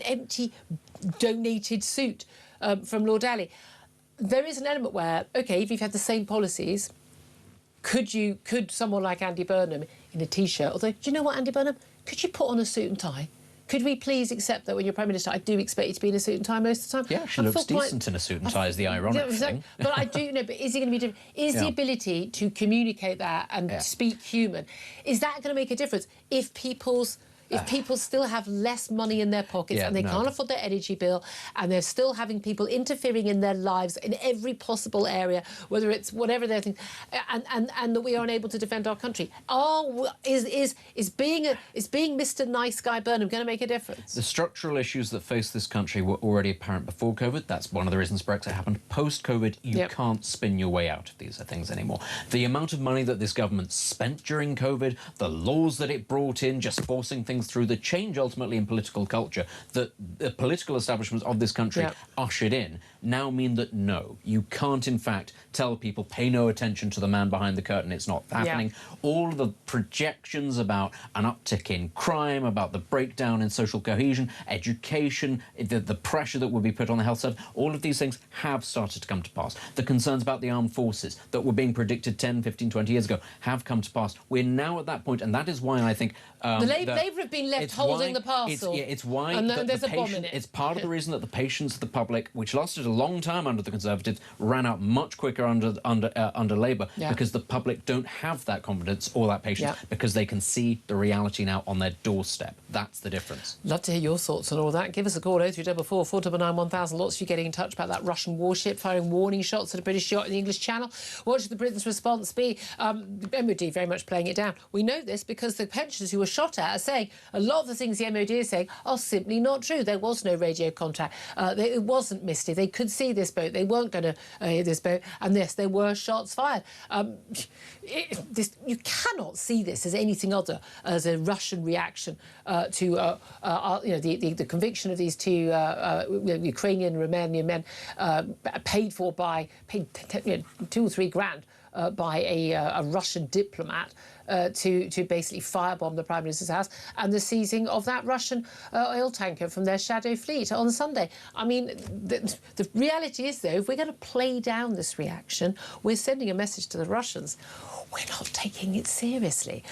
empty, donated suit from Lord Alley. There is an element where, OK, if you've had the same policies, could someone like Andy Burnham in a T-shirt, although, do you know what, Andy Burnham, could you put on a suit and tie? Could we please accept that when you're Prime Minister, I do expect you to be in a suit and tie most of the time? Yeah, she looks decent in a suit and tie is the ironic thing. But I do know, but is he going to be different? Is the ability to communicate that and speak human, is that going to make a difference if people still have less money in their pockets and they can't afford their energy bill and they're still having people interfering in their lives in every possible area, whether it's whatever they're thinking, and that we are unable to defend our country? Is being Mr. Nice Guy Burnham going to make a difference? The structural issues that face this country were already apparent before COVID. That's one of the reasons Brexit happened. Post-COVID, you can't spin your way out of these things anymore. The amount of money that this government spent during COVID, the laws that it brought in, just forcing things through, the change ultimately in political culture that the political establishments of this country ushered in, now mean that no, you can't in fact tell people pay no attention to the man behind the curtain, it's not happening. All of the projections about an uptick in crime, about the breakdown in social cohesion, education, the pressure that would be put on the health service, all of these things have started to come to pass. The concerns about the armed forces that were being predicted 10, 15, 20 years ago have come to pass. We're now at that point, and that is why I think Labour have been left holding the parcel. It's why and there's a bomb in it. It's part of the reason that the patience of the public, which lasted a long time under the Conservatives, ran out much quicker under Labour, because the public don't have that confidence or that patience, because they can see the reality now on their doorstep. That's the difference. Love to hear your thoughts on all that. Give us a call, 0344 499 1000. Lots of you getting in touch about that Russian warship firing warning shots at a British yacht in the English Channel. What should the Britain's response be? The MOD very much playing it down. We know this because the pensioners who were shot at are saying a lot of the things the MOD is saying are simply not true. There was no radio contact. It wasn't misty. They could see this boat. They weren't going to hear this boat. And yes, there were shots fired. You cannot see this as anything other as a Russian reaction to the conviction of these two Ukrainian Romanian men paid 2 or 3 grand by a Russian diplomat to basically firebomb the Prime Minister's house, and the seizing of that Russian oil tanker from their shadow fleet on Sunday. I mean, the reality is, though, if we're going to play down this reaction, we're sending a message to the Russians. We're not taking it seriously.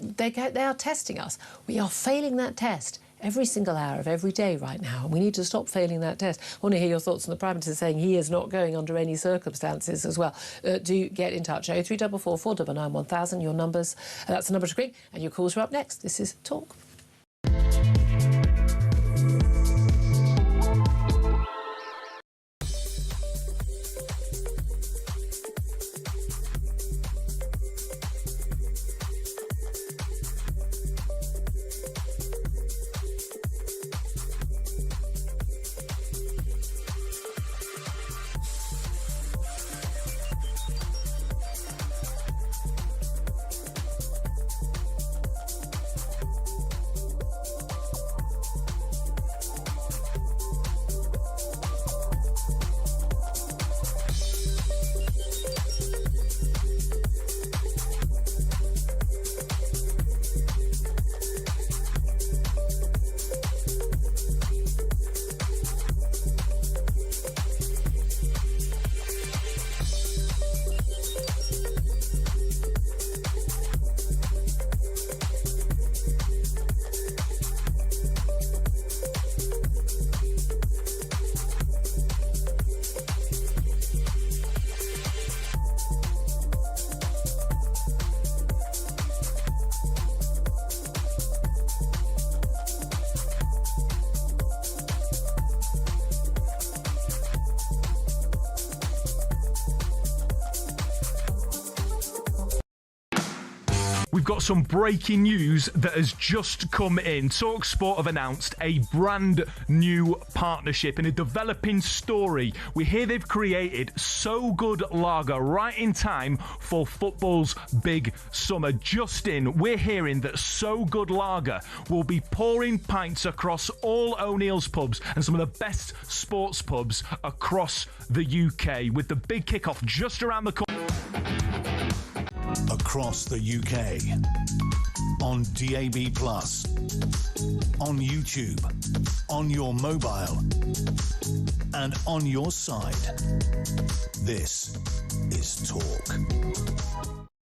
They are testing us. We are failing that test every single hour of every day right now. We need to stop failing that test. I want to hear your thoughts on the Prime Minister saying he is not going under any circumstances as well. Do get in touch. 0344 499 1000, your numbers. That's the number to ring, and your calls are up next. This is Talk. We've got some breaking news that has just come in. TalkSport have announced a brand new partnership in a developing story. We hear they've created So Good Lager right in time for football's big summer. Just in, we're hearing that So Good Lager will be pouring pints across all O'Neill's pubs and some of the best sports pubs across the UK, with the big kickoff just around the corner. Across the UK, on DAB+, on YouTube, on your mobile, and on your side. This is Talk.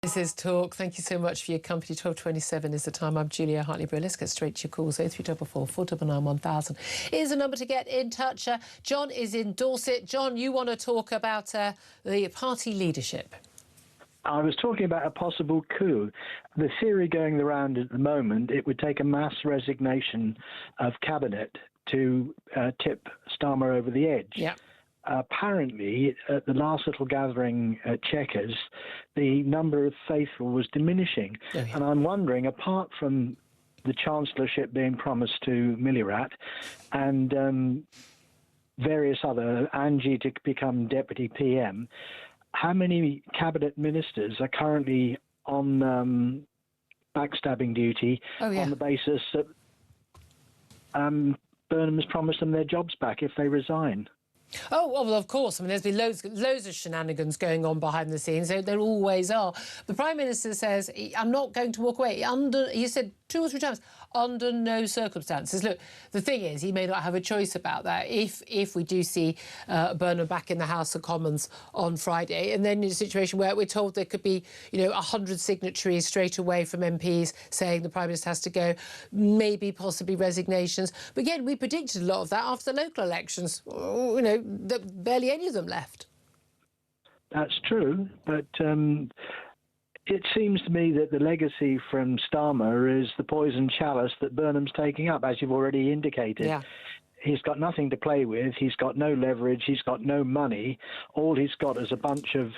This is Talk. Thank you so much for your company. 12:27 is the time. I'm Julia Hartley-Brewer. Let's get straight to your calls. 0344 499 1000 is the number to get in touch. John is in Dorset. John, you want to talk about the party leadership? I was talking about a possible coup. The theory going around at the moment, it would take a mass resignation of cabinet to tip Starmer over the edge. Yeah. Apparently, at the last little gathering at Chequers, the number of faithful was diminishing. Oh, yeah. And I'm wondering, apart from the chancellorship being promised to Millirat and various other, Angie to become deputy PM, how many cabinet ministers are currently on backstabbing duty on the basis that Burnham has promised them their jobs back if they resign? Oh, well, of course. I mean, there's been loads of shenanigans going on behind the scenes. There always are. The Prime Minister says, I'm not going to walk away. He said 2 or 3 times, under no circumstances. Look, the thing is, he may not have a choice about that. If we do see Burnham back in the House of Commons on Friday, and then in a situation where we're told there could be, 100 signatories straight away from MPs saying the Prime Minister has to go, maybe possibly resignations. But again, we predicted a lot of that after the local elections. Barely any of them left. That's true, but it seems to me that the legacy from Starmer is the poison chalice that Burnham's taking up, as you've already indicated. Yeah. He's got nothing to play with. He's got no leverage. He's got no money. All he's got is a bunch of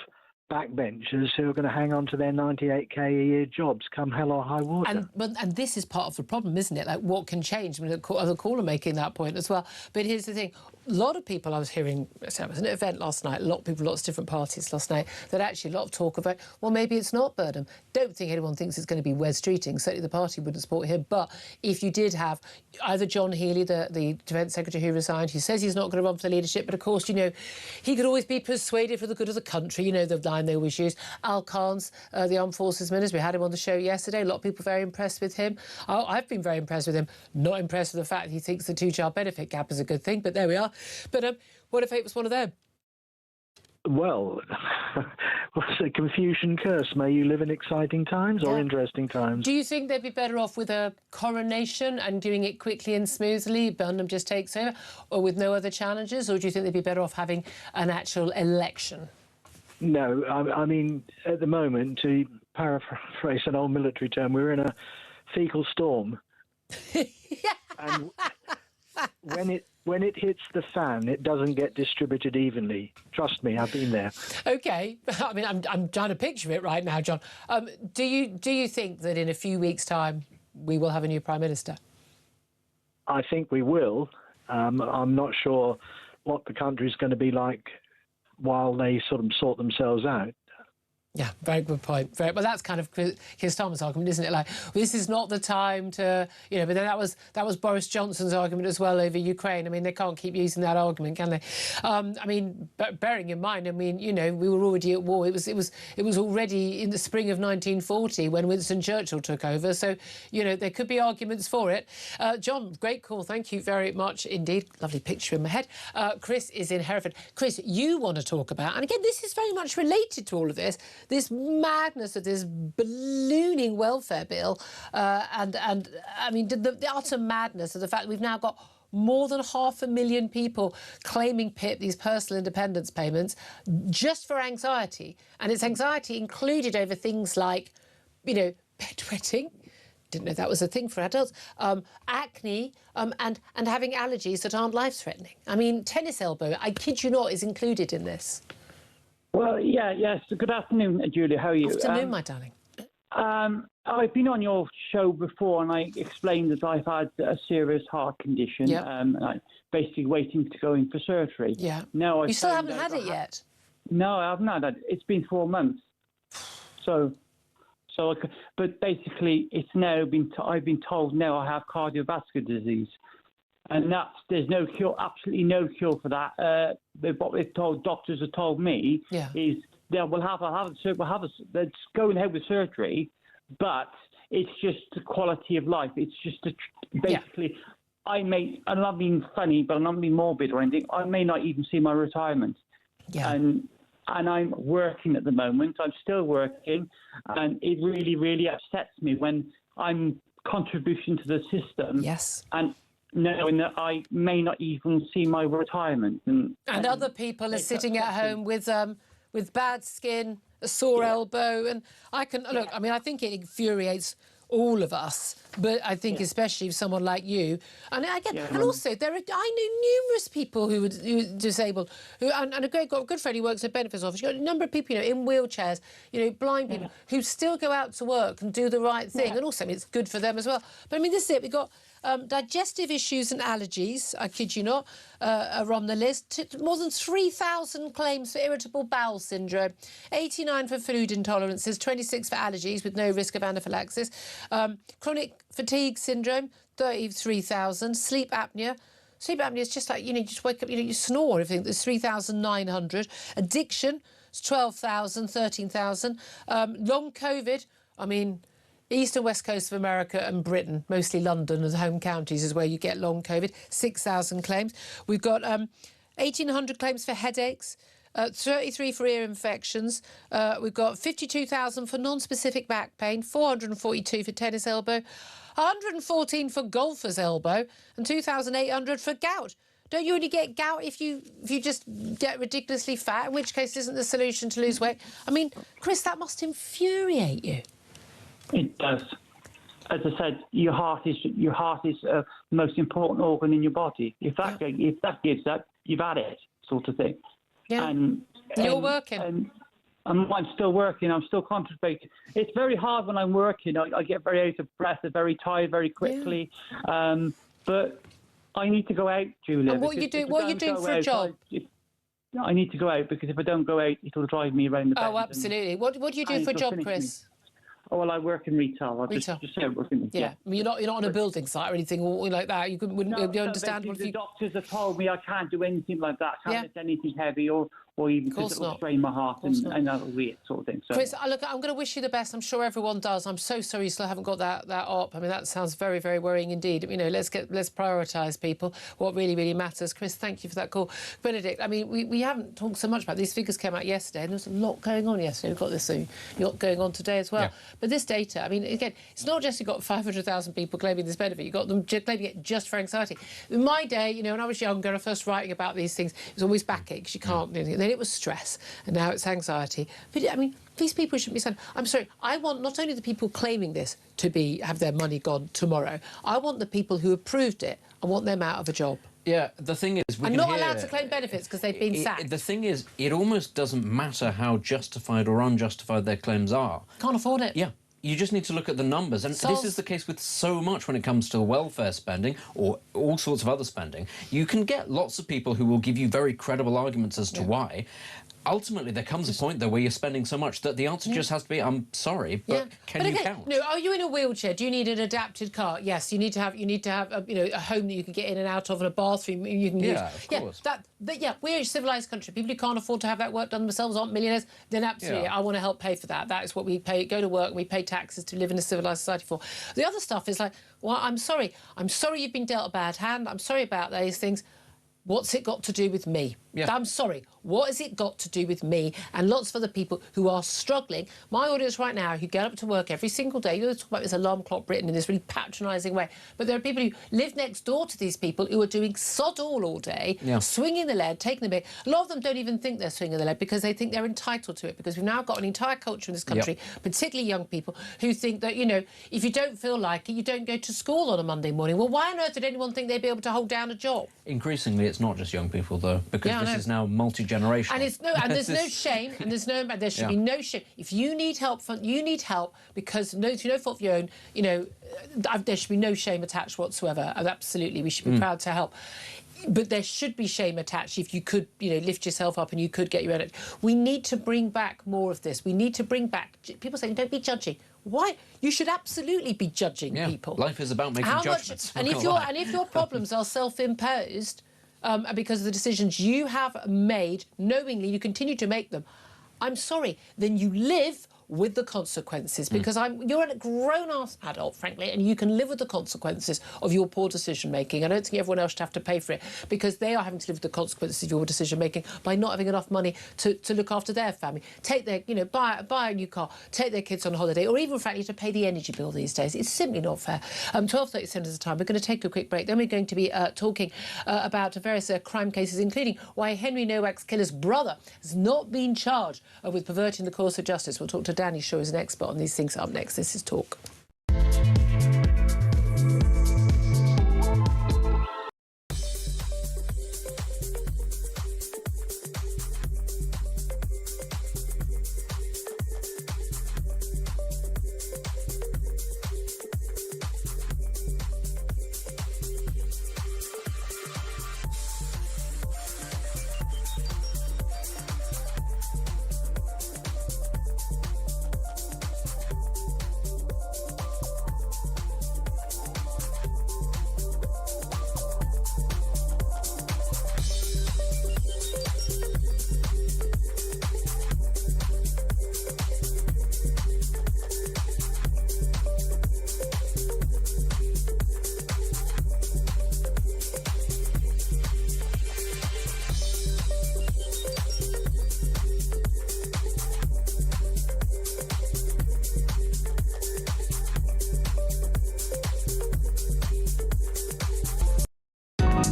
backbenchers who are going to hang on to their 98k a year jobs come hell or high water. And this is part of the problem, isn't it? Like, what can change? I mean, the caller making that point as well. But here's the thing. A lot of people I was hearing, so it was an event last night, a lot of people, lots of different parties last night, that actually a lot of talk about, well, maybe it's not Burnham. Don't think anyone thinks it's going to be Wes Streeting. Certainly the party wouldn't support him. But if you did have either John Healey, the Defence Secretary who resigned, who says he's not going to run for the leadership, but of course, he could always be persuaded for the good of the country, the line they always use. Al Khan's, the Armed Forces Minister, we had him on the show yesterday. A lot of people very impressed with him. I've been very impressed with him. Not impressed with the fact that he thinks the 2-child benefit gap is a good thing, but there we are. But what if it was one of them? Well, what's a Confucian curse? May you live in exciting times or interesting times? Do you think they'd be better off with a coronation and doing it quickly and smoothly? Burnham just takes over, or with no other challenges? Or do you think they'd be better off having an actual election? No, I mean, at the moment, to paraphrase an old military term, we're in a fecal storm. And when it hits the fan, it doesn't get distributed evenly. Trust me, I've been there. OK. I mean, I'm trying to picture it right now, John. Do you think that in a few weeks' time we will have a new Prime Minister? I think we will. I'm not sure what the country's going to be like while they sort of sort themselves out. Yeah, very good point. Well, that's kind of Keir Starmer's argument, isn't it? Like, this is not the time to, but then that was Boris Johnson's argument as well over Ukraine. I mean, they can't keep using that argument, can they? I mean, bearing in mind, we were already at war. It was already in the spring of 1940 when Winston Churchill took over. So, there could be arguments for it. John, great call. Thank you very much indeed. Lovely picture in my head. Chris is in Hereford. Chris, you want to talk about, and again, this is very much related to all of this madness of this ballooning welfare bill, and I mean the utter madness of the fact that we've now got more than 500,000 people claiming PIP, these personal independence payments, just for anxiety, and it's anxiety included over things like, bedwetting. Didn't know that was a thing for adults. Acne, and having allergies that aren't life-threatening. I mean, tennis elbow, I kid you not, is included in this. Well, yes. Good afternoon, Julia. How are you? Afternoon, my darling. I've been on your show before, and I explained that I've had a serious heart condition. Yeah. And I'm basically waiting to go in for surgery. Yeah. Now You still haven't had it yet? No, I haven't had it. It's been 4 months. But basically, it's now I've been told now I have cardiovascular disease, and there's no cure, absolutely no cure for that. What doctors have told me is let's go ahead with surgery, but it's just the quality of life. It's just basically, I'm not being funny, but I'm not being morbid or anything. I may not even see my retirement. Yeah. And I'm working at the moment. I'm still working, and it really, really upsets me when I'm contributing to the system. Yes. And knowing that I may not even see my retirement. And other people are sitting at home with bad skin, a sore elbow, and I think it infuriates all of us, but I think especially someone like you. And again, and also I knew numerous people who were disabled, and a good friend who works at benefits office. You've got a number of people, in wheelchairs, blind people who still go out to work and do the right thing, and also it's good for them as well. But this is it. We've got digestive issues and allergies, I kid you not, are on the list. More than 3,000 claims for irritable bowel syndrome, 89 for food intolerances, 26 for allergies with no risk of anaphylaxis, chronic fatigue syndrome, 33,000, sleep apnea. Sleep apnea is just like, you just wake up, you snore, everything. There's 3,900. Addiction, it's 12,000, 13,000. Long COVID, East and West Coast of America and Britain, mostly London and home counties is where you get long COVID, 6,000 claims. We've got 1,800 claims for headaches, 33 for ear infections. We've got 52,000 for non-specific back pain, 442 for tennis elbow, 114 for golfer's elbow, and 2,800 for gout. Don't you only get gout if you just get ridiculously fat, in which case isn't the solution to lose weight? Chris, that must infuriate you. It does. As I said, your heart is the most important organ in your body. If that gives up, you've had it, sort of thing. Yeah. And you're working. I'm still working. I'm still concentrating. It's very hard when I'm working. I get very out of breath, very tired very quickly. Yeah. But I need to go out, Julia. And what are you doing for a job? I need to go out, because if I don't go out, it'll drive me around the bend. Oh, absolutely. What do you do for a job, Chris? Oh, well, I work in retail. Retail. Just working. Yeah. You're not on a building site or anything like that. You wouldn't be understandable if you... The doctors have told me I can't do anything like that. I can't lift anything heavy or even because it'll strain my heart and that'll be it, sort of thing. So. Chris, look, I'm going to wish you the best. I'm sure everyone does. I'm so sorry you still haven't got that op. That sounds very, very worrying indeed. Let's prioritise people, what really, really matters. Chris, thank you for that call. Benedict, we haven't talked so much about these figures came out yesterday, and there was a lot going on yesterday. We've got this lot going on today as well. Yeah. But this data, again, it's not just you've got 500,000 people claiming this benefit, you've got them claiming it just for anxiety. In my day, when I was younger, when I first writing about these things, it was always backaches, you can't do anything. Then it was stress, and now it's anxiety. But these people shouldn't be saying, I'm sorry, I want not only the people claiming this to have their money gone tomorrow, I want the people who approved it, I want them out of a job. Yeah, the thing is... And not allowed to claim benefits because they've been sacked. The thing is, it almost doesn't matter how justified or unjustified their claims are. Can't afford it. Yeah. You just need to look at the numbers. And this is the case with so much when it comes to welfare spending or all sorts of other spending. You can get lots of people who will give you very credible arguments as to why. Ultimately, there comes a point, though, where you're spending so much that the answer just has to be, I'm sorry, but can you count? No, are you in a wheelchair? Do you need an adapted car? Yes, you need to have a home that you can get in and out of and a bathroom you can use. Of course. We're a civilised country. People who can't afford to have that work done themselves aren't millionaires. Then absolutely, I want to help pay for that. That is what we pay. Go to work and we pay taxes to live in a civilised society for. The other stuff is like, well, I'm sorry. I'm sorry you've been dealt a bad hand. I'm sorry about those things. What's it got to do with me? Yeah. I'm sorry. What has it got to do with me and lots of other people who are struggling? My audience right now who get up to work every single day, you talk about this alarm clock Britain in this really patronising way, but there are people who live next door to these people who are doing sod all day, swinging the lead, taking the bit. A lot of them don't even think they're swinging the lead because they think they're entitled to it, because we've now got an entire culture in this country, particularly young people, who think that, if you don't feel like it, you don't go to school on a Monday morning. Well, why on earth did anyone think they'd be able to hold down a job? Increasingly, it's not just young people, though, because this is now multi-generational generational. And there's no shame, and there should be no shame. If you need help, because through no fault of your own, there should be no shame attached whatsoever. And absolutely, we should be proud to help. But there should be shame attached if you could, lift yourself up and you could get your own. We need to bring back more of this. We need to bring back... People saying, don't be judgy. Why? You should absolutely be judging people. Life is about making judgments. And if your problems are self-imposed because of the decisions you have made, knowingly you continue to make them, I'm sorry, then you live with the consequences, because you're a grown-ass adult, frankly, and you can live with the consequences of your poor decision-making. I don't think everyone else should have to pay for it, because they are having to live with the consequences of your decision-making by not having enough money to look after their family, take their, buy a new car, take their kids on holiday, or even, frankly, to pay the energy bill these days. It's simply not fair. 12:37 is the time. We're going to take a quick break. Then we're going to be talking about various crime cases, including why Henry Nowak's killer's brother has not been charged with perverting the course of justice. We'll talk to Danny Shaw, who's an expert on these things, up next. This is Talk.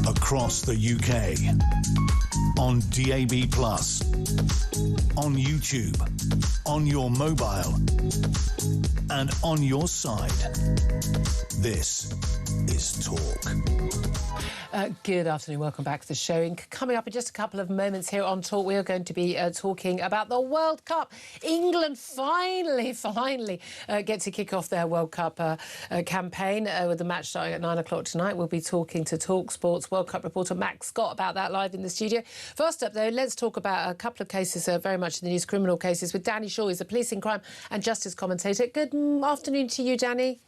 Across the UK, on DAB+, on YouTube, on your mobile, and on your side. This is Talk. Good afternoon, welcome back to the show. Coming up in just a couple of moments here on Talk, we are going to be talking about the World Cup. England finally get to kick off their World Cup campaign with the match starting at 9 o'clock tonight. We'll be talking to Talk Sports World Cup reporter Max Scott about that live in the studio. First up, though, let's talk about a couple of cases very much in the news, criminal cases, with Danny Shaw, who's a policing, crime and justice commentator. Good afternoon to you, Danny.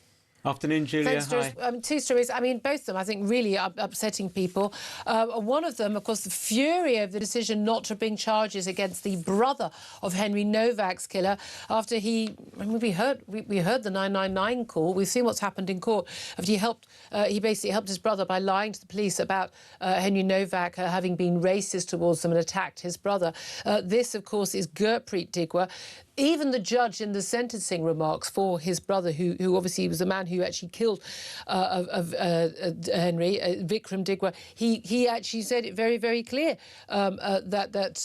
Afternoon, Julia. Hi. Two stories. I mean, both of them, I think, really upsetting people. One of them, of course, the fury of the decision not to bring charges against the brother of Henry Nowak's killer after we heard the 999 call. We've seen what's happened in court. After he basically helped his brother by lying to the police about Henry Nowak having been racist towards them and attacked his brother. This, of course, is Gurpreet Digwa. Even the judge in the sentencing remarks for his brother, who obviously was the man who actually killed Henry, Vikram Digwa, he actually said it very, very clear that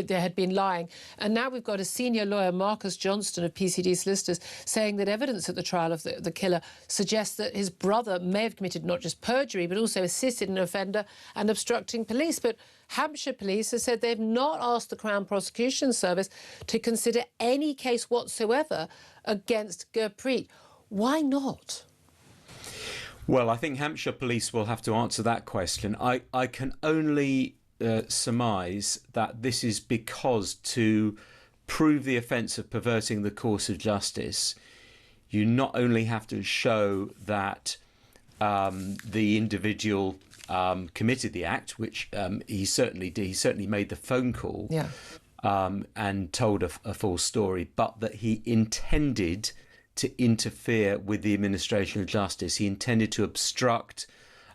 there had been lying. And now we've got a senior lawyer, Marcus Johnston of PCD Solicitors, saying that evidence at the trial of the killer suggests that his brother may have committed not just perjury, but also assisted an offender and obstructing police. But Hampshire Police have said they've not asked the Crown Prosecution Service to consider any case whatsoever against Gurpreet. Why not? Well, I think Hampshire Police will have to answer that question. I can only surmise that this is because to prove the offence of perverting the course of justice, you not only have to show that the individual committed the act, which he certainly did. He certainly made the phone call and told a false story, but that he intended to interfere with the administration of justice. He intended to obstruct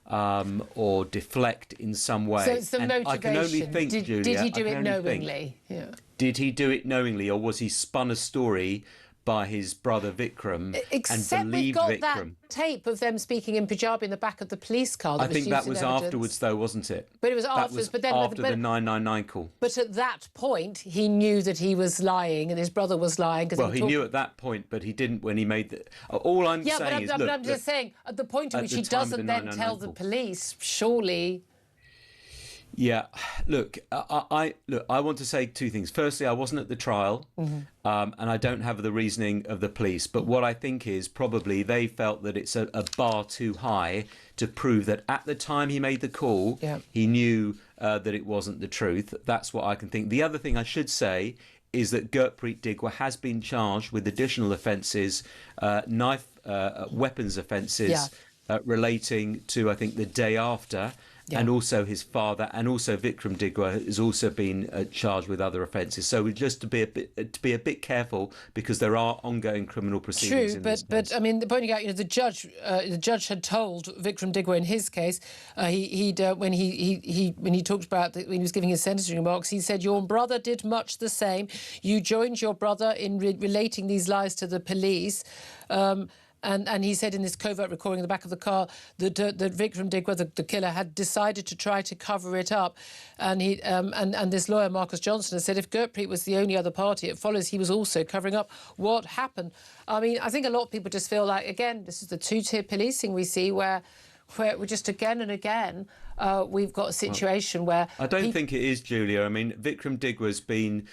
or deflect in some way. So it's the motivation. I can only think, Julia, did he do it knowingly? Yeah. Did he do it knowingly, or was he spun a story by his brother Vikram and believed Except we got Vikram? that tape of them speaking in Punjabi in the back of the police car. I think that was afterwards, though, wasn't it? But it was afterwards. But then after the 999 call. But at that point, he knew that he was lying and his brother was lying. Well, he knew at that point, but he didn't when he made the. All I'm saying is, but I'm just saying, at the point at which he doesn't then tell the police, surely. Yeah, look, I want to say two things. Firstly, I wasn't at the trial, and I don't have the reasoning of the police. But what I think is probably they felt that it's a bar too high to prove that at the time he made the call, he knew that it wasn't the truth. That's what I can think. The other thing I should say is that Gurpreet Digwa has been charged with additional offences, weapons offences relating to, I think, the day after. And also his father, and also Vikram Digwa has also been charged with other offences. So we just to be a bit careful, because there are ongoing criminal proceedings. True, but I mean, pointing out, the judge had told Vikram Digwa in his case, when he talked about when he was giving his sentencing remarks, he said your brother did much the same. You joined your brother in relating these lies to the police. And he said in this covert recording in the back of the car that Vikram Digwa, the killer, had decided to try to cover it up. And he and this lawyer, Marcus Johnson, has said if Gurpreet was the only other party, it follows he was also covering up what happened. I mean, I think a lot of people just feel like, again, this is the two-tier policing we see where we're just again and again we've got a situation where... I don't think it is, Julia. I mean, Vikram Digwa's been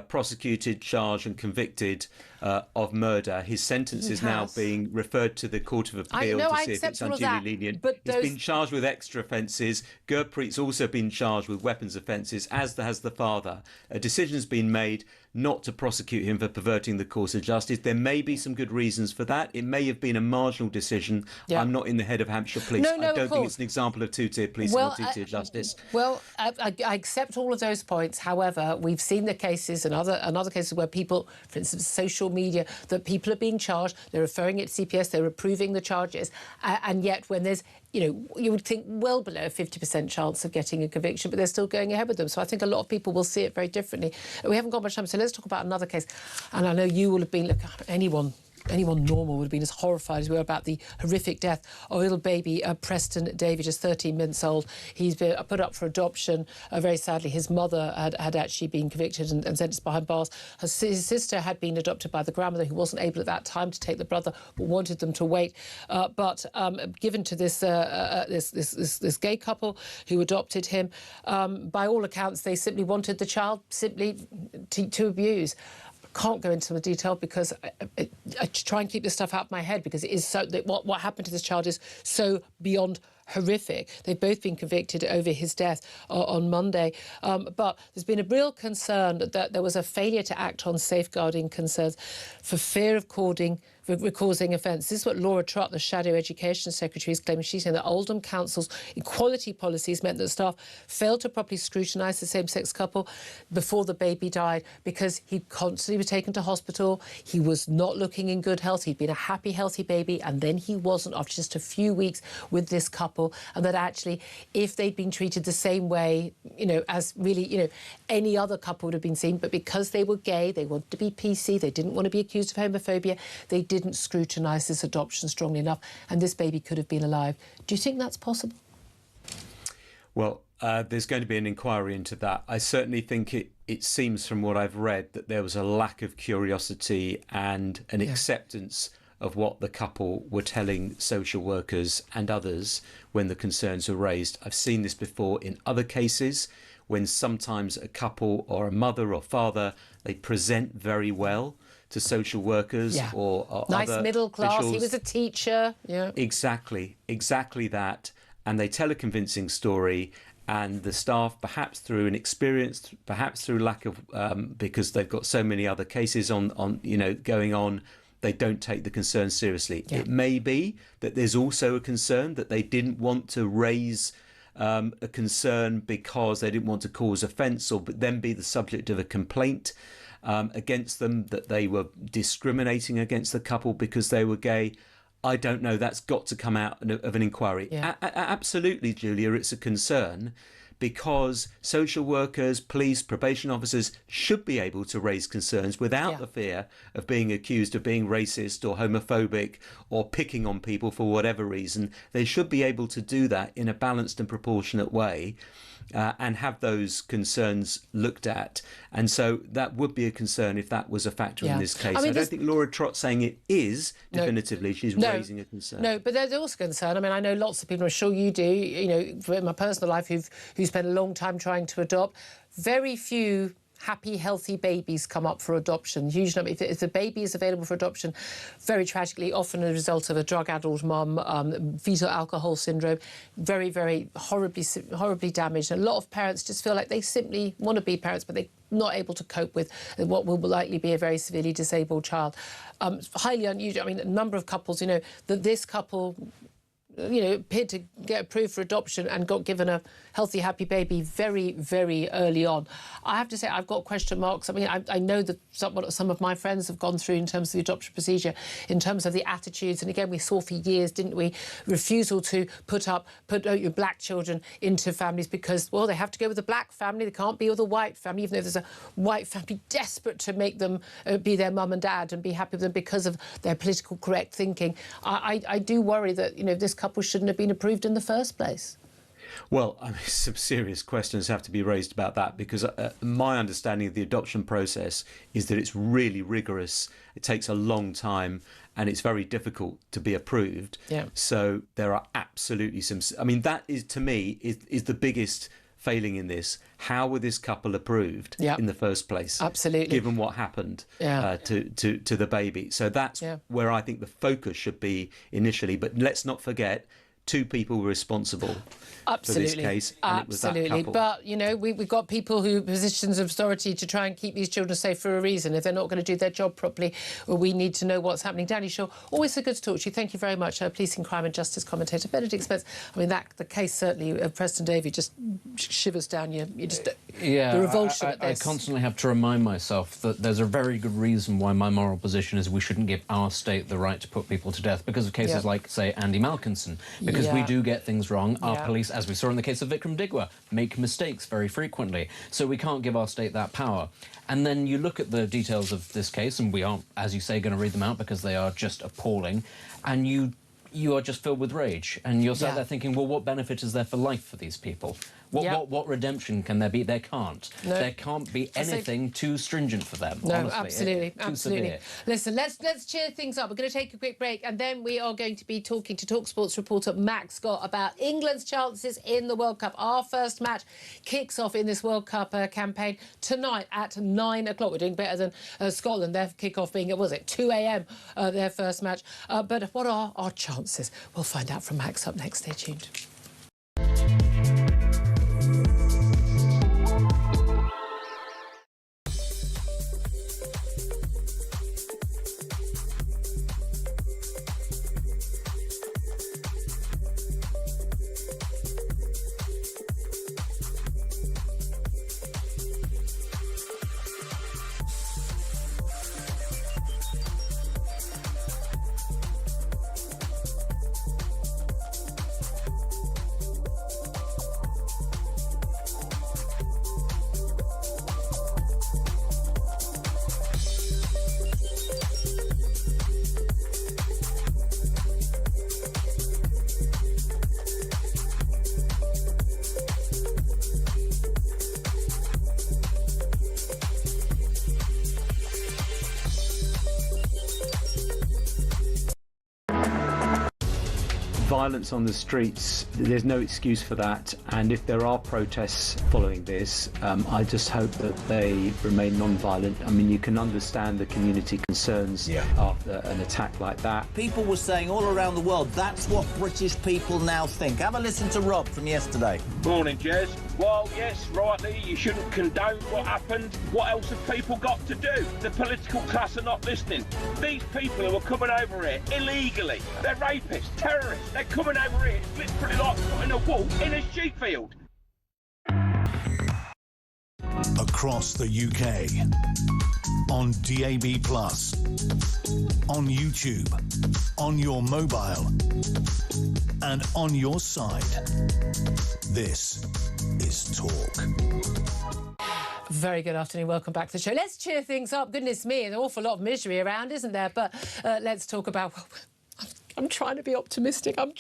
prosecuted, charged and convicted of murder. His sentence is now being referred to the Court of Appeal to see if it's unduly lenient. But he's been charged with extra offences. Gurpreet's also been charged with weapons offences, as has the father. A decision's been made not to prosecute him for perverting the course of justice. There may be some good reasons for that. It may have been a marginal decision. I'm not in the head of Hampshire Police. I don't think it's an example of two-tier policing or two-tier justice. Well, I accept all of those points. However, we've seen the cases and other cases where people, for instance, social media, that people are being charged, they're referring it to CPS, they're approving the charges, and yet when there's, you would think well below a 50% chance of getting a conviction, but they're still going ahead with them. So I think a lot of people will see it very differently. We haven't got much time, so let's talk about another case. And I know you will have been, look, anyone normal would have been as horrified as we were about the horrific death of little baby Preston Davy, just 13 months old. He's been put up for adoption. Very sadly, his mother had actually been convicted and sentenced behind bars. His sister had been adopted by the grandmother, who wasn't able at that time to take the brother, but wanted them to wait. But given to this gay couple who adopted him, by all accounts, they simply wanted the child simply to abuse. Can't go into the detail because I try and keep this stuff out of my head, because it is so that what happened to this child is so beyond horrific. They've both been convicted over his death on Monday. But there's been a real concern that there was a failure to act on safeguarding concerns for fear of causing offence. This is what Laura Trott, the Shadow Education Secretary, is claiming. She's saying that Oldham Council's equality policies meant that staff failed to properly scrutinise the same-sex couple before the baby died, because he constantly was taken to hospital. He was not looking in good health. He'd been a happy, healthy baby, and then he wasn't after just a few weeks with this couple. And that actually, if they'd been treated the same way, as really, any other couple would have been seen, but because they were gay, they wanted to be PC, they didn't want to be accused of homophobia, they didn't scrutinise this adoption strongly enough, and this baby could have been alive. Do you think that's possible? Well, there's going to be an inquiry into that. I certainly think it seems from what I've read that there was a lack of curiosity and an acceptance of what the couple were telling social workers and others when the concerns were raised. I've seen this before in other cases, when sometimes a couple or a mother or father, they present very well to social workers or nice other middle class officials. He was a teacher. Exactly that, and they tell a convincing story, and the staff, perhaps through inexperience, perhaps through lack of because they've got so many other cases on going on, they don't take the concern seriously. It may be that there's also a concern that they didn't want to raise a concern because they didn't want to cause offence or then be the subject of a complaint against them, that they were discriminating against the couple because they were gay. I don't know. That's got to come out of an inquiry. Absolutely, Julia, it's a concern, because social workers, police, probation officers should be able to raise concerns without the fear of being accused of being racist or homophobic or picking on people for whatever reason. They should be able to do that in a balanced and proportionate way. And have those concerns looked at. And so that would be a concern if that was a factor in this case. I don't think Laura Trott's saying it is definitively. She's raising a concern. No, but there's also concern. I mean, I know lots of people, I'm sure you do, in my personal life, who've spend a long time trying to adopt. Very few happy, healthy babies come up for adoption. Usually, if the baby is available for adoption, very tragically, often a result of a drug-addled mum, fetal alcohol syndrome, very, very horribly damaged. And a lot of parents just feel like they simply want to be parents, but they're not able to cope with what will likely be a very severely disabled child. Highly unusual. I mean, a number of couples, that this couple appeared to get approved for adoption and got given a healthy, happy baby very, very early on. I have to say, I've got question marks. I mean, I know that some of my friends have gone through in terms of the adoption procedure, in terms of the attitudes. And again, we saw for years, didn't we, refusal to put your black children into families because, well, they have to go with a black family. They can't be with a white family, even though there's a white family desperate to make them be their mum and dad and be happy with them because of their political correct thinking. I do worry that, this couple shouldn't have been approved in the first place. Well, I mean, some serious questions have to be raised about that because my understanding of the adoption process is that it's really rigorous. It takes a long time and it's very difficult to be approved. Yeah. So there are absolutely some... I mean, that is, to me, is the biggest failing in this. How were this couple approved in the first place? Absolutely. Given what happened to the baby. So that's where I think the focus should be initially. But let's not forget, two people were responsible for this case, and it was that couple. But, we've got people who positions of authority to try and keep these children safe for a reason. If they're not going to do their job properly, well, we need to know what's happening. Danny Shaw, always so good to talk to you. Thank you very much. Policing, crime and justice commentator. Benedict Spence. I mean, the case certainly of Preston Davey just shivers down you. The revulsion at this. I constantly have to remind myself that there's a very good reason why my moral position is we shouldn't give our state the right to put people to death because of cases like, say, Andy Malkinson. Because we do get things wrong. Our police, as we saw in the case of Vikram Digwa, make mistakes very frequently. So we can't give our state that power. And then you look at the details of this case, and we aren't, as you say, going to read them out because they are just appalling. And you are just filled with rage. And you're sat there thinking, well, what benefit is there for life for these people? What redemption can there be? There can't. No. There can't be anything too stringent for them. No, honestly. absolutely. Listen, let's cheer things up. We're going to take a quick break, and then we are going to be talking to TalkSport's reporter Max Scott about England's chances in the World Cup. Our first match kicks off in this World Cup campaign tonight at 9 o'clock. We're doing better than Scotland. Their kick-off being, 2 a.m. Their first match. But what are our chances? We'll find out from Max up next. Stay tuned. Violence on the streets, there's no excuse for that, and if there are protests following this, I just hope that they remain non-violent. I mean, you can understand the community concerns after an attack like that. People were saying all around the world that's what British people now think. Have a listen to Rob from yesterday. Morning, Jez. Well, yes, rightly, you shouldn't condone what happened. What else have people got to do? The political class are not listening. These people who are coming over here illegally, they're rapists, terrorists. They're coming over here, literally like putting a wall in a sheep field. Across the UK, on DAB+, on YouTube, on your mobile, and on your side. This is Talk. Very good afternoon. Welcome back to the show. Let's cheer things up. Goodness me, an awful lot of misery around, isn't there? But let's talk about... I'm trying to be optimistic. I'm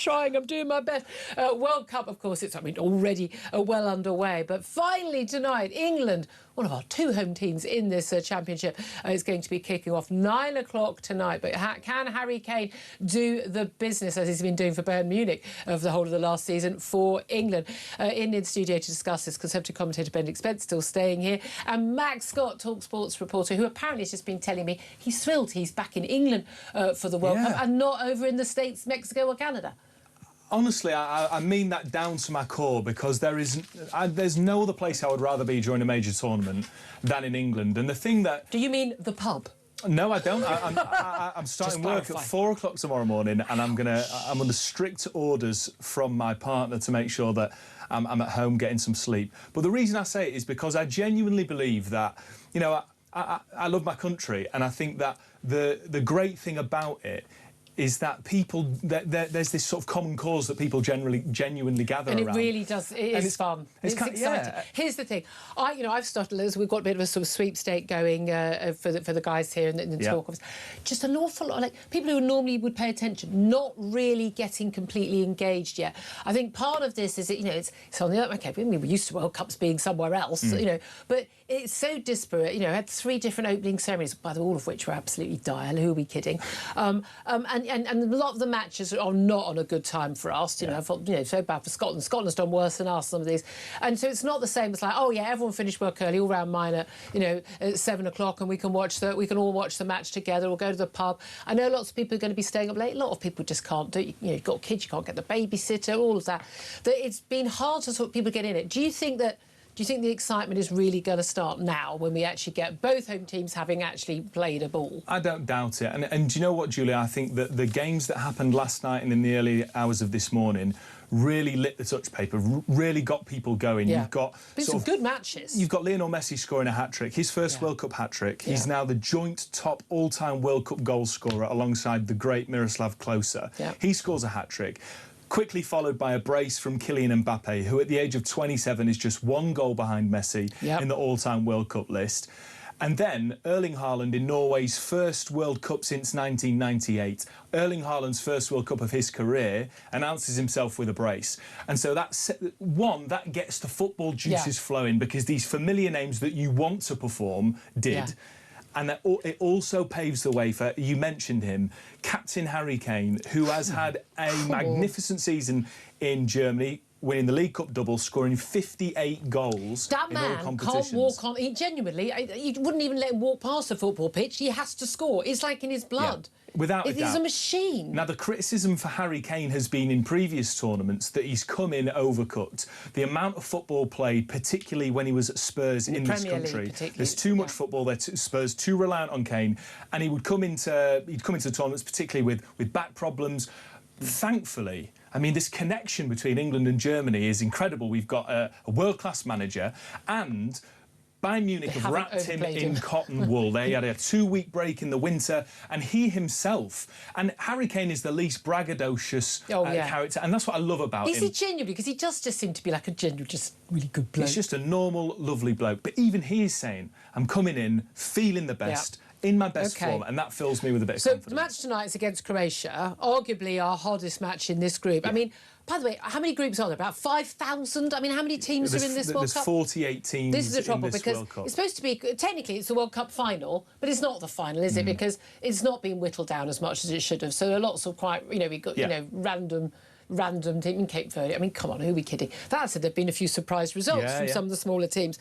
doing my best. World Cup, of course, it's already well underway. But finally tonight, England, one of our two home teams in this championship, is going to be kicking off 9 o'clock tonight. But can Harry Kane do the business, as he's been doing for Bayern Munich over the whole of the last season for England? In the studio to discuss this, Conservative commentator Benedict Spence still staying here, and Max Scott, TalkSport's reporter, who apparently has just been telling me he's thrilled he's back in England for the World Cup and not over in the States, Mexico or Canada. Honestly, I mean that down to my core, because there's no other place I would rather be during a major tournament than in England. And the thing that... Do you mean the pub? No, I don't. I'm starting work at 4 o'clock tomorrow morning, and I'm under strict orders from my partner to make sure that I'm at home getting some sleep. But the reason I say it is because I genuinely believe that, you know, I love my country, and I think that the great thing about it is that there's this sort of common cause that people genuinely gather around. And it really does. It is fun. It's exciting. Yeah. Here's the thing. I've started, as we've got a bit of a sort of sweepstake going for the guys here in the talk office. Just an awful lot, like people who normally would pay attention, not really getting completely engaged yet. I think part of this is that, you know, it's on the other. Okay, I mean, we're used to World Cups being somewhere else, you know, but it's so disparate. You know, had 3 different opening ceremonies, by the all of which were absolutely dire. Who are we kidding? And a lot of the matches are not on a good time for us. You know, I thought, you know, so bad for Scotland. Scotland's done worse than us, some of these. And so it's not the same as like, oh yeah, everyone finished work early, all round mine at, you know, at 7 o'clock, and we can all watch the match together or go to the pub. I know lots of people are going to be staying up late. A lot of people just can't do it. You know, you've got kids, you can't get the babysitter, all of that. That it's been hard to sort of people get in it. Do you think the excitement is really going to start now, when we actually get both home teams having actually played a ball? I don't doubt it. And do you know what, Julia? I think that the games that happened last night and in the early hours of this morning really lit the touch paper, really got people going. Yeah. You've got some good matches. You've got Lionel Messi scoring a hat-trick, his first World Cup hat-trick. He's now the joint top all-time World Cup goal scorer alongside the great Miroslav Klose. Yeah. He scores a hat-trick. Quickly followed by a brace from Kylian Mbappe, who at the age of 27 is just 1 goal behind Messi in the all-time World Cup list. And then Erling Haaland in Norway's first World Cup since 1998. Erling Haaland's first World Cup of his career, announces himself with a brace. And so that gets the football juices flowing, because these familiar names that you want to perform did. Yeah. And it also paves the way for, you mentioned him, Captain Harry Kane, who has had a magnificent season in Germany, winning the League Cup double, scoring 58 goals that in all competitions. That man can't walk on. He genuinely, you wouldn't even let him walk past a football pitch. He has to score. It's like in his blood. Yeah. Without a doubt. He's a machine. Now, the criticism for Harry Kane has been in previous tournaments that he's come in overcooked. The amount of football played, particularly when he was at Spurs in this country, there's too much football there. Spurs too reliant on Kane, and he'd come into tournaments particularly with back problems. Thankfully, I mean, this connection between England and Germany is incredible. We've got a world-class manager, and Bayern Munich have wrapped him in cotton wool. They had a 2-week break in the winter, and he himself, and Harry Kane is the least braggadocious character, and that's what I love about him. Is he genuinely? Because he does just seem to be like a genuine, just really good bloke. He's just a normal, lovely bloke. But even he is saying, I'm coming in, feeling the best, in my best form, and that fills me with a bit of confidence. So the match tonight is against Croatia, arguably our hardest match in this group. I mean, by the way, how many groups are there? About 5,000? I mean, how many teams are in this World Cup? There's 48 teams. This is the trouble, because it's supposed to be, technically it's the World Cup final, but it's not the final, is it? Because it's not been whittled down as much as it should have. So there are lots of quite, you know, we've got, you know, random team in Cape Verde. I mean, come on, who are we kidding? That said, there have been a few surprise results from some of the smaller teams.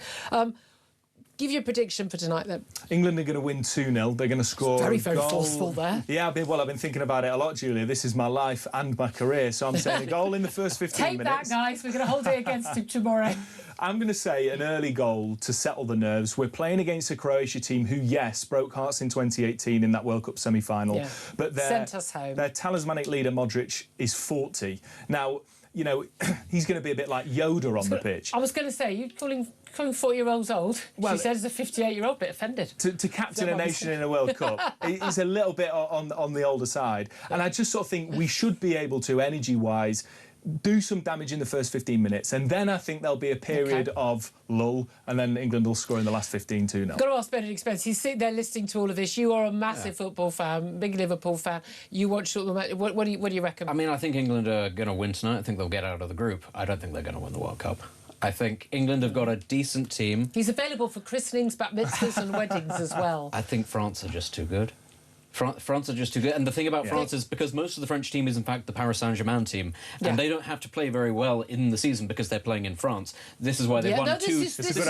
Give your prediction for tonight, then. England are going to win 2-0. They're going to score very, a very goal. forceful there. Yeah, I've been thinking about it a lot, Julia. This is my life and my career, so I'm saying a goal in the first 15 minutes. Take that, guys. We're going to hold it against him tomorrow. I'm going to say an early goal to settle the nerves. We're playing against a Croatia team who, yes, broke hearts in 2018 in that World Cup semi-final. Yeah. But sent us home. Their talismanic leader, Modric, is 40. Now, you know, he's going to be a bit like Yoda on the pitch. I was going to say, you're calling 40-year-olds old. Well, she says a 58-year-old, bit offended. To captain a nation in a World Cup, he's a little bit on the older side. Yeah. And I just sort of think we should be able to, energy-wise, do some damage in the first 15 minutes, and then I think there'll be a period of lull, and then England will score in the last 15 2-0. Got to ask Benedict Spence. He's sitting there listening to all of this. You are a massive football fan, big Liverpool fan. You watched all the match. What do you reckon? I mean, I think England are going to win tonight. I think they'll get out of the group. I don't think they're going to win the World Cup. I think England have got a decent team. He's available for christenings, bat mitzvahs and weddings as well. I think France are just too good. France are just too good. And the thing about France is because most of the French team is, in fact, the Paris Saint-Germain team, and they don't have to play very well in the season because they're playing in France. This is why they've won two. This is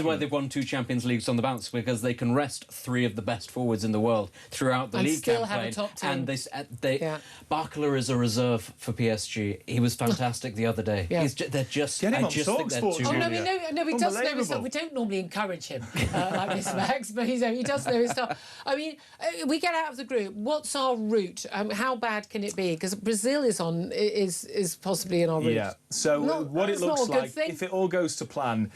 why they've won 2 Champions Leagues on the bounce, because they can rest 3 of the best forwards in the world throughout the league still campaign. Have a top team. And Barcola is a reserve for PSG. He was fantastic the other day. They're just. Get him I just on think they're too. Oh no, he does know his stuff. We don't normally encourage him like this, Max, but he does know his stuff. I mean, we get out of the group. What's our route? How bad can it be? Because Brazil is possibly in our route. Yeah. So what it looks like, if it all goes to plan,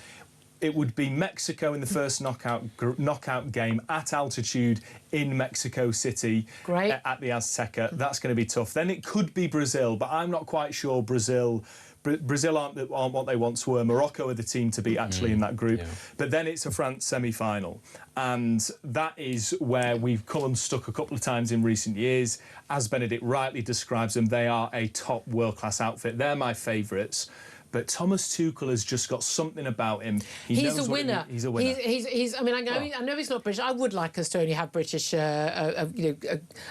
it would be Mexico in the first knockout game at altitude in Mexico City at the Azteca. That's going to be tough. Then it could be Brazil, but I'm not quite sure Brazil aren't what they once were. Morocco are the team to beat actually in that group. Yeah. But then it's a France semi-final. And that is where we've come unstuck a couple of times in recent years. As Benedict rightly describes them, they are a top world-class outfit. They're my favourites. But Thomas Tuchel has just got something about him. He's a winner. He's a winner. I mean, I know he's not British. I would like us to only have British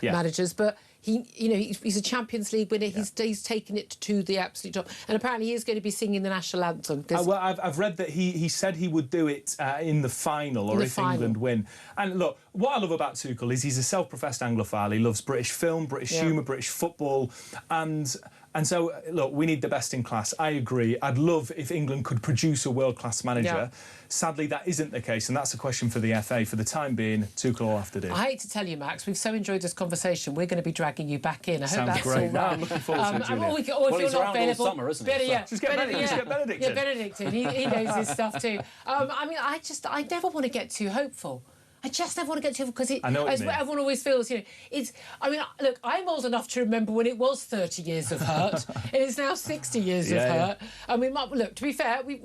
managers, but he's a Champions League winner. He's taken it to the absolute top, and apparently he is going to be singing the national anthem. Well, I've read that he said he would do it in the final, or if England win. And look, what I love about Tuchel is he's a self-professed Anglophile. He loves British film, British humour, British football, and so, look, we need the best in class. I agree. I'd love if England could produce a world-class manager. Yeah. Sadly, that isn't the case, and that's a question for the FA. For the time being, Tuchel will have to do. I hate to tell you, Max, we've so enjoyed this conversation. We're going to be dragging you back in. I hope that's great. all right. No, I'm looking forward to it, Julia. Or if you're not available, all summer, isn't it? Just get Benedict in. Yeah, Benedict in. He knows his stuff too. I mean, I never want to get too hopeful. I just never want to get too, because everyone always feels, it's. I mean, look, I'm old enough to remember when it was 30 years of hurt, and it's now 60 years of hurt. I mean, look, to be fair, we've had